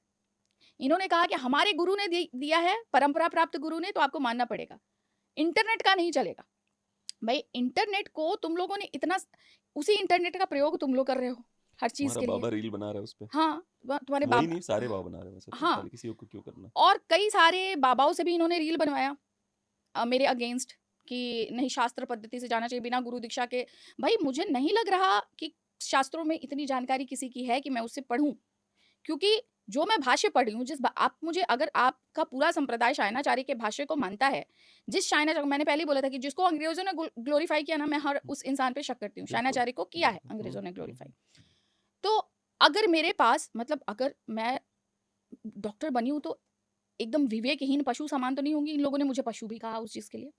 Speaker 1: इन्होंने कहा कि हमारे गुरु ने दिया है, परंपरा प्राप्त गुरु ने, तो आपको मानना पड़ेगा। इंटरनेट का नहीं चलेगा। भाई इंटरनेट को तुम लोगों ने इतना, उसी इंटरनेट का प्रयोग तुम लोग कर रहे हो हर चीज़
Speaker 2: तुम्हारा
Speaker 1: के लिए।
Speaker 2: बाबा रील बना रहा है उस पे,
Speaker 1: हाँ, तुम्हारे
Speaker 2: वही
Speaker 1: बाबा,
Speaker 2: नहीं सारे बाबा बना रहे हैं वैसे, तो
Speaker 1: हाँ,
Speaker 2: खाली किसी को क्यों करना।
Speaker 1: और कई सारे बाबाओं से भी इन्होंने रील बनवाया मेरे अगेंस्ट, कि नहीं शास्त्र पद्धति से जाना चाहिए बिना गुरु दीक्षा के। भाई मुझे नहीं लग रहा कि शास्त्रों में इतनी जानकारी किसी की है कि मैं उससे पढ़ूं, क्योंकि जो मैं भाष्य पढ़ी हूँ, आप मुझे, अगर आपका पूरा संप्रदाय शायनाचार्य के भाष्य को मानता है, जिस शायनाचार्य, मैंने पहले ही बोला था कि जिसको अंग्रेजों ने ग्लोरीफाई किया ना, मैं हर उस इंसान पे शक करती हूँ।
Speaker 2: बिल्कुल
Speaker 1: शायनाचार्य को किया है अंग्रेजों ने ग्लोरीफाई। तो अगर मेरे पास, मतलब अगर मैं डॉक्टर बनी हूँ, तो एकदम विवेकहीन पशु समान तो नहीं होंगी। इन लोगों ने मुझे पशु भी कहा उस चीज़ के लिए।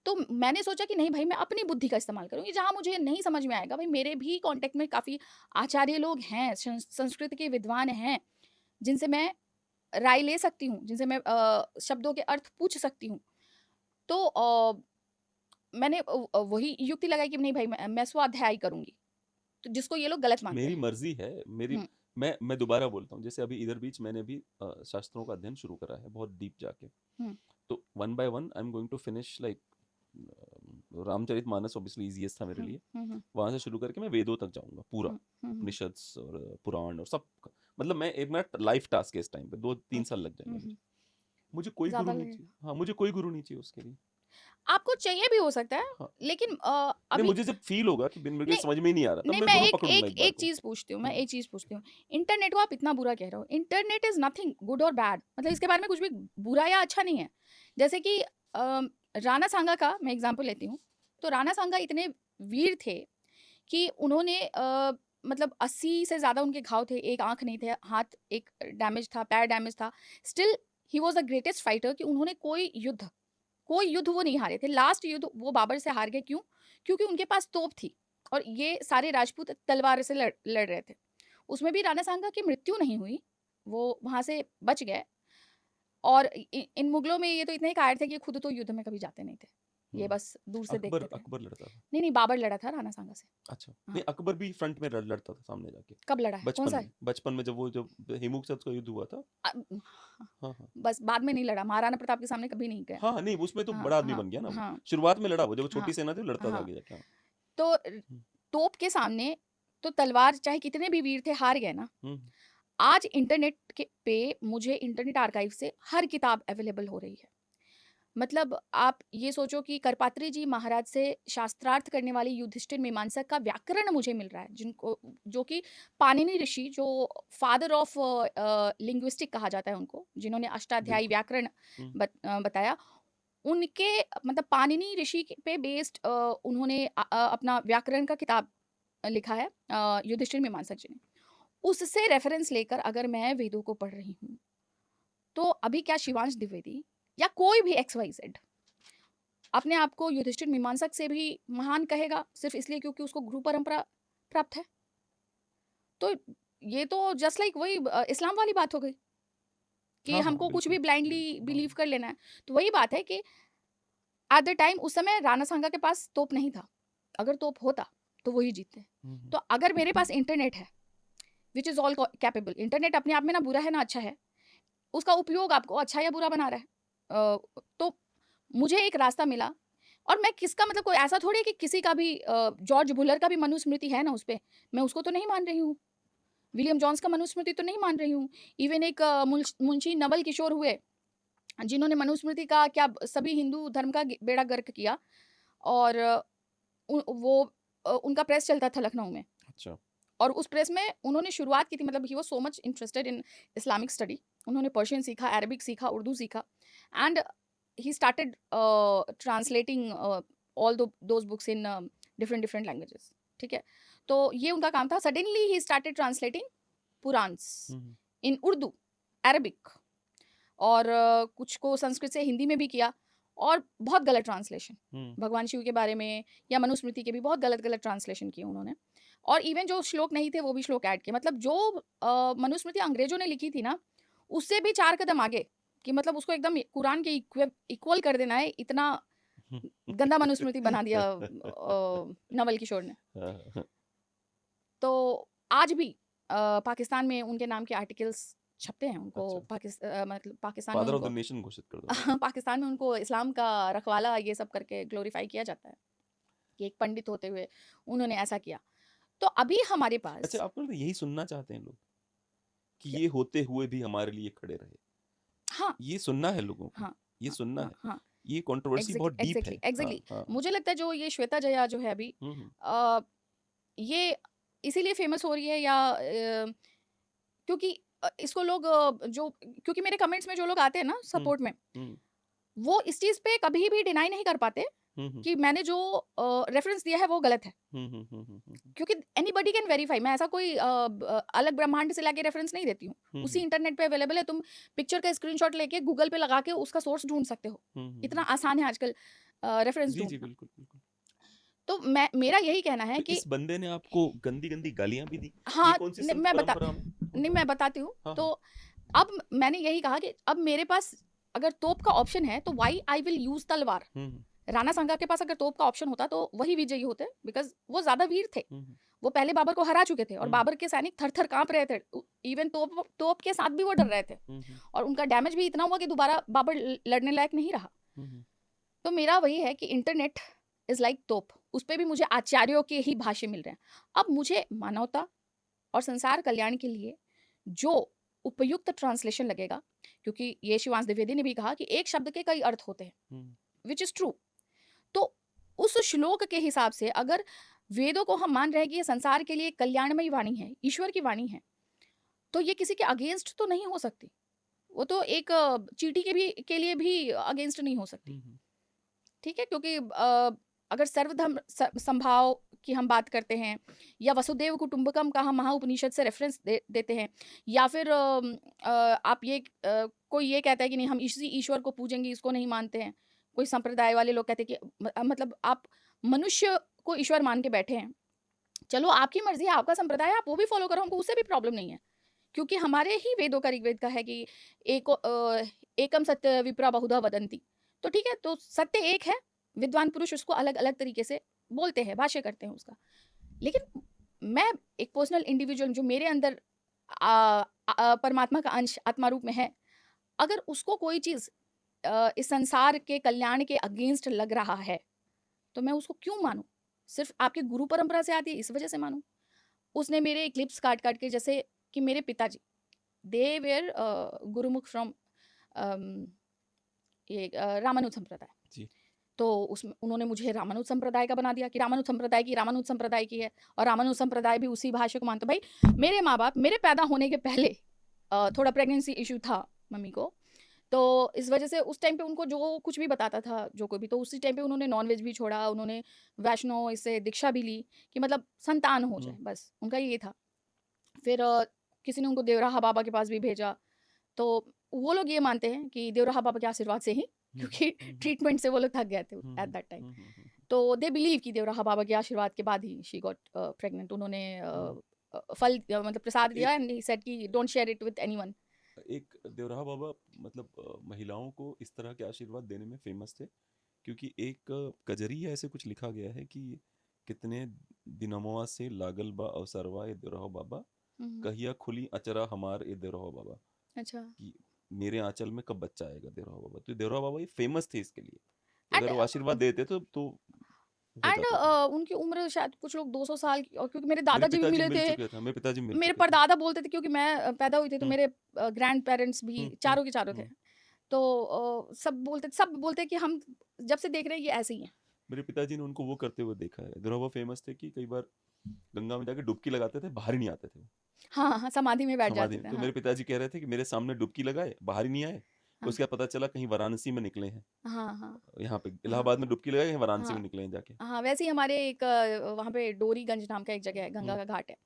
Speaker 1: तो मैंने सोचा कि नहीं भाई, मैं अपनी बुद्धि का इस्तेमाल करूँगी। जहाँ मुझे नहीं समझ में आएगा, भाई मेरे भी कांटेक्ट में काफ़ी आचार्य लोग हैं, संस्कृत के विद्वान हैं, जिनसे मैं राय ले सकती हूँ, जिनसे मैं शब्दों के अर्थ पूछ सकती हूँ। तो मैंने वही युक्ति लगाई कि नहीं भाई, मैं स्वाध्याय करूँगी, तो जिसको ये लोग गलत मानते
Speaker 2: मेरी
Speaker 1: हैं।
Speaker 2: मर्जी है, मेरी,
Speaker 1: हुँ,
Speaker 2: मैं दोबारा बोलता हूँ, जैसे अभी इधर बीच मैंने भी शास्त्रों का अध्ययन शुरू करा है बहुत डीप जाके,
Speaker 1: हुँ,
Speaker 2: तो one by one I am going to finish, like Ramcharitmanas obviously easiest था मेरे
Speaker 1: हुँ,
Speaker 2: लिए,
Speaker 1: हुँ,
Speaker 2: वहां से शुरू करके मैं वेदों तक जाऊंगा पूरा,
Speaker 1: हुँ, हुँ,
Speaker 2: उपनिषद्स और पुराण और सब, मतलब मैं एक मिनट लाइफ टास्क है इस टाइम पे, 2-3 साल लग जाएंगे मुझे। मुझे कोई गुरु
Speaker 1: ज़्यादा
Speaker 2: नहीं
Speaker 1: लगेगा।
Speaker 2: चाहिए, हाँ मुझे कोई गुरु नहीं चाहिए उसके लिए।
Speaker 1: आपको चाहिए भी हो सकता है,
Speaker 2: हाँ
Speaker 1: लेकिन
Speaker 2: नहीं,
Speaker 1: अभी
Speaker 2: मुझे जब फील होगा कि बिन मेरे को
Speaker 1: नहीं,
Speaker 2: समझ में ही नहीं आ रहा, तब
Speaker 1: नहीं,
Speaker 2: मैं
Speaker 1: मैं
Speaker 2: गुरु
Speaker 1: एक
Speaker 2: पकड़ूंगा
Speaker 1: एक
Speaker 2: एक बार
Speaker 1: एक
Speaker 2: को।
Speaker 1: चीज़ पूछती हूँ, मैं एक चीज़ पूछती हूँ। इंटरनेट को आप इतना बुरा कह रहे हो, इंटरनेट इज़ नथिंग गुड और बैड, मतलब इसके बारे में कुछ भी बुरा या अच्छा नहीं है। जैसे कि राणा सांगा का मैं एग्ज़ाम्पल लेती हूँ, तो राणा सांगा इतने वीर थे कि उन्होंने मतलब 80 से ज़्यादा उनके घाव थे, एक आँख नहीं थे, हाथ एक डैमेज था, पैर डैमेज था। Still he was the greatest fighter, कि उन्होंने कोई युद्ध वो नहीं हारे थे। लास्ट युद्ध वो बाबर से हार गए, क्यों? क्योंकि उनके पास तोप थी और ये सारे राजपूत तलवार से लड़ रहे थे। उसमें भी राणा सांगा की मृत्यु नहीं हुई, वो वहाँ से बच गए। और इन मुगलों में ये तो इतने कायर थे कि खुद तो युद्ध में कभी जाते नहीं थे। ये बस दूर से देखते थे।
Speaker 2: अकबर लड़ता था।
Speaker 1: नहीं बाबर लड़ा था राणा सांगा से।
Speaker 2: अच्छा,
Speaker 1: हाँ।
Speaker 2: नहीं अकबर भी फ्रंट में लड़ता था सामने जाके।
Speaker 1: कब लड़ा है? कौन सा है?
Speaker 2: बचपन में जब हेमू के साथ उसका युद्ध हुआ था। हाँ।
Speaker 1: बस बाद में नहीं लड़ा, महाराणा प्रताप के सामने कभी नहीं गया।
Speaker 2: हाँ, नहीं उसमें तो
Speaker 1: हाँ,
Speaker 2: बड़ा आदमी
Speaker 1: हाँ,
Speaker 2: बन गया ना वो।
Speaker 1: हाँ।
Speaker 2: शुरुआत में लड़ा वो, जब छोटी
Speaker 1: हाँ,
Speaker 2: सेना थी लड़ता था
Speaker 1: हाँ।
Speaker 2: आगे जाके।
Speaker 1: तो तोप के सामने तो तलवार चाहे कितने भी वीर थे हार गए ना। आज इंटरनेट पे मुझे इंटरनेट आर्काइव से हर किताब अवेलेबल हो रही है। मतलब आप ये सोचो कि करपात्री जी महाराज से शास्त्रार्थ करने वाली युधिष्ठिर मीमांसक का व्याकरण मुझे मिल रहा है, जिनको जो कि पाणिनि ऋषि, जो फादर ऑफ लिंग्विस्टिक कहा जाता है उनको, जिन्होंने अष्टाध्यायी व्याकरण बताया, उनके मतलब पाणिनि ऋषि पे बेस्ड उन्होंने अपना व्याकरण का किताब लिखा है युधिष्ठिर मीमांसक जी ने। उससे रेफरेंस लेकर अगर मैं वेदों को पढ़ रही हूँ, तो अभी क्या शिवांश द्विवेदी या कोई भी XYZ अपने आप को युधिष्ठिर मीमांसक से भी महान कहेगा सिर्फ इसलिए क्योंकि उसको गुरु परंपरा प्राप्त है? तो ये तो जस्ट लाइक वही इस्लाम वाली बात हो गई कि
Speaker 2: हाँ,
Speaker 1: हमको कुछ भी
Speaker 2: बिल्कुल,
Speaker 1: ब्लाइंडली
Speaker 2: बिल्कुल,
Speaker 1: बिलीव कर लेना है। तो वही बात है कि एट द टाइम उस समय राणा सांगा के पास तोप नहीं था, अगर तोप होता तो वही जीतते। तो अगर मेरे पास इंटरनेट है which is all capable, internet अपने आप में ना बुरा है ना अच्छा है, उसका उपयोग आपको अच्छा या बुरा बना रहा है। तो मुझे एक रास्ता मिला, और मैं किसका मतलब कोई ऐसा थोड़ी है कि किसी का भी जॉर्ज बुलर का भी मनुस्मृति है ना उस पे, मैं उसको तो नहीं मान रही हूँ। विलियम जॉन्स का मनुस्मृति तो नहीं मान रही हूँ। इवन एक मुंशी नवल किशोर हुए जिन्होंने मनुस्मृति का क्या सभी हिंदू धर्म का बेड़ा गर्क किया, और उनका प्रेस चलता था लखनऊ में।
Speaker 2: अच्छा।
Speaker 1: और उस प्रेस में उन्होंने शुरुआत की थी, मतलब he was so much interested in Islamic study. उन्होंने पर्शियन सीखा, अरबिक सीखा, उर्दू सीखा, and he started translating all those books in different languages. ठीक है, तो ये उनका काम था। suddenly he started translating Puranas in Urdu, Arabic, और कुछ को संस्कृत से हिंदी में भी किया, और बहुत गलत ट्रांसलेशन भगवान शिव के बारे में या मनुस्मृति के भी बहुत गलत ट्रांसलेशन किए उन्होंने, और इवन जो श्लोक नहीं थे वो भी श्लोक ऐड किए। मतलब जो मनुस्मृति अंग्रेजों ने लिखी थी ना, उससे भी 4 कदम आगे, कि मतलब उसको एकदम कुरान के इक्वल कर देना है, इतना गंदा मनुस्मृति बना दिया नवल किशोर ने। तो आज भी पाकिस्तान में उनके नाम के आर्टिकल्स छपते हैं। उनको मतलब Pakistan
Speaker 2: father of the nation घोषित कर दो।
Speaker 1: पाकिस्तान में उनको इस्लाम का रखवाला ये सब करके ग्लोरीफाई किया जाता है कि एक पंडित होते हुए उन्होंने ऐसा किया। तो अभी हमारे पास,
Speaker 2: अच्छा, आप लोग यही सुनना चाहते हैं लोग कि ये होते हुए भी हमारे लिए खड़े रहे? हाँ, ये सुनना है लोगों को। हाँ, ये सुनना है। हाँ, ये कंट्रोवर्सी बहुत डीप है।
Speaker 1: एग्जैक्टली। मुझे लगता है जो ये श्वेता जया जो है अभी ये इसीलिए फेमस हो रही है, या क्योंकि इसको लोग क्योंकि मेरे कमेंट्स में जो लोग आते हैं ना सपोर्ट में, वो इस चीज पे कभी भी डिनाई नहीं कर पाते कि मैंने जो रेफरेंस दिया है वो गलत है, क्योंकि एनीबॉडी कैन वेरीफाई। मैं ऐसा कोई अलग ब्रह्मांड से लाके रेफरेंस नहीं देती हूँ, उसी इंटरनेट पे अवेलेबल है। तुम पिक्चर का स्क्रीनशॉट लेके गूगल पे लगा के उसका सोर्स ढूंढ सकते हो, इतना आसान है आजकल रेफरेंस ढूंढना।
Speaker 2: बिल्कुल बिल्कुल।
Speaker 1: तो मेरा यही कहना है कि
Speaker 2: इस बंदे ने आपको गंदी गंदी गालियां भी दी।
Speaker 1: हाँ, मैं बताती हूँ। तो अब मैंने यही कहा कि अब मेरे पास अगर तोप का ऑप्शन है तो व्हाई आई विल यूज तलवार। राणा सांगा के पास अगर तोप का ऑप्शन होता तो वही विजयी होते, बिकॉज वो ज्यादा वीर थे। वो पहले बाबर को हरा चुके थे, और बाबर के सैनिक थर थर कांप रहे थे। इवन तोप के साथ भी वो डर रहे थे, और उनका डैमेज भी इतना हुआ कि दोबारा बाबर लड़ने लायक नहीं रहा। तो मेरा वही है कि इंटरनेट इज लाइक तोप, उस पर भी मुझे आचार्यों के ही भाष्य मिल रहे हैं। अब मुझे मानवता और संसार कल्याण के लिए जो उपयुक्त ट्रांसलेशन लगेगा, क्योंकि ये शिवांश द्विवेदी ने भी कहा कि एक शब्द के कई अर्थ होते हैं, विच इज ट्रू। तो उस श्लोक के हिसाब से अगर वेदों को हम मान रहे हैं कि ये संसार के लिए कल्याणमयी वाणी है, ईश्वर की वाणी है, तो ये किसी के अगेंस्ट तो नहीं हो सकती। वो तो एक चींटी के लिए भी अगेंस्ट नहीं हो सकती। ठीक है, क्योंकि अगर सर्वधर्म संभाव की हम बात करते हैं, या वसुदेव कुटुंबकम का हम महाउपनिषद से रेफरेंस देते हैं, या फिर आप ये कोई ये कहता है कि नहीं हम इसी ईश्वर को पूजेंगे, इसको नहीं मानते हैं। कोई संप्रदाय वाले लोग कहते हैं कि मतलब आप मनुष्य को ईश्वर मान के बैठे हैं। चलो आपकी मर्जी है, आपका संप्रदाय है, आप वो भी फॉलो करो, हमको उससे भी प्रॉब्लम नहीं है, क्योंकि हमारे ही वेदों का ऋग्वेद का है कि एकम सत्य विप्रा बहुधा वदंती। तो ठीक है, तो सत्य एक है, विद्वान पुरुष उसको अलग अलग तरीके से बोलते हैं, भाष्य करते हैं उसका। लेकिन मैं एक पर्सनल इंडिविजुअल जो मेरे अंदर परमात्मा का अंश आत्मा रूप में है, अगर उसको कोई चीज़ इस संसार के कल्याण के अगेंस्ट लग रहा है तो मैं उसको क्यों मानूं? सिर्फ आपके गुरु परंपरा से आती है इस वजह से मानूं? उसने मेरे क्लिप्स काट काट के, जैसे कि मेरे पिताजी दे वेयर गुरुमुख फ्रॉम ये रामानुज संप्रदाय,
Speaker 2: जी।
Speaker 1: तो उसमें उन्होंने मुझे रामानुज संप्रदाय का बना दिया कि रामानुज संप्रदाय की है, और रामानुज संप्रदाय भी उसी भाष्य को मानते। भाई मेरे माँ बाप, मेरे पैदा होने के पहले थोड़ा प्रेगनेंसी इशू था मम्मी को, तो इस वजह से उस टाइम पे उनको जो कुछ भी बताता था जो कोई भी, तो उसी टाइम पे उन्होंने नॉनवेज भी छोड़ा, उन्होंने वैष्णो इससे दीक्षा भी ली कि मतलब संतान हो जाए, बस उनका ये था। फिर किसी ने उनको देवराहा बाबा के पास भी भेजा, तो वो लोग ये मानते हैं कि देवराहा बाबा के आशीर्वाद से ही, क्योंकि ट्रीटमेंट से वो लोग थक गए थे एट दैट टाइम, तो दे बिलीव कि देवराहा बाबा के आशीर्वाद के बाद ही शी गॉट प्रेग्नेंट। उन्होंने फल मतलब प्रसाद दिया एंड ही सेड कि don't share it with anyone.
Speaker 2: एक देवराहा बाबा मतलब महिलाओं को इस तरह के आशीर्वाद देने में फेमस थे, क्योंकि एक कजरी ऐसे कुछ लिखा गया है कि कितने दिनमवा से लागल बा अवसरवा ए देवराहा बाबा, कहिया खुली अचरा हमार ए देवराहा बाबा।
Speaker 1: अच्छा,
Speaker 2: कि मेरे आंचल में कब बच्चा आएगा देवराहा बाबा। तो देवराहा बाबा ये फेमस थे इसके लिए,
Speaker 1: And,
Speaker 2: अगर वो आशीर्वाद देते तो हो
Speaker 1: एंड
Speaker 2: जाता था।
Speaker 1: उनकी उम्र शायद कुछ लोग 200 साल की, और क्योंकि मेरे
Speaker 2: मेरे
Speaker 1: दादाजी भी
Speaker 2: पिताजी
Speaker 1: मिले
Speaker 2: मिल
Speaker 1: थे,
Speaker 2: चुके थे, मेरे पिताजी मिल
Speaker 1: मेरे
Speaker 2: चुके थे।
Speaker 1: परदादा बोलते थे, क्योंकि मैं पैदा हुई थी तो मेरे ग्रैंड पेरेंट्स भी चारों के चारों थे, तो सब बोलते कि हम जब से देख रहे हैं ये ऐसे ही हैं।
Speaker 2: मेरे पिताजी ने उनको वो करते हुए देखा है। देवराहा बाबा फेमस थे कि कई बार गंगा में जाके डुबकी लगाते थे, बाहर ही नहीं आते थे वो।
Speaker 1: हाँ हाँ, समाधि में बैठ
Speaker 2: समाधि
Speaker 1: जाते
Speaker 2: में।
Speaker 1: थे।
Speaker 2: तो मेरे पिताजी कह रहे थे कि मेरे सामने डुबकी लगाए, बाहर ही नहीं आए।
Speaker 1: हाँ
Speaker 2: उसके बाद पता चला कहीं वाराणसी में निकले हैं,
Speaker 1: हाँ हाँ
Speaker 2: यहाँ पे
Speaker 1: हाँ
Speaker 2: इलाहाबाद में डुबकी लगाए, कहीं वाराणसी में
Speaker 1: हाँ
Speaker 2: निकले हैं जाके।
Speaker 1: हाँ, वैसे ही हमारे एक वहाँ पे डोरीगंज नाम का एक जगह है, गंगा का घाट है,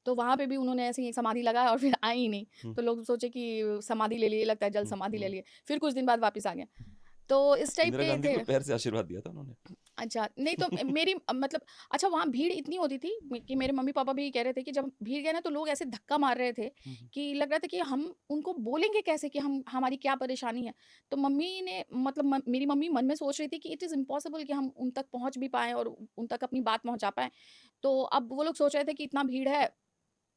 Speaker 1: तो वहाँ पे भी उन्होंने ऐसे ही एक समाधि लगाया और फिर आई ही नहीं, तो लोग सोचे कि समाधि ले लिए, लगता है जल समाधि ले लिए, फिर कुछ दिन बाद वापस आ गया। तो इस टाइप
Speaker 2: इंदिरा
Speaker 1: के
Speaker 2: गांधी
Speaker 1: थे।
Speaker 2: को पैर से आशीर्वाद दिया था उन्होंने।
Speaker 1: अच्छा, नहीं तो मेरी मतलब, अच्छा वहाँ भीड़ इतनी होती थी कि मेरे मम्मी पापा भी कह रहे थे कि जब भीड़ गए ना तो लोग ऐसे धक्का मार रहे थे कि लग रहा था कि हम उनको बोलेंगे कैसे कि हम हमारी क्या परेशानी है। तो मम्मी ने मतलब मेरी मम्मी मन में सोच रही थी कि इट इज़ इम्पॉसिबल कि हम उन तक पहुँच भी पाएँ और उन तक अपनी बात पहुँचा पाएँ। तो अब वो लोग सोच रहे थे कि इतना भीड़ है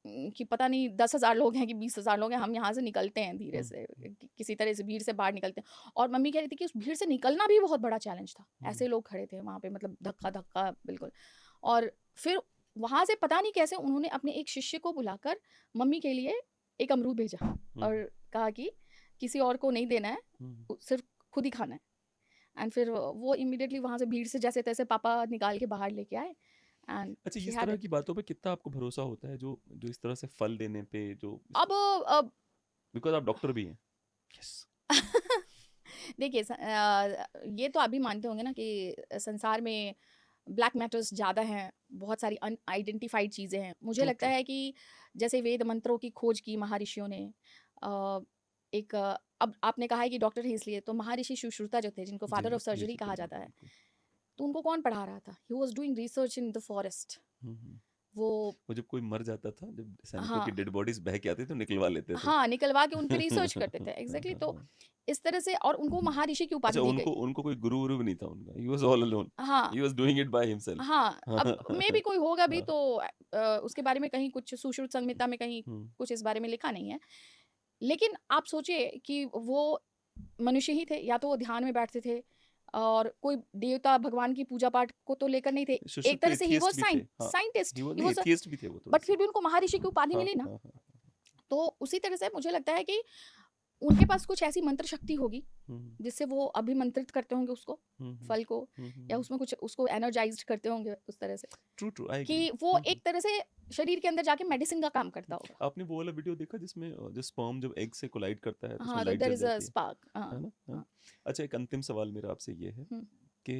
Speaker 1: कि पता नहीं 10,000 लोग हैं कि 20,000 लोग हैं, हम यहाँ से निकलते हैं धीरे से, किसी तरह से भीड़ से बाहर निकलते हैं। और मम्मी कह रही थी कि उस भीड़ से निकलना भी बहुत बड़ा चैलेंज था, ऐसे लोग खड़े थे वहाँ पे, मतलब धक्का धक्का बिल्कुल। और फिर वहाँ से पता नहीं कैसे उन्होंने अपने एक शिष्य को बुलाकर मम्मी के लिए एक अमरूद भेजा और कहा कि किसी और को नहीं देना है, सिर्फ खुद ही खाना है। एंड फिर वो इमीडिएटली वहाँ से भीड़ से जैसे तैसे पापा निकाल के बाहर लेके आए। एंड
Speaker 2: अच्छा, इस तरह की बातों पे कितना आपको भरोसा होता है, जो जो इस तरह से फल देने पे, जो
Speaker 1: अब
Speaker 2: बिकॉज आप डॉक्टर भी हैं। यस।
Speaker 1: देखिए ये तो आप भी मानते होंगे ना कि संसार में ब्लैक मैटर्स ज़्यादा हैं, बहुत सारी अनआइडेंटिफाइड चीज़ें हैं। मुझे लगता है कि जैसे वेद मंत्रों की खोज की महर्षियों ने, अब आपने कहा है कि डॉक्टर है इसलिए, तो महर्षि सुश्रुता जो थे, जिनको फादर ऑफ सर्जरी कहा जाता है, तो उनको कौन पढ़ा रहा था? He was doing research in the forest. वो
Speaker 2: जब कोई मर जाता था, जब सैनिकों की डेड बॉडीज बह के आती तो निकलवा लेते थे।
Speaker 1: हाँ, निकलवा के उन पे रिसर्च करते थे। एग्जैक्टली, तो इस तरह से, और उनको महर्षि की उपाधि दी गई।
Speaker 2: उनको कोई गुरु भी नहीं था उनका, he was all alone,
Speaker 1: हाँ,
Speaker 2: he was doing it by himself।
Speaker 1: हाँ, अब मे भी कोई होगा भी, तो उसके बारे में कहीं कुछ सुश्रुत संहिता में कहीं कुछ इस बारे में लिखा नहीं है। लेकिन आप सोचिए कि वो मनुष्य ही थे, या तो वो ध्यान में बैठते थे और कोई देवता भगवान की पूजा पाठ को तो लेकर नहीं थे। एक तरह से ही वो साइंटिस्ट, बट फिर भी उनको महर्षि की उपाधि मिली ना। तो उसी तरह से मुझे लगता है कि उनके पास कुछ ऐसी मंत्र शक्ति होगी जिससे वो अभिमंत्रित करते होंगे उसको, फल को, या उसमें कुछ उसको एनर्जाइज्ड करते होंगे उस तरह से, कि वो एक तरह से शरीर के अंदर जाके मेडिसिन का काम करता होगा।
Speaker 2: आपने वो वाला वीडियो देखा जिसमें जो स्पर्म जब एग से कोलाइड करता है,
Speaker 1: हाँ, तो देयर इज अ स्पार्क।
Speaker 2: अच्छा, एक अंतिम सवाल मेरा आपसे ये है कि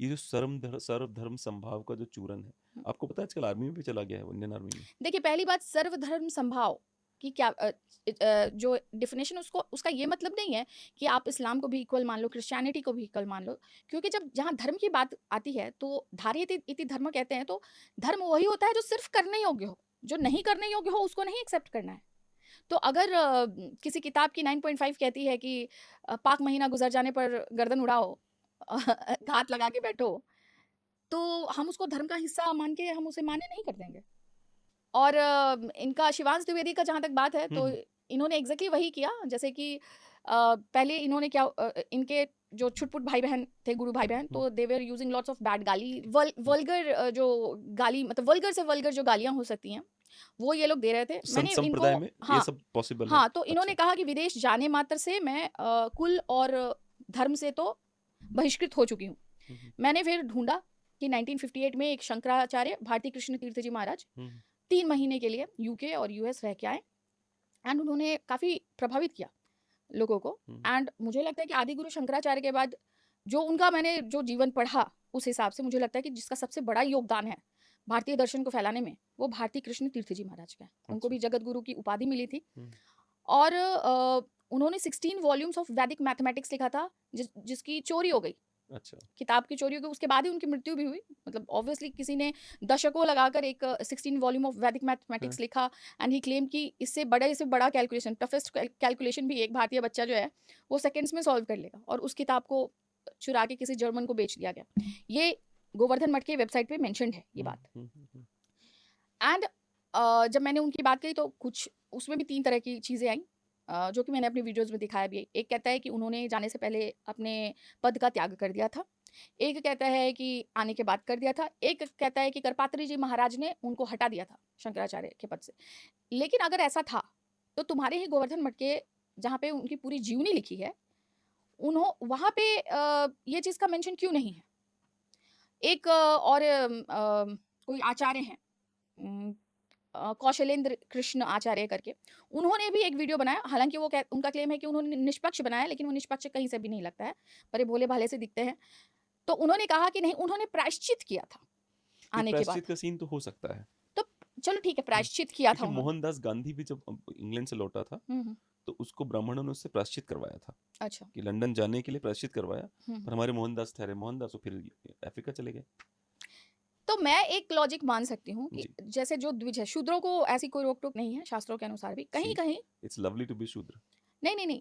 Speaker 2: ये जो सर्वधर्म संभाव का जो चूरन है, आपको पता है आजकल आर्मी में भी चला गया है, इंडियन आर्मी में।
Speaker 1: देखिए, पहली बात, सर्वधर्म संभाव कि क्या जो डेफिनेशन उसका ये मतलब नहीं है कि आप इस्लाम को भी इक्वल मान लो, क्रिश्चियनिटी को भी इक्वल मान लो, क्योंकि जब जहाँ धर्म की बात आती है तो धार्यते इति धर्म कहते हैं, तो धर्म वही होता है जो सिर्फ करने योग्य हो, जो नहीं करने योग्य हो उसको नहीं एक्सेप्ट करना है। तो अगर किसी किताब की 9.5 कहती है कि पाक महीना गुजर जाने पर गर्दन उड़ाओ, घात लगा के बैठो, तो हम उसको धर्म का हिस्सा मान के हम उसे मान्य नहीं कर देंगे। और इनका शिवांश द्विवेदी का जहाँ तक बात है, तो इन्होंने एग्जैक्टली वही किया जैसे कि पहले इन्होंने क्या इनके जो छुटपुट भाई बहन थे, गुरु भाई बहन, तो they were using lots of bad गाली, वल्गर जो गाली, मतलब वल्गर से वल्गर जो गालियां हो सकती हैं वो ये लोग दे रहे थे।
Speaker 2: संत
Speaker 1: मैंने
Speaker 2: संप्रदाय
Speaker 1: इनको
Speaker 2: में
Speaker 1: हाँ
Speaker 2: ये सब पॉसिबल है।
Speaker 1: हाँ, तो इन्होंने
Speaker 2: अच्छा।
Speaker 1: कहा कि विदेश जाने मात्र से मैं कुल और धर्म से तो बहिष्कृत हो चुकी हूँ। मैंने फिर ढूंढा कि 1958 में एक शंकराचार्य भारती कृष्ण तीर्थ जी महाराज 3 महीने के लिए यूके और यूएस रह के आए, एंड उन्होंने काफ़ी प्रभावित किया लोगों को। एंड मुझे लगता है कि आदि गुरु शंकराचार्य के बाद जो उनका मैंने जो जीवन पढ़ा, उस हिसाब से मुझे लगता है कि जिसका सबसे बड़ा योगदान है भारतीय दर्शन को फैलाने में, वो भारती कृष्ण तीर्थ जी महाराज का है। उनको भी जगत गुरु की उपाधि मिली थी। और उन्होंने 16 वॉल्यूम्स ऑफ वैदिक मैथमेटिक्स लिखा था, जिसकी चोरी हो गई,
Speaker 2: अच्छा।
Speaker 1: किताब की चोरी हो गई। उसके बाद ही उनकी मृत्यु भी हुई। मतलब ऑब्वियसली किसी ने दशकों लगाकर एक 16 वॉल्यूम ऑफ वैदिक मैथमेटिक्स लिखा, एंड ही क्लेम कि इससे बड़ा कैलकुलेशन, टफेस्ट कैलकुलेशन भी एक भारतीय बच्चा जो है वो सेकंड्स में सॉल्व कर लेगा। और उस किताब को चुरा के किसी जर्मन को बेच दिया गया। ये गोवर्धन मठ के वेबसाइट पे मेंशन्ड है ये बात। एंड जब मैंने उनकी बात कही तो कुछ उसमें भी 3 तरह की चीज़ें आई, जो कि मैंने अपने वीडियोस में दिखाया भी है। एक कहता है कि उन्होंने जाने से पहले अपने पद का त्याग कर दिया था। एक कहता है कि आने के बाद कर दिया था। एक कहता है कि करपात्री जी महाराज ने उनको हटा दिया था शंकराचार्य के पद से। लेकिन अगर ऐसा था तो तुम्हारे ही गोवर्धन मठ के जहाँ पे उनकी पूरी जीवनी लिखी है, वहाँ पे ये चीज़ का मेंशन क्यों नहीं है? एक और कोई आचार्य हैं, कौशलेंद्र कृष्ण आचार्य करके, उन्होंने भी एक वीडियो बनाया। हालांकि वो उनका क्लेम है कि उन्होंने निष्पक्ष बनाया, लेकिन वो निष्पक्ष कहीं से भी नहीं लगता है, पर ये भोले भाले से दिखते हैं। तो उन्होंने कहा कि नहीं, उन्होंने प्रायश्चित किया था आने के बाद।
Speaker 2: प्रायश्चित का सीन तो हो सकता है।
Speaker 1: तो चलो ठीक है, प्रायश्चित किया था
Speaker 2: क्योंकि
Speaker 1: उन्होंने।
Speaker 2: मोहनदास गांधी भी जब इंग्लैंड से लौटा था तो उसको ब्राह्मणों ने उससे प्रायश्चित करवाया था
Speaker 1: अच्छा।
Speaker 2: कि लंदन जाने के लिए प्रायश्चित करवाया, पर हमारे मोहनदास ठहरे मोहनदास, तो फिर अफ्रीका चले गए।
Speaker 1: तो मैं एक लॉजिक मान सकती हूँ कि जैसे जो द्विज है, शूद्रों को ऐसी कोई रोक टोक नहीं है शास्त्रों के अनुसार भी। कहीं कहीं
Speaker 2: इट्स लवली टू बी शूद्र।
Speaker 1: नहीं,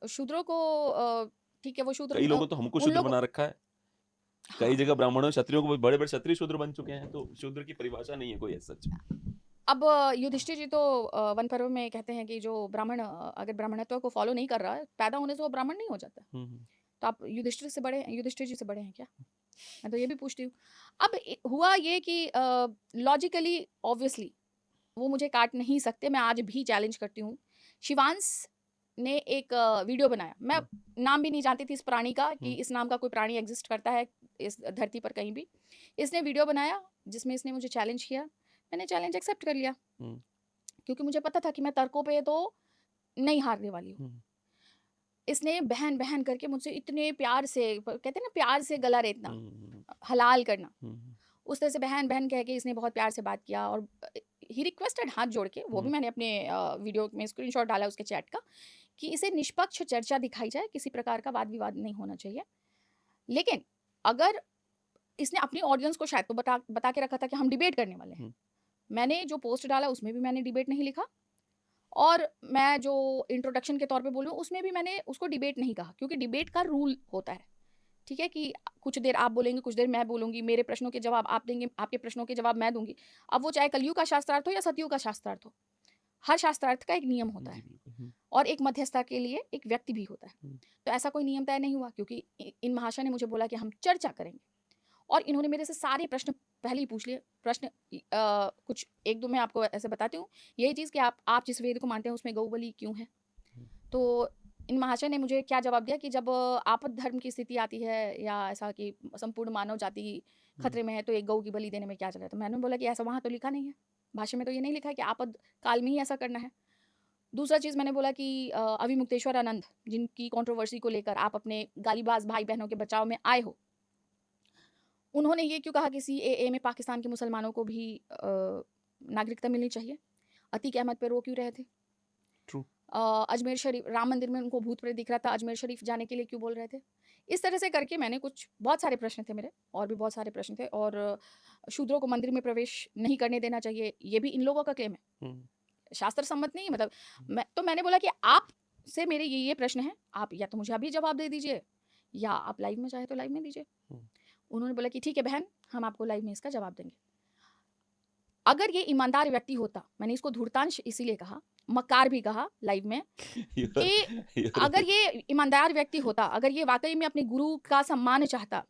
Speaker 1: शूद्रों को ठीक है, वो शूद्र,
Speaker 2: कई लोगों तो हमको शूद्र बना रखा है। कई जगह ब्राह्मणों क्षत्रियों को बड़े बड़े क्षत्रिय शूद्र बन चुके हैं, तो शूद्र की परिभाषा नहीं है कोई सच।
Speaker 1: अब युधिष्ठिर जी तो वन पर्व में कहते हैं कि जो ब्राह्मण अगर ब्राह्मणत्व को फॉलो नहीं कर रहा है, पैदा होने से वो ब्राह्मण नहीं हो जाता। तो आप युधिष्ठिर जी से बड़े हैं क्या? मैं तो ये भी पूछती हूँ। अब हुआ ये कि लॉजिकली ऑब्वियसली वो मुझे काट नहीं सकते। मैं आज भी चैलेंज करती हूँ। शिवांश ने एक वीडियो बनाया, मैं नाम भी नहीं जानती थी इस प्राणी का कि इस नाम का कोई प्राणी एग्जिस्ट करता है इस धरती पर कहीं भी। इसने वीडियो बनाया जिसमें इसने मुझे चैलेंज किया। मैंने चैलेंज एक्सेप्ट कर लिया, क्योंकि मुझे पता था कि मैं तर्कों पे तो नहीं हारने वाली हूँ। इसने बहन बहन करके मुझसे इतने प्यार से, कहते हैं ना प्यार से गला रेतना, हलाल करना, उस तरह से बहन बहन कह के इसने बहुत प्यार से बात किया। और ही रिक्वेस्टेड हाथ जोड़ के, वो भी मैंने अपने वीडियो में स्क्रीनशॉट डाला उसके चैट का, कि इसे निष्पक्ष चर्चा दिखाई जाए, किसी प्रकार का वाद विवाद नहीं होना चाहिए। लेकिन अगर इसने अपनी ऑडियंस को शायद तो बता के रखा था कि हम डिबेट करने वाले हैं। मैंने जो पोस्ट डाला उसमें भी मैंने डिबेट नहीं लिखा, और मैं जो इंट्रोडक्शन के तौर पे बोलूँ उसमें भी मैंने उसको डिबेट नहीं कहा, क्योंकि डिबेट का रूल होता है, ठीक है, कि कुछ देर आप बोलेंगे, कुछ देर मैं बोलूँगी, मेरे प्रश्नों के जवाब आप देंगे, आपके प्रश्नों के जवाब मैं दूंगी। अब वो चाहे कलयुग का शास्त्रार्थ हो या सतयुग का शास्त्रार्थ हो, हर शास्त्रार्थ का एक नियम होता है, और एक मध्यस्थता के लिए एक व्यक्ति भी होता है। तो ऐसा कोई नियम तय नहीं हुआ, क्योंकि इन महाशय ने मुझे बोला कि हम चर्चा करेंगे, और इन्होंने मेरे से सारे प्रश्न पहले ही पूछ लिए। प्रश्न कुछ एक दो मैं आपको ऐसे बताती हूँ। यही चीज़ कि आप जिस वेद को मानते हैं उसमें गौ बलि क्यों है? तो इन महाशय ने मुझे क्या जवाब दिया कि जब आपद धर्म की स्थिति आती है, या ऐसा कि संपूर्ण मानव जाति खतरे में है, तो एक गौ की बलि देने में क्या चल रहा है? तो मैंने बोला कि ऐसा वहाँ तो लिखा नहीं है, भाषा में तो ये नहीं लिखा है कि आपद काल में ही ऐसा करना है। दूसरा चीज़ मैंने बोला कि अविमुक्तेश्वर आनंद, जिनकी कंट्रोवर्सी को लेकर आप अपने गालीबाज भाई बहनों के बचाव में आए हो, उन्होंने ये क्यों कहा कि CAA में पाकिस्तान के मुसलमानों को भी नागरिकता मिलनी चाहिए? अतीक अहमद पे रो क्यों रहे थे?
Speaker 2: True.
Speaker 1: अजमेर शरीफ, राम मंदिर में उनको भूत प्रेत दिख रहा था, अजमेर शरीफ जाने के लिए क्यों बोल रहे थे? इस तरह से करके मैंने बहुत सारे प्रश्न थे मेरे, और भी बहुत सारे प्रश्न थे। और शूद्रों को मंदिर में प्रवेश नहीं करने देना चाहिए, ये भी इन लोगों का क्लेम है, शास्त्र सम्मत नहीं। मतलब मैंने बोला कि आप से मेरे ये प्रश्न हैं, आप या तो मुझे अभी जवाब दे दीजिए, या आप लाइव में चाहे तो लाइव में दीजिए।
Speaker 2: हम्म।
Speaker 1: उन्होंने बोला कि ठीक है बहन, हम आपको लाइव में इसका जवाब देंगे। अगर ये ईमानदार व्यक्ति होता, मैंने इसको धूर्तांश इसीलिए कहा, मक्कार भी कहा लाइव में, कि अगर ये ईमानदार व्यक्ति होता, अगर ये वाकई में अपने गुरु का सम्मान चाहता,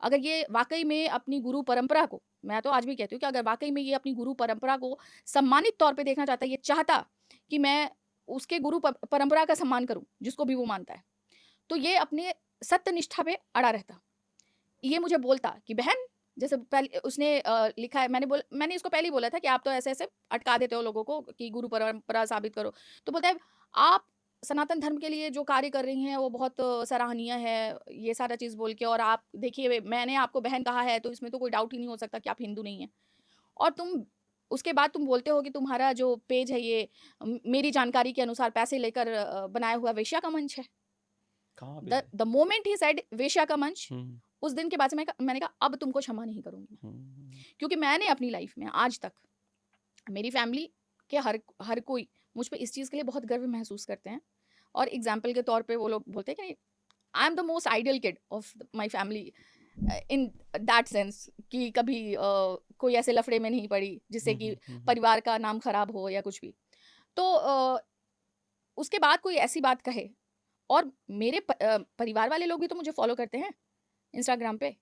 Speaker 1: अगर ये वाकई में अपनी गुरु परंपरा को, मैं तो आज भी कहती हूँ कि अगर वाकई में ये अपनी गुरु परंपरा को सम्मानित तौर पे देखना चाहता, ये चाहता कि मैं उसके गुरु परंपरा का सम्मान करूं, जिसको भी वो मानता है, तो ये अपने सत्य निष्ठा पे अड़ा रहता। ये मुझे बोलता कि बहन, जैसे पहले उसने लिखा है, मैंने इसको पहले ही बोला था कि आप तो ऐसे ऐसे अटका देते हो लोगों को कि गुरु परंपरा साबित करो। तो बोलता है आप सनातन धर्म के लिए जो कार्य कर रही हैं वो बहुत सराहनीय है, ये सारा चीज़ बोल के, और आप देखिए मैंने आपको बहन कहा है तो इसमें तो कोई डाउट ही नहीं हो सकता कि आप हिंदू नहीं हैं। और तुम उसके बाद तुम बोलते हो कि तुम्हारा जो पेज है ये मेरी जानकारी के अनुसार पैसे लेकर बनाया हुआ वेश्या का मंच है।
Speaker 2: कहाँ पे है?
Speaker 1: द मोमेंट ही सेड वेश्या का मंच,
Speaker 2: हम्म,
Speaker 1: उस दिन के बाद से मैंने कहा अब तुमको क्षमा नहीं करूंगी मैं। क्योंकि मैंने अपनी लाइफ में आज तक, मेरी फैमिली के हर कोई मुझ पे इस चीज़ के लिए बहुत गर्व महसूस करते हैं, और एग्जाम्पल के तौर पे वो लोग बोलते हैं कि I am the most ideal kid of my family in that sense, कि कभी कोई ऐसे लफड़े में नहीं पड़ी जिससे कि परिवार का नाम खराब हो या कुछ भी। तो उसके बाद कोई ऐसी बात कहे, और मेरे परिवार वाले लोग भी तो मुझे फॉलो करते हैं इंस्टाग्राम पे,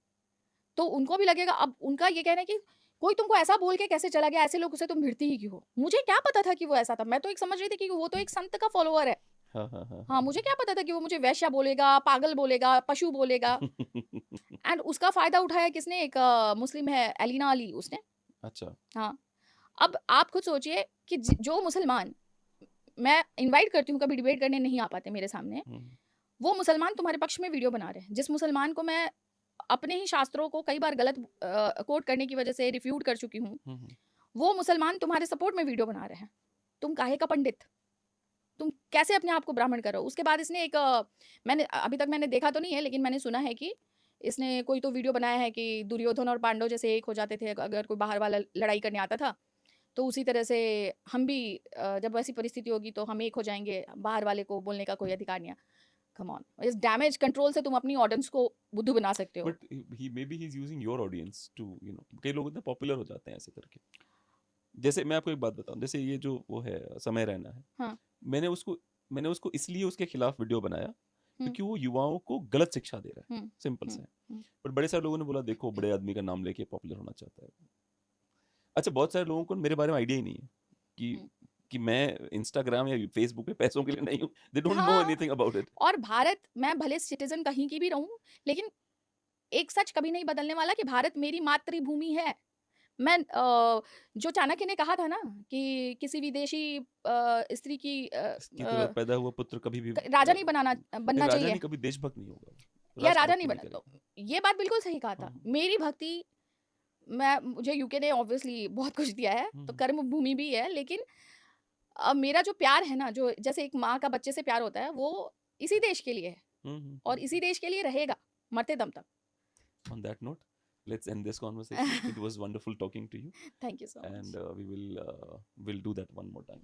Speaker 1: तो उनको भी लगेगा, अब उनका ये कहना है कि कोई तुमको ऐसा बोल के कैसे चला गया, ऐसे लोग से तुम भिड़ती ही क्यों हो। मुझे क्या पता था कि वो ऐसा था, मैं तो एक समझ रही थी कि वो तो एक संत का फॉलोअर है। हाँ, मुझे क्या पता था कि वो मुझे वैश्या बोलेगा, पागल बोलेगा, पशु बोलेगा। एंड उसका फायदा उठाया किसने, एक मुस्लिम है एलिना अली, उसने।
Speaker 2: अच्छा।
Speaker 1: हाँ, अब आप खुद सोचिए कि जो मुसलमान मैं इनवाइट करती हूँ, कभी डिबेट करने नहीं आ पाते मेरे सामने, वो मुसलमान तुम्हारे पक्ष में वीडियो बना रहे हैं। जिस मुसलमान को मैं अपने ही शास्त्रों को कई बार गलत कोट करने की वजह से रिफ्यूट कर चुकी हूँ, वो मुसलमान तुम्हारे सपोर्ट में वीडियो बना रहे हैं। तुम काहे का पंडित, तुम कैसे अपने आप को ब्राह्मण करो। उसके बाद इसने एक मैंने अभी तक मैंने देखा तो नहीं है, लेकिन मैंने सुना है कि इसने कोई तो वीडियो बनाया है कि दुर्योधन और पांडव जैसे एक हो जाते थे अगर कोई बाहर वाला लड़ाई करने आता था, तो उसी तरह से हम भी जब वैसी परिस्थिति होगी तो हम एक हो जाएंगे, बाहर वाले को बोलने का कोई अधिकार नहीं है। कम ऑन, इस डैमेज कंट्रोल से तुम अपनी ऑडियंस को बुद्धू बना सकते हो।
Speaker 2: But he may be he is using your audience to, you know, कई लोग इतना पॉपुलर हो जाते हैं ऐसे करके। जैसे मैं आपको एक बात बताऊं, जैसे ये जो वो है समय रैना है,
Speaker 1: हाँ।
Speaker 2: मैंने उसको इसलिए उसके खिलाफ वीडियो बनाया क्योंकि वो युवाओं को गलत शिक्षा दे रहा है, सिंपल से। पर बड़े सारे लोगों ने बोला देखो बड़े आदमी का नाम लेके पॉपुलर होना चाहता है। अच्छा, बहुत सारे लोगों को मेरे बारे में आइडिया ही नहीं है कि मैं इंस्टाग्राम या फेसबुक पे पैसों के लिए नहीं हूँ। They don't know anything about it.
Speaker 1: और भारत, मैं भले सिटीजन कहीं की भी रहूं, लेकिन एक सच कभी नहीं बदलने वाला कि भारत मेरी मातृभूमि है। मैं जो चाणक्य ने कहा था ना कि किसी विदेशी स्त्री की
Speaker 2: इसकी तरह पैदा हुआ पुत्र कभी भी
Speaker 1: राजा नहीं बनना
Speaker 2: राजा
Speaker 1: चाहिए,
Speaker 2: नहीं, कभी देशभक्त नहीं होगा,
Speaker 1: या राजा
Speaker 2: राष्ट्रभक्त
Speaker 1: नहीं बना।
Speaker 2: करेगा।
Speaker 1: तो ये बात बिल्कुल सही कहा था। मेरी भक्ति, मुझे यूके ने ऑब्वियसली बहुत कुछ दिया है, तो कर्म भूमि भी है, लेकिन मेरा जो प्यार है ना, जो जैसे एक माँ का बच्चे से प्यार होता है, वो इसी देश के लिए है और इसी देश के लिए रहेगा मरते दम तक।
Speaker 2: On that note, let's end this conversation. It was wonderful talking to you.
Speaker 1: Thank you so much.
Speaker 2: And we'll do that one more time.